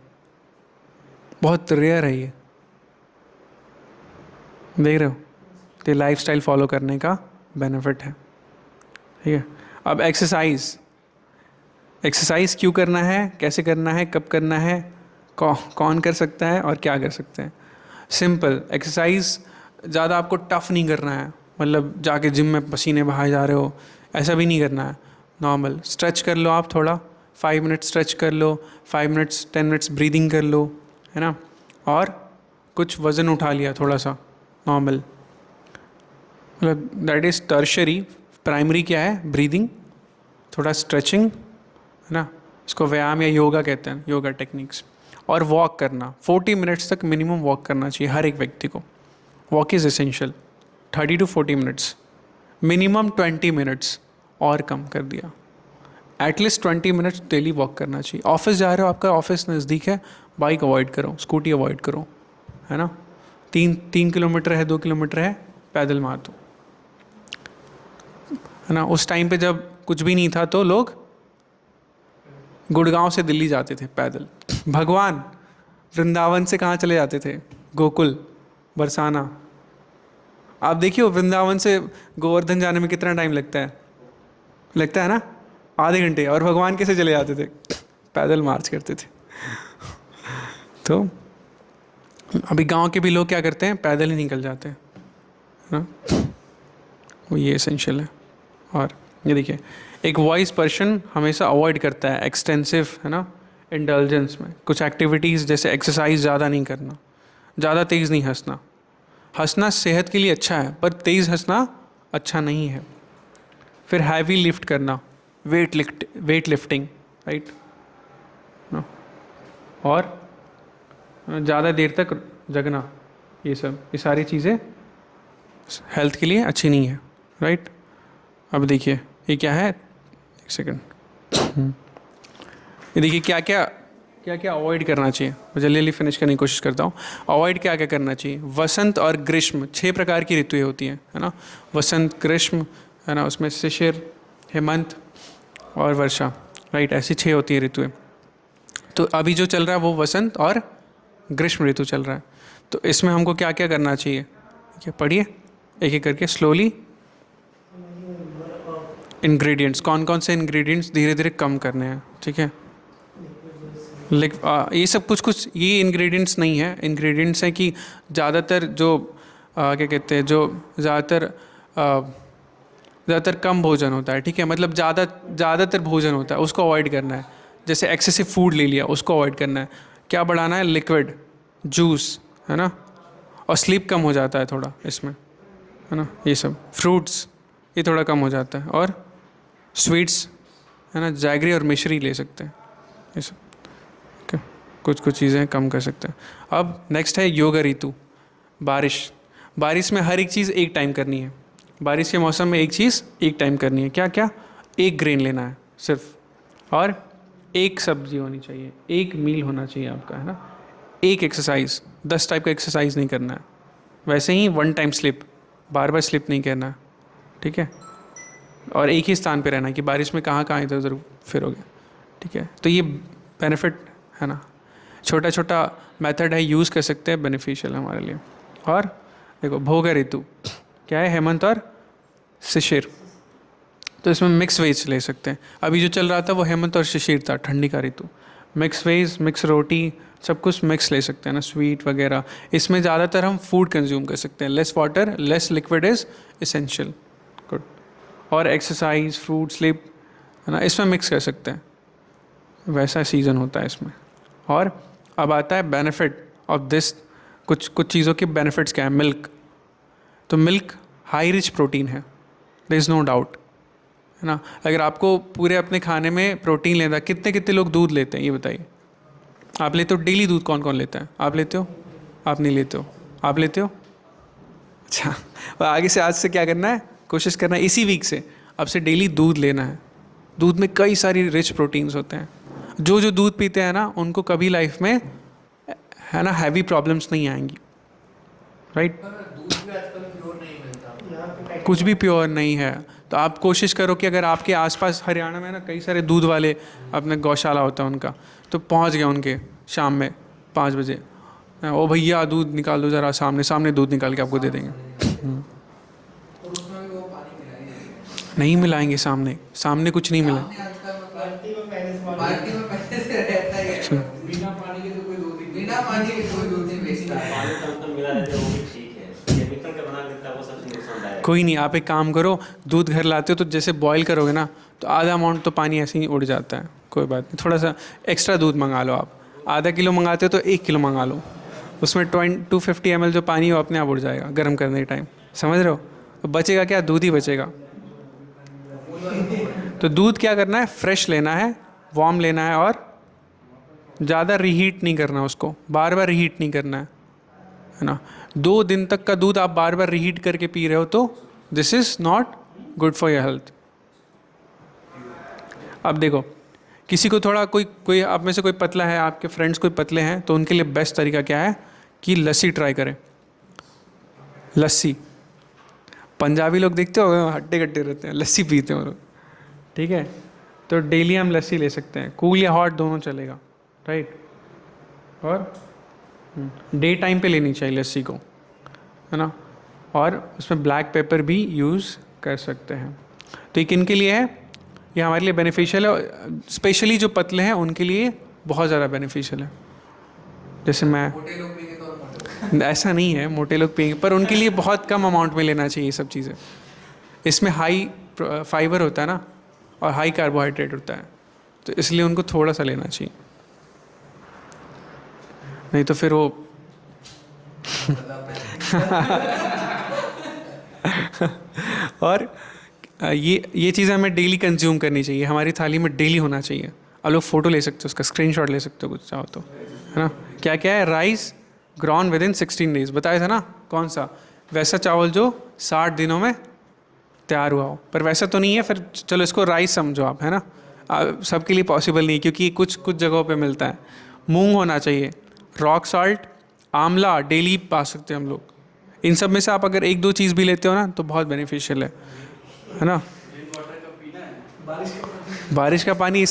बहुत रेयर है ये, देख रहे हो? तो लाइफस्टाइल फॉलो करने का बेनिफिट है, ठीक है। अब एक्सरसाइज क्यों करना है, कैसे करना है, कब करना है, कौन कर सकता है और क्या कर सकते हैं? सिंपल एक्सरसाइज, ज़्यादा आपको टफ नहीं करना है, मतलब जाके जिम में पसीने बहाए जा रहे हो, ऐसा भी नहीं करना है। नॉर्मल स्ट्रेच कर लो आप थोड़ा, 5 मिनट स्ट्रेच कर लो, 5 मिनट्स 10 मिनट्स ब्रीदिंग कर लो, है ना। और कुछ वज़न उठा लिया थोड़ा सा नॉर्मल, मतलब दैट इज़ टर्शरी। प्राइमरी क्या है? ब्रीदिंग, थोड़ा स्ट्रेचिंग, है ना, इसको व्यायाम या योगा कहते हैं, योगा टेक्निक्स। और वॉक करना, 40 मिनट्स तक मिनिमम वॉक करना चाहिए हर एक व्यक्ति को। Walk is essential, 30 to 40 minutes, minimum 20 minutes और कम कर दिया, एटलीस्ट 20 मिनट्स डेली वॉक करना चाहिए। ऑफिस जा रहे हो, आपका ऑफिस नज़दीक है, बाइक अवॉइड करो, स्कूटी अवॉइड करो, है ना। 3 किलोमीटर है, 2 किलोमीटर है, पैदल मार दो, है ना। उस टाइम पे जब कुछ भी नहीं था तो लोग गुड़गांव से दिल्ली जाते थे पैदल, भगवान वृंदावन से कहाँ चले जाते थे? गोकुल, बरसाना। आप देखिए वृंदावन से गोवर्धन जाने में कितना टाइम लगता है ना, आधे घंटे। और भगवान कैसे चले जाते थे? पैदल मार्च करते थे। तो अभी गांव के भी लोग क्या करते हैं? पैदल ही निकल जाते हैं, है ना। वो ये एसेंशियल है। और ये देखिए, एक वॉइस पर्सन हमेशा अवॉइड करता है एक्सटेंसिव, है ना, इंडल्जेंस में। कुछ एक्टिविटीज़ जैसे एक्सरसाइज ज़्यादा नहीं करना, ज़्यादा तेज़ नहीं हंसना। हंसना सेहत के लिए अच्छा है, पर तेज़ हंसना अच्छा नहीं है। फिर हैवी लिफ्ट करना, वेट लिफ्टिंग, राइट, और ज़्यादा देर तक जगना, ये सारी चीज़ें हेल्थ के लिए अच्छी नहीं है, राइट। अब देखिए ये क्या है, एक सेकंड, ये देखिए क्या क्या अवॉइड करना चाहिए। मैं जल्दी जल्दी फिनिश करने की कोशिश करता हूँ। अवॉइड क्या क्या करना चाहिए? वसंत और ग्रीष्म, 6 प्रकार की ऋतुएं होती हैं, है ना। वसंत, ग्रीष्म, है ना, उसमें शिशिर, हेमंत और वर्षा, राइट, ऐसी 6 होती है ऋतुएं। तो अभी जो चल रहा है वो वसंत और ग्रीष्म ऋतु चल रहा है। तो इसमें हमको क्या क्या करना चाहिए? क्या पढ़िए एक एक करके स्लोली। इंग्रेडिएंट्स, कौन कौन से इंग्रेडिएंट्स धीरे धीरे कम करने हैं, ठीक है। ये सब कुछ ये इंग्रेडिएंट्स नहीं है। इंग्रेडिएंट्स हैं कि ज़्यादातर जो क्या कहते हैं, जो ज़्यादातर कम भोजन होता है, ठीक है, मतलब ज़्यादातर भोजन होता है उसको अवॉइड करना है। जैसे एक्सेसिव फूड ले लिया, उसको अवॉइड करना है। क्या बढ़ाना है? लिक्विड, जूस, है ना। और स्लीप कम हो जाता है थोड़ा इसमें, है ना। ये सब फ्रूट्स, ये थोड़ा कम हो जाता है। और स्वीट्स, है ना, जैगरी और मिश्री ले सकते हैं, ये सब कुछ चीज़ें कम कर सकते हैं। अब नेक्स्ट है योग ऋतु, बारिश में हर एक चीज़ एक टाइम करनी है। बारिश के मौसम में एक चीज़ एक टाइम करनी है। क्या क्या? एक ग्रेन लेना है सिर्फ, और एक सब्जी होनी चाहिए, एक मील होना चाहिए आपका, है ना। एक एक्सरसाइज, 10 टाइप का एक्सरसाइज नहीं करना है। वैसे ही 1 टाइम स्लिप, बार बार स्लिप नहीं करना है, ठीक है। और एक ही स्थान पे रहना है कि बारिश में कहाँ इधर उधर फिरोगे, ठीक है। तो ये बेनिफिट है ना, छोटा छोटा मेथड है, यूज़ कर सकते हैं, बेनिफिशियल है हमारे लिए। और देखो भोग ऋतु क्या है? हेमंत और शिशिर। तो इसमें मिक्स वेज ले सकते हैं। अभी जो चल रहा था वो हेमंत और शिशिर था, ठंडी का ऋतु। मिक्स वेज, मिक्स रोटी, सब कुछ मिक्स ले सकते हैं ना, स्वीट वगैरह। इसमें ज़्यादातर हम फूड कंज्यूम कर सकते हैं। Less water, less liquid is essential, good. और एक्सरसाइज, फ्रूट, स्लीप, है ना, इसमें मिक्स कर सकते हैं, वैसा सीज़न होता है इसमें। और अब आता है बेनिफिट ऑफ दिस, कुछ चीज़ों के बेनिफिट्स क्या है। मिल्क, तो मिल्क हाई रिच प्रोटीन है, देयर इज़ नो डाउट, है ना। अगर आपको पूरे अपने खाने में प्रोटीन लेना, कितने लोग दूध लेते हैं ये बताइए। आप लेते हो डेली दूध? कौन कौन लेता है? आप लेते हो? आप नहीं लेते हो? आप लेते हो? अच्छा, और आगे से आज से क्या करना है? कोशिश करना है इसी वीक से अब से डेली दूध लेना है। दूध में कई सारी रिच प्रोटीन्स होते हैं। जो दूध पीते हैं ना, उनको कभी लाइफ में, है ना, हैवी प्रॉब्लम्स नहीं आएंगी, राइट। पर दूध कुछ भी प्योर नहीं है। तो आप कोशिश करो कि अगर आपके आसपास हरियाणा में ना कई सारे दूध वाले अपने गौशाला होता है उनका, तो पहुंच गए उनके शाम में 5 बजे, ओ भैया दूध निकाल दो ज़रा, सामने सामने दूध निकाल के आपको दे देंगे। और उसमें भी वो पानी मिलाएंगे? नहीं मिलाएंगे, सामने सामने कुछ नहीं मिला। सामने आजकल बाल्टी में पहले से रहता ही है। बिना पानी के तो कोई दूध नहीं, बिना पानी के कोई दूध नहीं बेचता। पानी कम मिला रहता है वो भी ठीक है, केमिकल का बना देता है वो सबसे नुकसानदायक। कोई नहीं, आप एक काम करो, दूध घर लाते हो तो जैसे बॉईल करोगे ना, तो आधा अमाउंट तो पानी ऐसे ही उड़ जाता है, कोई बात नहीं, थोड़ा सा एक्स्ट्रा दूध मंगा लो। आप आधा किलो मंगाते हो तो 1 किलो मंगा लो, उसमें 250 ml जो पानी है वो अपने आप उड़ जाएगा गर्म करने के टाइम, समझ रहे हो? तो बचेगा क्या? दूध ही बचेगा। तो दूध क्या करना है, फ्रेश लेना है, वार्म लेना है, और ज़्यादा रीहीट नहीं करना उसको, बार बार रीहीट नहीं करना है ना। 2 दिन तक का दूध आप बार बार रीहीट करके पी रहे हो तो this is not good for your health. अब देखो, किसी को थोड़ा कोई आप में से कोई पतला है, आपके फ्रेंड्स कोई पतले हैं, तो उनके लिए बेस्ट तरीका क्या है कि लस्सी ट्राई करें। लस्सी, पंजाबी लोग देखते हो हट्टे कट्टे रहते हैं, लस्सी पीते हैं वो लोग, ठीक है? तो डेली हम लस्सी ले सकते हैं, कूल या हॉट दोनों चलेगा, राइट? और डे टाइम पे लेनी चाहिए लस्सी को, है ना? और उसमें ब्लैक पेपर भी यूज़ कर सकते हैं। तो ये किन के लिए है? ये हमारे लिए बेनिफिशियल है, स्पेशली जो पतले हैं उनके लिए बहुत ज़्यादा बेनिफिशियल है। जैसे मैं, मोटे लोग पिएंगे तो और मोटे। ऐसा नहीं है मोटे लोग पिएंगे, पर उनके लिए बहुत कम अमाउंट में लेना चाहिए ये सब चीज़ें। इसमें हाई फाइबर होता है ना, और हाई कार्बोहाइड्रेट होता है, तो इसलिए उनको थोड़ा सा लेना चाहिए, नहीं तो फिर वो और ये चीज़ें हमें डेली कंज्यूम करनी चाहिए, हमारी थाली में डेली होना चाहिए। आप लोग फ़ोटो ले सकते हो, उसका स्क्रीनशॉट ले सकते हो कुछ चाहो तो, है ना? क्या क्या है? Rice grown with in 16 days, बताया था ना? कौन सा? वैसा चावल जो 60 दिनों में तैयार हुआ हो, पर वैसा तो नहीं है, फिर चलो इसको राइस समझो आप, है ना? सबके लिए पॉसिबल नहीं, क्योंकि कुछ जगहों पे मिलता है। मूंग होना चाहिए, रॉक सॉल्ट, आंवला डेली पा सकते हैं हम लोग। इन सब में से आप अगर 1-2 चीज़ भी लेते हो ना तो बहुत बेनिफिशियल है ना? बारिश का पानी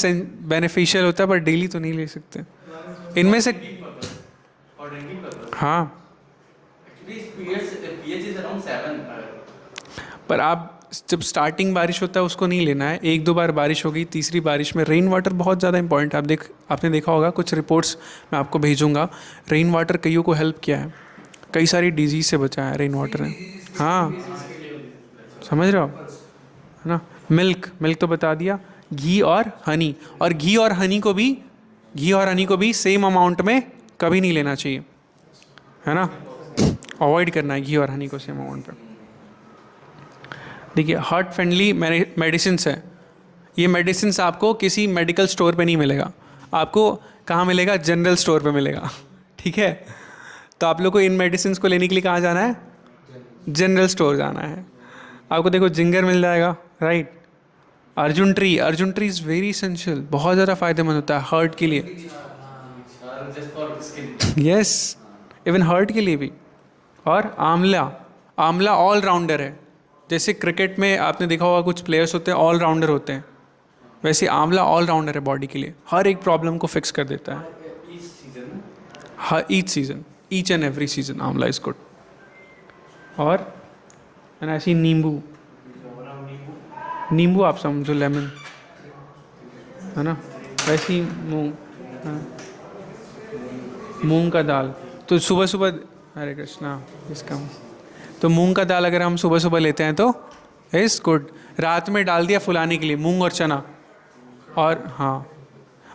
बेनिफिशियल होता है, पर डेली तो नहीं ले सकते इनमें से। हाँ, पर आप जब स्टार्टिंग बारिश होता है उसको नहीं लेना है। 1-2 बार बारिश हो गई, तीसरी बारिश में रेन वाटर बहुत ज़्यादा इंपॉर्टेंट है। आपने देखा होगा, कुछ रिपोर्ट्स मैं आपको भेजूंगा, रेन वाटर कईयों को हेल्प किया है, कई सारी डिजीज़ से बचाया है रेन वाटर ने। हाँ, समझ रहे हो, है ना? मिल्क तो बता दिया, घी और हनी, और घी और हनी को भी सेम अमाउंट में कभी नहीं लेना चाहिए, है ना? अवॉइड करना है घी और हनी को सेम अमाउंट पे। देखिए, हार्ट फ्रेंडली मेडिसिन्स है, ये मेडिसिन्स आपको किसी मेडिकल स्टोर पे नहीं मिलेगा, आपको कहाँ मिलेगा? जनरल स्टोर पे मिलेगा, ठीक है? तो आप लोग को इन मेडिसिन्स को लेने के लिए कहाँ जाना है? जनरल स्टोर जाना है। आपको देखो जिंगर मिल जाएगा, right? Arjun tree is very essential, बहुत ज़्यादा फ़ायदेमंद होता है हार्ट के लिए, यस, इवन हार्ट के लिए भी। और आंवला ऑल राउंडर है, जैसे क्रिकेट में आपने देखा होगा कुछ प्लेयर्स होते हैं ऑल राउंडर होते हैं, वैसे आंवला ऑल राउंडर है बॉडी के लिए, हर एक प्रॉब्लम को फिक्स कर देता है। ईच एंड एवरी सीजन आंवला इज गुड। और ऐसी नींबू आप समझो, लेमन, है ना? वैसी मूंग का दाल, तो सुबह हरे कृष्णा इसका, तो मूंग का दाल अगर हम सुबह लेते हैं तो इज़ गुड। रात में डाल दिया फुलाने के लिए मूंग और चना, और हाँ,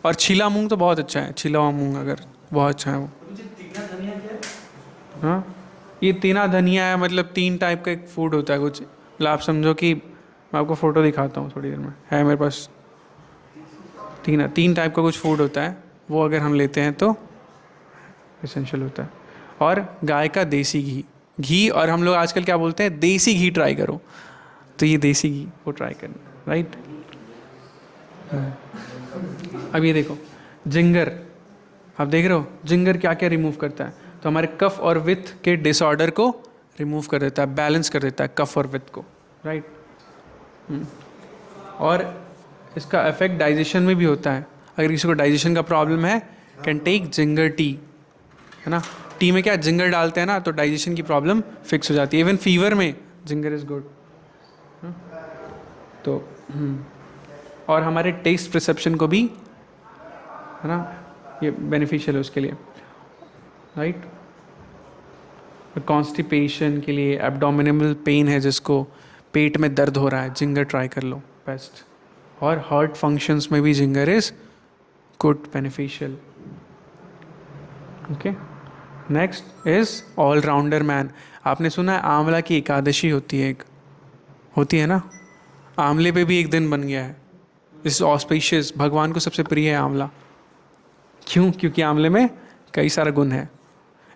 और छिला मूंग तो बहुत अच्छा है, छिला हुआ मूंग अगर बहुत अच्छा है वो। हाँ, ये तीना धनिया है, मतलब 3 टाइप का एक फूड होता है कुछ, मतलब आप समझो कि मैं आपको फ़ोटो दिखाता हूँ थोड़ी देर में, है मेरे पास। 3 टाइप का कुछ फूड होता है, वो अगर हम लेते हैं तो एसेंशियल होता है। और गाय का देसी घी, और हम लोग आजकल क्या बोलते हैं? देसी घी ट्राई करो, तो ये देसी घी वो ट्राई करना, राइट? अब ये देखो जिंगर, आप देख रहे हो जिंगर क्या क्या रिमूव करता है? तो हमारे कफ और विथ के डिसऑर्डर को रिमूव कर देता है, बैलेंस कर देता है कफ और विथ को, राइट। और इसका इफेक्ट डाइजेशन में भी होता है। अगर किसी को डाइजेशन का प्रॉब्लम है, कैन टेक जिंगर टी, है ना। टी में क्या जिंगर डालते हैं ना, तो डाइजेशन की प्रॉब्लम फिक्स हो जाती है। इवन फीवर में जिंगर इज़ गुड। तो और हमारे टेस्ट परसेप्शन को भी, है ना, ये बेनिफिशियल है उसके लिए, राइट। कॉन्स्टिपेशन के लिए, एब्डोमिनल पेन है जिसको, पेट में दर्द हो रहा है, जिंगर ट्राई कर लो, बेस्ट। और हार्ट फंक्शंस में भी ginger is good, beneficial. Okay, next is allrounder man. आपने सुना है आंवला की एकादशी होती है, एक होती है ना, आंवले पे भी एक दिन बन गया है। दिस ऑस्पिशियस, भगवान को सबसे प्रिय है आंवला। क्यों? क्योंकि आंवले में कई सारा गुण है,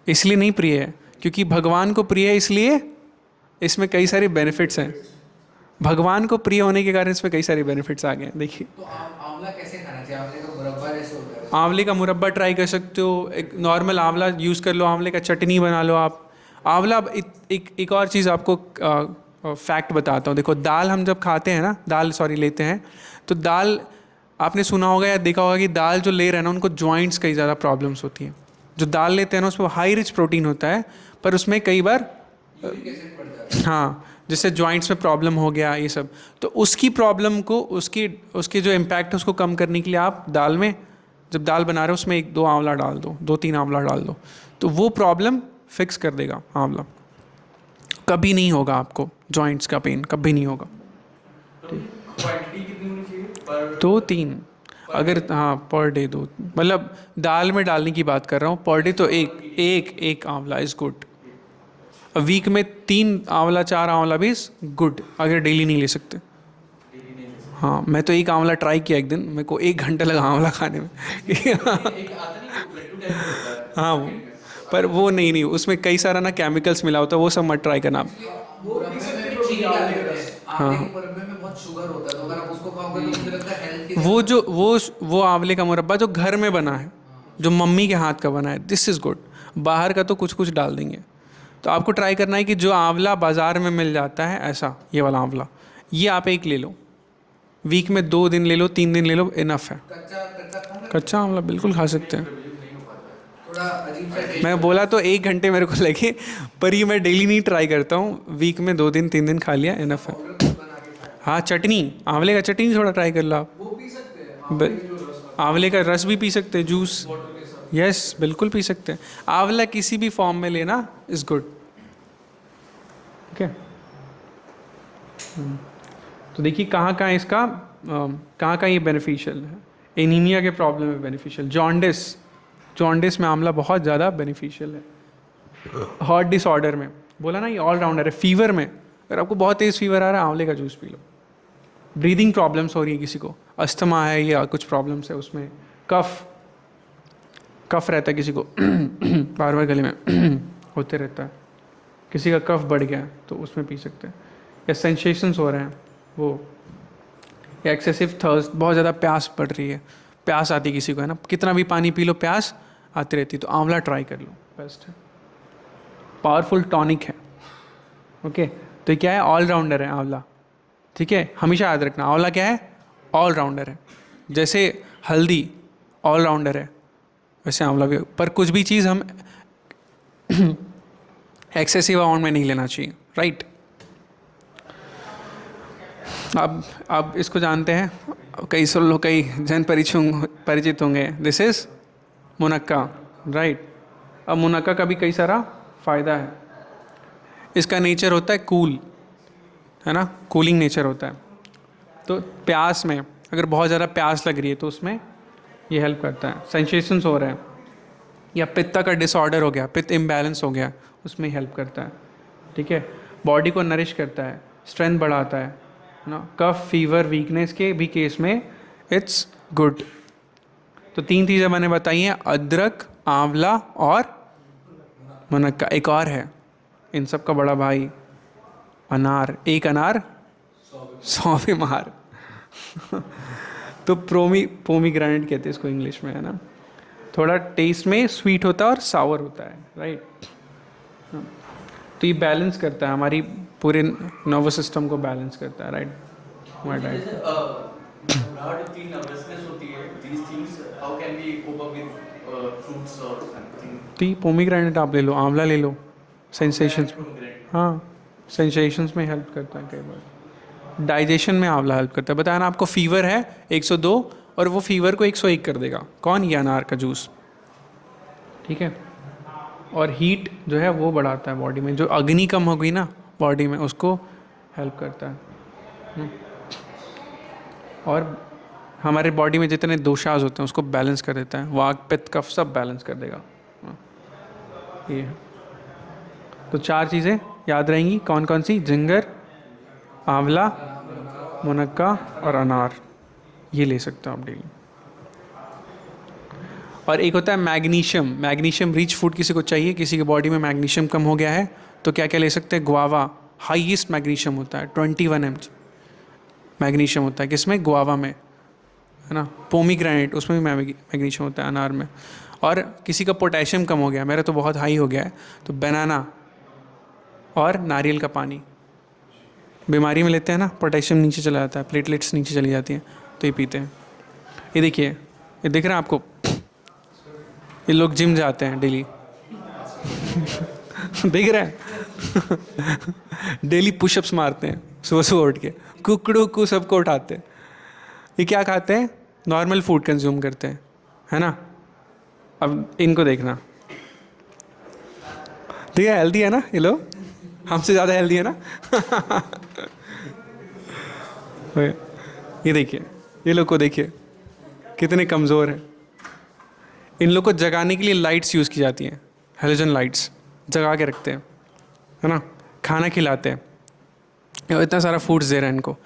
इसलिए नहीं प्रिय है, क्योंकि भगवान को प्रिय है, इसलिए इसमें कई सारे बेनिफिट्स हैं। भगवान को प्रिय होने के कारण इसमें कई सारे बेनिफिट्स आ गए हैं। देखिए, तो आंवला कैसे खाना चाहिए? आंवले का मुरब्बा जैसे होता है? आंवले का मुरब्बा ट्राई कर सकते हो, एक नॉर्मल आंवला यूज़ कर लो, आंवले का चटनी बना लो आप। आंवला एक और चीज़ आपको फैक्ट बताता हूँ। देखो, दाल हम जब खाते हैं ना, लेते हैं, तो दाल आपने सुना होगा या देखा होगा कि दाल जो ले रहे हैं ना, उनको जॉइंट्स कई ज़्यादा प्रॉब्लम्स होती हैं। जो दाल लेते हैं ना, उसमें हाई रिच प्रोटीन होता है, पर उसमें कई बार हाँ, जिससे जॉइंट्स में प्रॉब्लम हो गया, ये सब। तो उसकी प्रॉब्लम को, उसके जो इम्पैक्ट है उसको कम करने के लिए आप दाल में, जब दाल बना रहे हो, उसमें 1-2 आंवला डाल दो, 2-3 आंवला डाल दो, तो वो प्रॉब्लम फिक्स कर देगा आंवला। कभी नहीं होगा आपको जॉइंट्स का पेन, कभी नहीं होगा। क्वांटिटी कितनी होनी चाहिए? 2-3 अगर, हाँ, पर डे 2, मतलब दाल में डालने की बात कर रहा हूँ। पर डे तो एक आंवला इज़ गुड। वीक में 3 आंवला 4 आंवला भी इज़ गुड, अगर डेली नहीं ले सकते। हाँ, मैं तो एक आंवला ट्राई किया एक दिन, मेरे को 1 घंटा लगा आंवला खाने में। हाँ, पर वो नहीं, उसमें कई सारा ना केमिकल्स मिला होता है, वो सब मत ट्राई करना। वो मुरब्बे में भी चीनी डाल देते हैं। आंवले के मुरब्बे में बहुत शुगर होता है, तो अगर आप उसको खाओगे तो मुझे लगता है हेल्थ के वो आंवले का मुरब्बा जो घर में बना है, जो मम्मी के हाथ का बना है, दिस इज़ गुड। बाहर का तो कुछ डाल देंगे। तो आपको ट्राई करना है कि जो आंवला बाज़ार में मिल जाता है, ऐसा ये वाला आंवला, ये आप एक ले लो, वीक में 2 दिन ले लो, 3 दिन ले लो, इनफ है। कच्चा आंवला बिल्कुल खा सकते हैं। थोड़ा अजीब सा टेस्ट। मैं बोला तो 1 घंटे मेरे को लगे, पर ये मैं डेली नहीं ट्राई करता हूँ, वीक में 2 दिन 3 दिन खा लिया, इनफ है। हाँ, चटनी, आंवले का चटनी थोड़ा ट्राई कर लो आप। वो पी सकते हैं, आंवले का रस भी पी सकते हैं, जूस, यस, बिल्कुल पी सकते हैं। आंवला किसी भी फॉर्म में लेना इज़ गुड। ओके, तो देखिए कहाँ इसका कहाँ ये बेनिफिशियल है। एनीमिया के प्रॉब्लम में बेनिफिशियल, जॉन्डिस में आंवला बहुत ज़्यादा बेनिफिशियल है। हार्ट डिसऑर्डर में, बोला ना, ये ऑलराउंडर है। फीवर में, अगर आपको बहुत तेज़ फीवर आ रहा है, आंवले का juice P low. Breathing problems हो रही है किसी को, अस्थमा है या कुछ प्रॉब्लम्स है, उसमें कफ रहता है किसी को, बार बार गले में होते रहता है, किसी का कफ बढ़ गया तो उसमें पी सकते हैं। या सेंसेशंस हो रहे हैं वो, या एक्सेसिव थर्स्ट, बहुत ज़्यादा प्यास बढ़ रही है, प्यास आती है किसी को, है ना, कितना भी पानी पी लो प्यास आती रहती है, तो आंवला ट्राई कर लो, बेस्ट है। पावरफुल टॉनिक है। ओके, तो क्या है? ऑलराउंडर है आंवला। ठीक है, हमेशा याद रखना, आंवला क्या है? ऑलराउंडर है। जैसे हल्दी ऑलराउंडर है, वैसे आंवला भी। पर कुछ भी चीज़ हम एक्सेसिव अमाउंट में नहीं लेना चाहिए, राइट। अब इसको जानते हैं, कई जन परिचित होंगे। दिस इज़ मुनक्का, राइट। अब मुनक्का का भी कई सारा फ़ायदा है। इसका नेचर होता है कूल, है ना, कूलिंग नेचर होता है। तो प्यास में, अगर बहुत ज़्यादा प्यास लग रही है तो उसमें ये हेल्प करता है। सेंसेशंस हो रहे हैं, या पित्त का डिसऑर्डर हो गया, पित्त इम्बैलेंस हो गया, उसमें हेल्प करता है। ठीक है, बॉडी को नरिश करता है, स्ट्रेंथ बढ़ाता है ना। कफ, फीवर, वीकनेस के भी केस में इट्स गुड। तो 3 चीज़ें मैंने बताई हैं, अदरक, आंवला और मुनक्का। एक और है इन सब का बड़ा भाई, अनार। एक अनार 100 बीमार। तो पोमीग्रेनेट कहते हैं इसको इंग्लिश में, है ना। थोड़ा टेस्ट में स्वीट होता है और सावर होता है, राइट। तो ये बैलेंस करता है हमारी पूरे नर्वस सिस्टम को बैलेंस करता है, राइट। हमारा डाइट घबराहट होती है, नर्वसनेस होती है, these things how can we cope up with fruits or something? तो पोमीग्रेनेट आप ले लो, आंवला ले लो, सेंसेशंस, हाँ सेंसेशंस में हेल्प करता है कई बार। डाइजेशन में आंवला हेल्प करता है। बताया ना आपको फीवर है 102 और वो फीवर को 101 कर देगा। कौन? ये अनार का जूस, ठीक है। और हीट जो है वो बढ़ाता है बॉडी में, जो अग्नि कम हो गई ना बॉडी में उसको हेल्प करता है। और हमारे बॉडी में जितने दोषाज होते हैं उसको बैलेंस कर देता है, वात पित्त कफ सब बैलेंस कर देगा। ये तो 4 चीज़ें याद रहेंगी, कौन कौन सी? जिंगर, आंवला, मुनक्का और अनार, ये ले सकते हो आप डेली। और एक होता है मैग्नीशियम, मैग्नीशियम रिच फूड किसी को चाहिए, किसी के बॉडी में मैग्नीशियम कम हो गया है तो क्या क्या ले सकते हैं? गुआवा, हाईएस्ट मैग्नीशियम होता है 21 mg मैग्नीशियम होता है किसमें? गुआवा में, है ना। पोमीग्रेनेट उसमें भी मैग्नीशियम होता है, अनार में। और किसी का पोटेशियम कम हो गया, मेरा तो बहुत हाई हो गया है, तो बनाना और नारियल का पानी, बीमारी में लेते हैं ना, पोटेशियम नीचे चला जाता है, प्लेटलेट्स नीचे चली जाती हैं, तो ये पीते हैं। ये देखिए, ये दिख रहा है आपको, ये लोग जिम जाते हैं डेली दिख रहा है डेली पुशअप्स मारते हैं सुबह सुबह उठ के, कुकड़ू को सबको उठाते हैं। ये क्या खाते हैं? नॉर्मल फूड कंज्यूम करते हैं, है ना। अब इनको देखना, ठीक है, हेल्दी है ना ये लोग, हमसे ज़्यादा हेल्दी है ना ये देखिए, ये लोग को देखिए कितने कमज़ोर हैं। इन लोग को जगाने के लिए लाइट्स यूज़ की जाती हैं, हेलोजन लाइट्स जगा के रखते हैं, है ना। खाना खिलाते हैं, इतना सारा फूड्स दे रहे हैं इनको।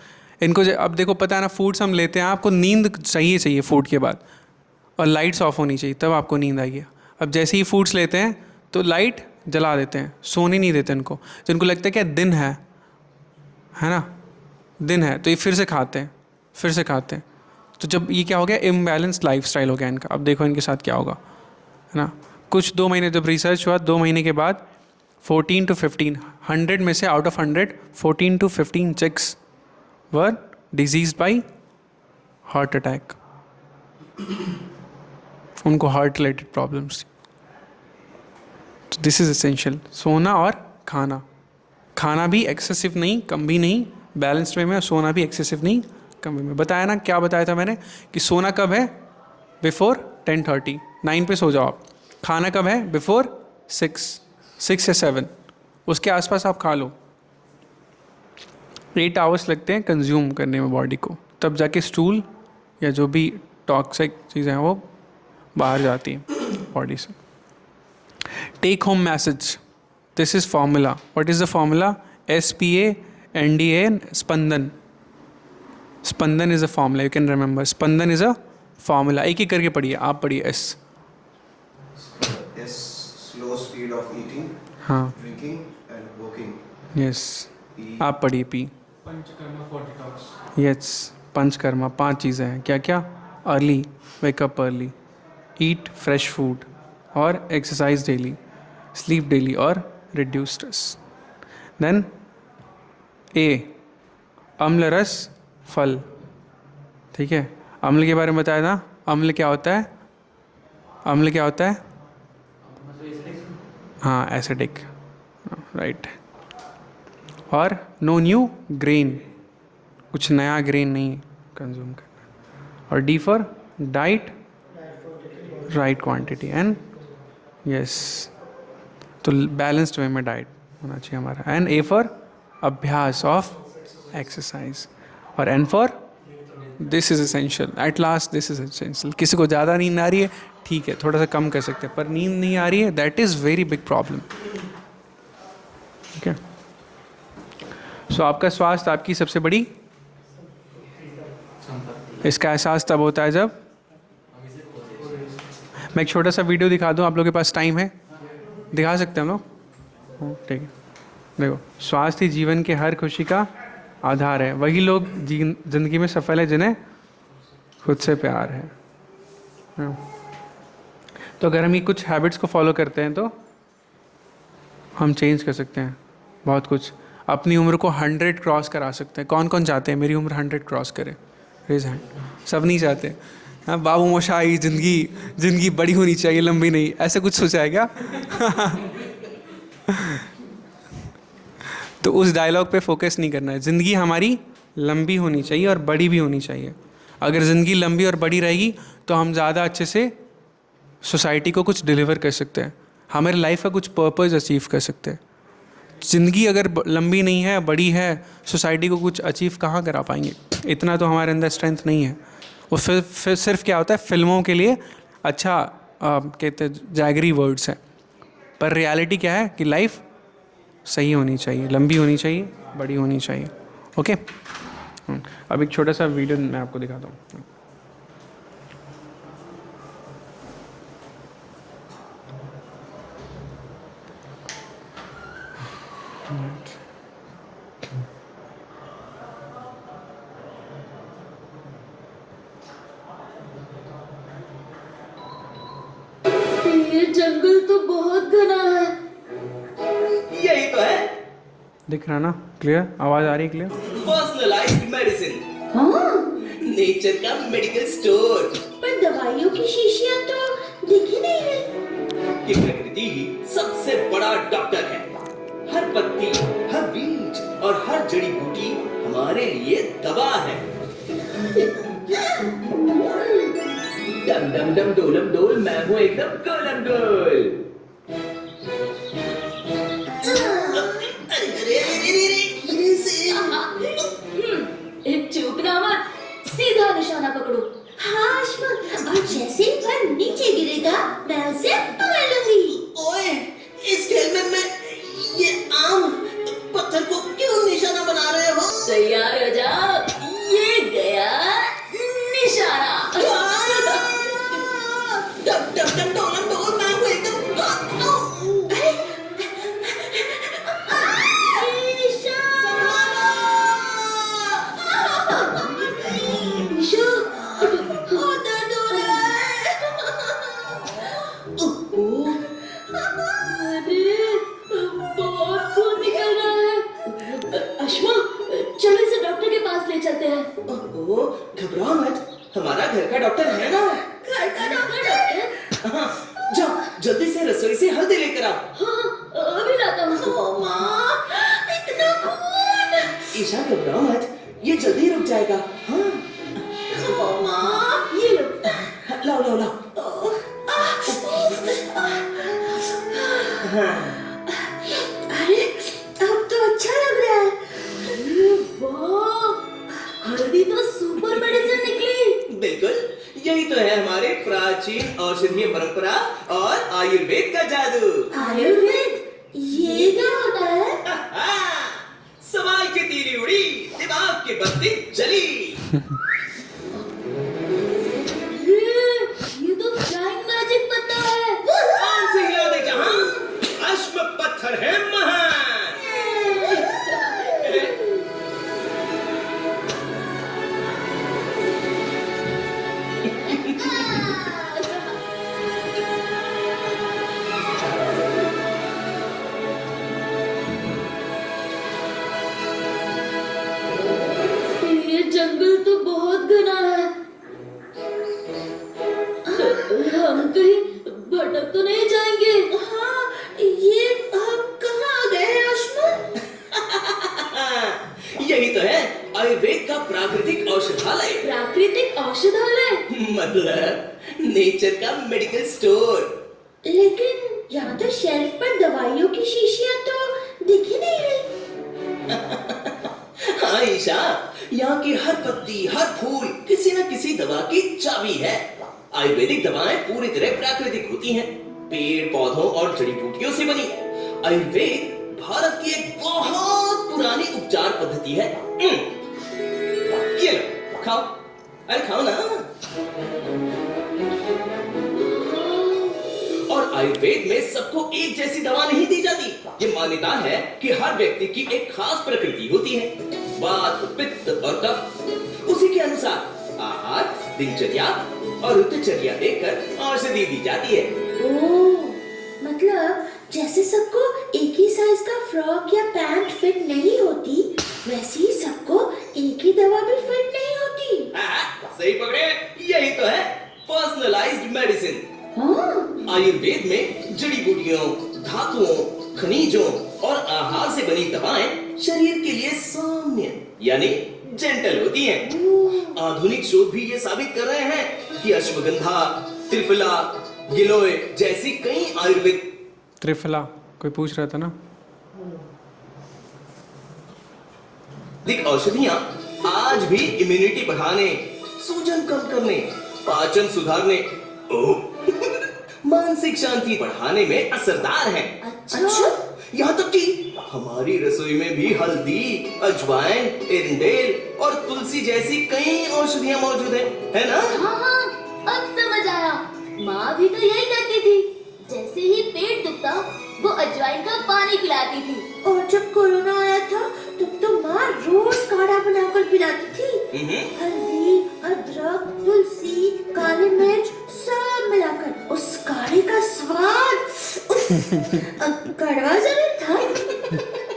अब देखो पता है ना, फूड्स हम लेते हैं, आपको नींद चाहिए फूड के बाद, और लाइट्स ऑफ होनी चाहिए तब आपको नींद आएगी। अब जैसे ही फूड्स लेते हैं तो लाइट जला देते हैं, सोने नहीं देते इनको। जिनको लगता है क्या दिन है ना, दिन है, तो ये फिर से खाते हैं। तो जब ये क्या हो गया, इम्बैलेंस लाइफस्टाइल हो गया इनका। अब देखो इनके साथ क्या होगा, है ना। कुछ 2 महीने जब रिसर्च हुआ, 2 महीने के बाद 14 to 15, 100 में से out of 100 14 to 15 chicks were diseased by heart attack. उनको हार्ट रिलेटेड प्रॉब्लम्स। तो दिस इज एसेंशियल। सोना और खाना भी एक्सेसिव नहीं, कम भी नहीं, बैलेंस्ड वे में। सोना भी एक्सेसिव नहीं, कम वे में। बताया ना, क्या बताया था मैंने कि सोना कब है? बिफोर 10:30, 9 पे सो जाओ आप। खाना कब है? बिफोर 6 या 7, उसके आसपास आप खा लो। 8 आवर्स लगते हैं कंज्यूम करने में बॉडी को, तब जाके स्टूल या जो भी टॉक्सिक चीज़ें हैं वो बाहर जाती हैं बॉडी से। Take home message, this is formula. What is the formula? SPANDA Spandan. Spandan is a formula, you can remember. Spandan is a formula. एक एक करके पढ़िए, आप पढ़िए। S slow speed of eating, हाँ, ड्रिंकिंग एंड वॉकिंग। यस, आप पढ़िए। P panchakarma for detox. Yes, panchakarma 5 चीज़ें हैं। क्या क्या? Early, wake up early, eat fresh food, और एक्सरसाइज डेली, स्लीप डेली, और रिड्यूस स्ट्रेस। देन A, अम्ल रस फल, ठीक है। अम्ल के बारे में बताया था। अम्ल क्या होता है? अम्ल क्या होता है? हाँ, एसिडिक, राइट। और नो न्यू ग्रेन, कुछ नया ग्रेन नहीं कंज्यूम करना। और D for diet, right quantity and yes, तो बैलेंस्ड वे में डाइट होना चाहिए हमारा। एंड A फॉर अभ्यास ऑफ एक्सरसाइज, और N for this is essential. At last this is essential. किसी को ज़्यादा नींद आ रही है, ठीक है, थोड़ा सा कम कर सकते हैं, पर नींद नहीं आ रही है, that is very big problem, ठीक है। सो आपका स्वास्थ्य आपकी सबसे बड़ी, इसका एहसास तब होता है जब, मैं एक छोटा सा वीडियो दिखा दूं, आप लोगों के पास टाइम है? दिखा सकते हैं हम लोग? ठीक है। देखो, स्वास्थ्य जीवन के हर खुशी का आधार है। वही लोग जिंदगी में सफल है जिन्हें खुद से प्यार है। तो अगर हम ये कुछ हैबिट्स को फॉलो करते हैं तो हम चेंज कर सकते हैं बहुत कुछ। अपनी उम्र को 100 क्रॉस करा सकते हैं। कौन कौन चाहते हैं मेरी उम्र 100 क्रॉस करे? Raise hand. सब नहीं चाहते। हाँ, बाबू मोशाई ज़िंदगी बड़ी होनी चाहिए, लंबी नहीं, ऐसा कुछ सोचा है क्या? तो उस डायलॉग पे फोकस नहीं करना है। ज़िंदगी हमारी लंबी होनी चाहिए और बड़ी भी होनी चाहिए। अगर ज़िंदगी लंबी और बड़ी रहेगी तो हम ज़्यादा अच्छे से सोसाइटी को कुछ डिलीवर कर सकते हैं, हमारे लाइफ का कुछ पर्पस अचीव कर सकते हैं। ज़िंदगी अगर लंबी नहीं है, बड़ी है, सोसाइटी को कुछ अचीव कहाँ करा पाएंगे? इतना तो हमारे अंदर स्ट्रेंथ नहीं है। वो फिर सिर्फ क्या होता है, फिल्मों के लिए अच्छा कहते हैं जैगरी वर्ड्स हैं, पर रियलिटी क्या है कि लाइफ सही होनी चाहिए, लंबी होनी चाहिए, बड़ी होनी चाहिए। ओके, अब एक छोटा सा वीडियो मैं आपको दिखाता हूँ। ये जंगल तो बहुत घना है। यही तो है दिख रहा ना क्लियर? आवाज़ आ रही है क्लियर? Personalised medicine. हाँ, नेचर का मेडिकल स्टोर। पर दवाइयों की शीशियां तो दिख ही नहीं रही। ये प्रकृति ही सबसे बड़ा डॉक्टर है। हर पत्ती, हर बीज और हर जड़ी बूटी हमारे लिए दवा है। डम डम डम डोलम डोल, मैं हूँ एकदम गोलम गोल। चूकना मत, सीधा निशाना पकड़ो। हाँ अश्मा, और जैसे ही फल नीचे गिरेगा मैं उसे पकड़ लूंगी। ओए, इस खेल में मैं ये आम पत्थर को क्यों निशाना बना रहे हो? तैयार हो जाओ, ये गया निशाना। डम डम डम डोलम डोल, मैं हूँ एकदम चलते हैं। घबराओ मत, हमारा घर का डॉक्टर है ना। घर का डॉक्टर? हाँ, जाओ जल्दी से रसोई से हल्दी लेकर आओ। हाँ, अभी लाता हूँ। माँ, इतना खून। ईशा घबराओ मत, ये जल्दी रुक जाएगा। हाँ माँ, ये लो। लाओ लाओ लाओ। अरे अब तो अच्छा लग रहा है। अरे वाह, हल्दी तो सुपर मेडिसिन निकली। बिल्कुल, यही तो है हमारे प्राचीन औषधीय परंपरा और आयुर्वेद का जादू। आयुर्वेद? ये क्या होता है? सवाल की तीली उड़ी, दिमाग की बत्ती जली। ये तो फ्लाइंग मैजिक पत्ता है। कौन से हिला दे जहां, अश्म पत्थर है महान। ये जंगल तो बहुत घना है। हम कहीं भटक तो नहीं जाएंगे? हाँ, ये हम कहाँ आ गए हैं अश्मा? यही तो है आयुर्वेद का प्राकृतिक औषधालय। प्राकृतिक औषधालय मतलब नेचर का मेडिकल स्टोर। लेकिन यहाँ तो शेल्फ पर दवाइयों की शीशियां तो दिख ही नहीं रही। हाँ ईशा, यहाँ की हर पत्ती, हर फूल किसी न किसी दवा की चाबी है। आयुर्वेदिक दवाएं पूरी तरह प्राकृतिक होती हैं, पेड़ पौधों और जड़ी बूटियों से बनी। आयुर्वेद भारत की एक बहुत पुरानी उपचार पद्धति है। ये लो, खाओ। अरे खाओ ना। और आयुर्वेद में सबको एक जैसी दवा नहीं दी जाती। ये मान्यता है कि हर व्यक्ति की एक खास प्रकृति होती है, वात, पित्त और कफ। उसी के अनुसार आहार, दिनचर्या और ऋतुचर्या देखकर औषधि दी जाती है। ओह, मतलब जैसे सबको एक ही साइज का फ्रॉक या पैंट फिट नहीं होती, वैसे ही सबको एक ही दवा भी फिट नहीं होती। सही पकड़े, यही तो है पर्सनलाइज्ड मेडिसिन। आयुर्वेद में जड़ी बूटियों, धातुओं, खनिजों और आहार से बनी दवाएं शरीर के लिए सौम्य यानी जेंटल होती हैं। आधुनिक शोध भी ये साबित कर रहे हैं कि अश्वगंधा, त्रिफला, गिलोय जैसी कई आयुर्वेद त्रिफला कोई पूछ रहा था ना। औषधियां आज भी इम्यूनिटी बढ़ाने, सूजन कम करने, पाचन सुधारने, मानसिक शांति बढ़ाने में असरदार हैं। अच्छा? यहाँ तक कि हमारी रसोई में भी हल्दी, अजवाइन, एरंडेल और तुलसी जैसी कई औषधियां मौजूद हैं, है ना? हाँ, अब समझ आया। माँ भी तो यही करती थी, जैसे ही पेट दुखता वो अजवाइन का पानी पिलाती थी। और जब कोरोना आया था तब तो माँ रोज काढ़ा बनाकर पिलाती थी। हल्दी, अदरक, तुलसी, काली मिर्च सब मिलाकर। उस काढ़े का स्वाद कड़वा जरूर था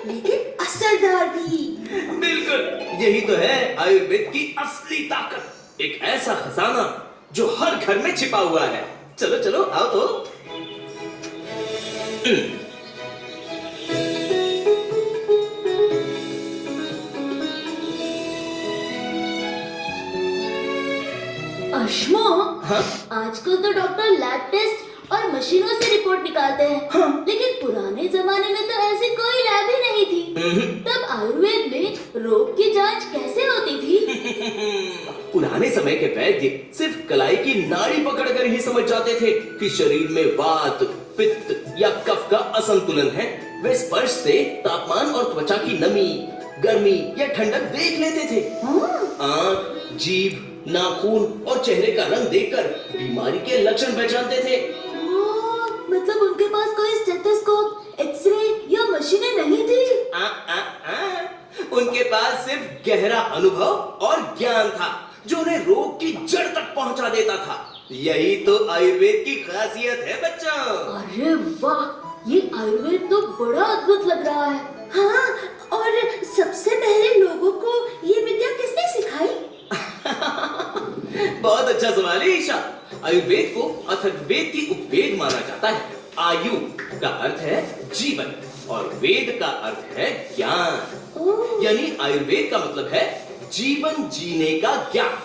लेकिन असरदार भी। बिल्कुल, यही तो है आयुर्वेद की असली ताकत। एक ऐसा खजाना जो हर घर में छिपा हुआ है। चलो चलो आओ तो। अश्मा, आजकल तो डॉक्टर लैब टेस्ट और मशीनों से रिपोर्ट निकालते हैं, लेकिन पुराने जमाने में तो ऐसी कोई लैब ही नहीं थी। तब आयुर्वेद में रोग की जांच कैसे होती थी? पुराने समय के वैद्य सिर्फ कलाई की नाड़ी पकड़कर ही समझ जाते थे कि शरीर में वात, पित्त या कफ का असंतुलन है। वे स्पर्श से तापमान और त्वचा की नमी, गर्मी या ठंडक देख लेते थे। आंख, जीभ, नाखून और चेहरे का रंग देखकर बीमारी के लक्षण पहचानते थे। मतलब उनके पास कोई स्टेथोस्कोप, एक्सरे या मशीनें नहीं थी? उनके पास सिर्फ गहरा अनुभव और ज्ञान था जो उन्हें रोग की जड़ तक पहुंचा देता था। यही तो आयुर्वेद की खासियत है बच्चों। अरे वाह, ये आयुर्वेद तो बड़ा अद्भुत लग रहा है। हाँ, और सबसे पहले लोगों को ये विद्या किसने सिखाई? बहुत अच्छा सवाल है ईशा। आयुर्वेद को अथर्ववेद की उपवेद माना जाता है। आयु का अर्थ है जीवन और वेद का अर्थ है ज्ञान। यानी आयुर्वेद का मतलब है जीवन जीने का ज्ञान।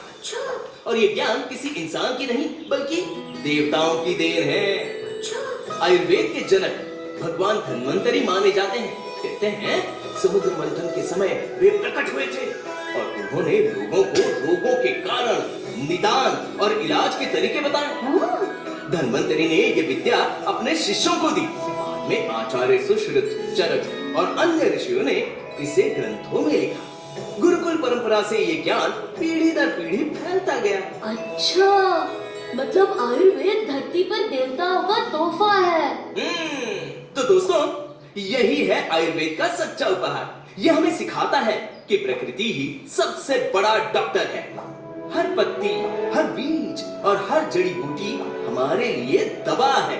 और ये ज्ञान किसी इंसान की नहीं बल्कि देवताओं की देन है। आयुर्वेद के जनक भगवान धन्वंतरी माने जाते हैं। कहते हैं समुद्र मंथन के समय वे प्रकट हुए थे और उन्होंने लोगों को रोगों के कारण, निदान और इलाज के तरीके बताए। धन्वंतरी ने ये विद्या अपने शिष्यों को दी। बाद में आचार्य सुश्रुत, चरक और अन्य ऋषियों ने इसे ग्रंथों में लिखा। गुरुकुल परंपरा से ये ज्ञान पीढ़ी दर पीढ़ी फैलता गया। अच्छा, मतलब आयुर्वेद धरती पर देवताओं का तोहफा है। तो दोस्तों, यही है आयुर्वेद का सच्चा उपहार। यह हमें सिखाता है कि प्रकृति ही सबसे बड़ा डॉक्टर है। हर पत्ती, हर बीज और हर जड़ी बूटी हमारे लिए दवा है।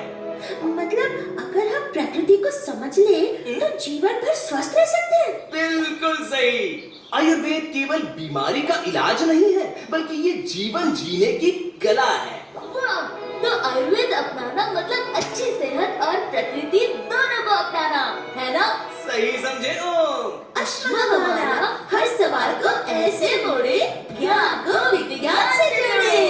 मतलब अगर हम प्रकृति को समझ लें तो जीवन भर स्वस्थ रह सकते हैं। बिल्कुल सही। आयुर्वेद केवल बीमारी का इलाज नहीं है बल्कि ये जीवन जीने की कला है। वाह, तो आयुर्वेद अपनाना मतलब अच्छी सेहत और प्रकृति दोनों को अपनाना है ना? सही समझे ओम। अश्मा हमारा हर सवाल को ऐसे मोड़े, ज्ञान को विज्ञान से जोड़े।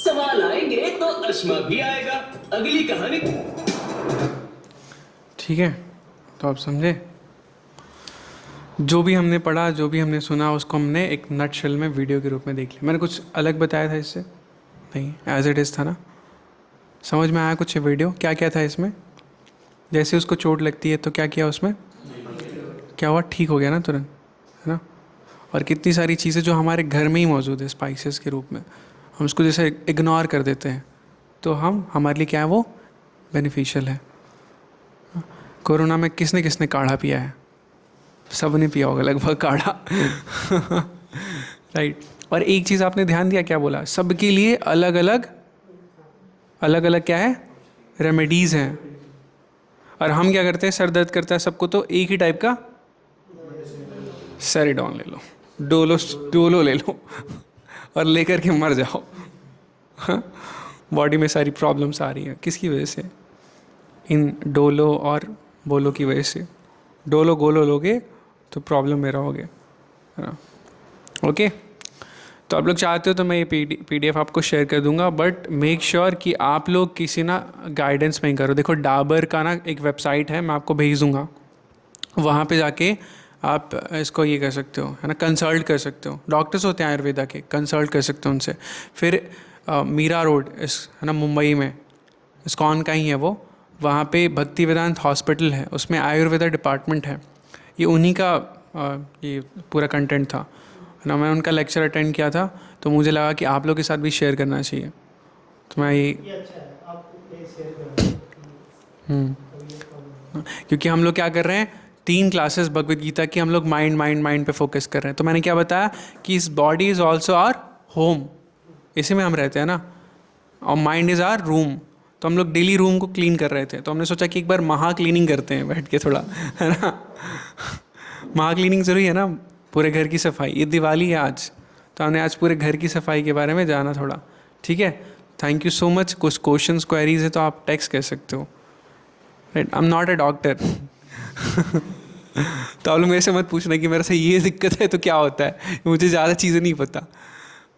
सवाल आएंगे तो अश्मा भी आएगा। अगली कहानी। ठीक है, तो आप समझे जो भी हमने पढ़ा, जो भी हमने सुना, उसको हमने एक नटशेल में वीडियो के रूप में देख लिया। मैंने कुछ अलग बताया था इससे? नहीं, एज इट इज़ था ना। समझ में आया कुछ वीडियो? क्या क्या था इसमें? जैसे उसको चोट लगती है तो क्या किया उसमें? क्या हुआ? ठीक हो गया ना तुरंत, है ना? और कितनी सारी चीज़ें जो हमारे घर में ही मौजूद है स्पाइसेस के रूप में, हम उसको जैसे इग्नोर कर देते हैं तो हमारे लिए क्या है, वो बेनिफिशियल है। कोरोना में किसने किसने काढ़ा पिया है? सब ने पिया होगा लगभग काढ़ा। राइट। और एक चीज़ आपने ध्यान दिया, क्या बोला? सबके लिए अलग अलग क्या है? रेमेडीज़ हैं। और हम क्या करते हैं, सर दर्द करता है सबको तो एक ही टाइप का सेरिडॉन ले लो, डोलो ले लो और लेकर के मर जाओ। बॉडी में सारी प्रॉब्लम्स आ रही हैं किसकी वजह से, इन डोलो और बोलो की वजह से। डोलो गोलो लोगे तो प्रॉब्लम में रहोगे, है ना। ओके, तो आप लोग चाहते हो तो मैं ये PDF आपको शेयर कर दूंगा, बट मेक श्योर कि आप लोग किसी ना गाइडेंस में ही करो। देखो डाबर का ना एक वेबसाइट है, मैं आपको भेज दूंगा, वहाँ पे जाके आप इसको ये कर सकते हो, है ना, कंसल्ट कर सकते हो। डॉक्टर्स होते हैं आयुर्वेदा के, कंसल्ट कर सकते हो उनसे। फिर मीरा रोड है ना मुंबई में, इस्कॉन का ही है वो, वहाँ पे भक्ति वेदांत हॉस्पिटल है, उसमें आयुर्वेदा डिपार्टमेंट है। ये उन्हीं का ये पूरा कंटेंट था, है ना। मैं उनका लेक्चर अटेंड किया था, तो मुझे लगा कि आप लोग के साथ भी शेयर करना चाहिए, तो मैं ये अच्छा है, आप ये शेयर करें। क्योंकि हम लोग क्या कर रहे हैं, 3 क्लासेस भगवद गीता की हम लोग माइंड पे फोकस कर रहे हैं। तो मैंने क्या बताया कि इस body is also our home, इसी में हम रहते हैं ना, और माइंड इज़ आवर रूम। तो हम लोग डेली रूम को क्लीन कर रहे थे, तो हमने सोचा कि एक बार महा क्लीनिंग करते हैं बैठ के थोड़ा, है ना। महा क्लीनिंग ज़रूरी है ना, पूरे घर की सफाई। ये दिवाली है आज, तो हमने आज पूरे घर की सफाई के बारे में जाना थोड़ा, ठीक है। Thank you so much. कुछ क्वेश्चंस क्वेरीज है तो आप टेक्स्ट कर सकते हो, right. I am not a doctor. तो आप लोग मेरे से मत पूछना कि मेरे से ये दिक्कत है तो क्या होता है, मुझे ज़्यादा चीज़ें नहीं पता।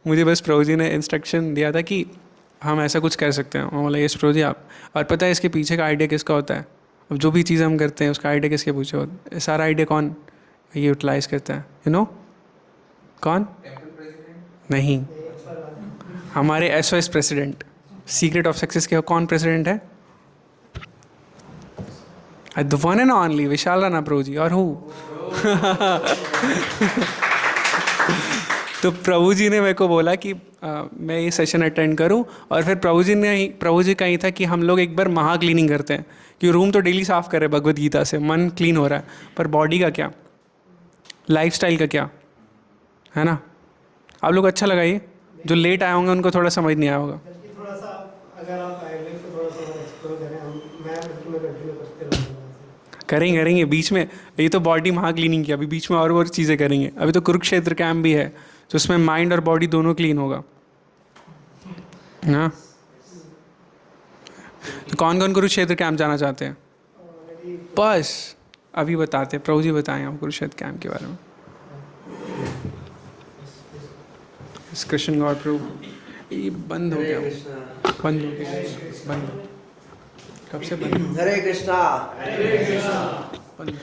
मुझे बस प्रभु जी ने इंस्ट्रक्शन दिया था कि हम ऐसा कुछ कर सकते हैं। मैं बोला यस प्रभु जी आप, और पता है इसके पीछे का आइडिया किसका होता है। अब जो भी चीज़ हम करते हैं उसका आइडिया किसके पीछे होता है, सारा आइडिया कौन ये यूटिलाइज करता है, यू नो कौन? नहीं, हमारे SOS president, secret of success के कौन प्रेसिडेंट है? द वन एंड ओनली विशाल राणा प्रभु जी। और हूँ तो प्रभु जी ने मेरे को बोला कि मैं ये सेशन अटेंड करूं, और फिर प्रभु जी का ही था कि हम लोग एक बार महा क्लीनिंग करते हैं, कि रूम तो डेली साफ़ कर रहे हैं भगवद गीता से, मन क्लीन हो रहा है, पर बॉडी का क्या, लाइफस्टाइल का क्या, है ना। आप लोग अच्छा लगा ये, जो लेट आए होंगे उनको थोड़ा समझ नहीं आया होगा। थोड़ा सा अगर आप आयुर्वेद को थोड़ा सा एक्सप्लोर करें, मैं कंटिन्यू करते रहूँगा। करेंगे बीच में, ये तो बॉडी महा क्लीनिंग की, अभी बीच में और चीज़ें करेंगे। अभी तो कुरुक्षेत्र कैंप भी है, तो उसमें माइंड और बॉडी दोनों क्लीन होगा ना। तो कौन कौन कुरुक्षेत्र कैंप जाना चाहते हैं? बस अभी बताते हैं, प्रभु जी बताएं हम कुरुक्षेत्र कैंप के बारे में। कृष्ण गॉड प्रभु, ये बंद हो गया, बंद हो गया, बंद कब से बंद? हरे कृष्णा। बंद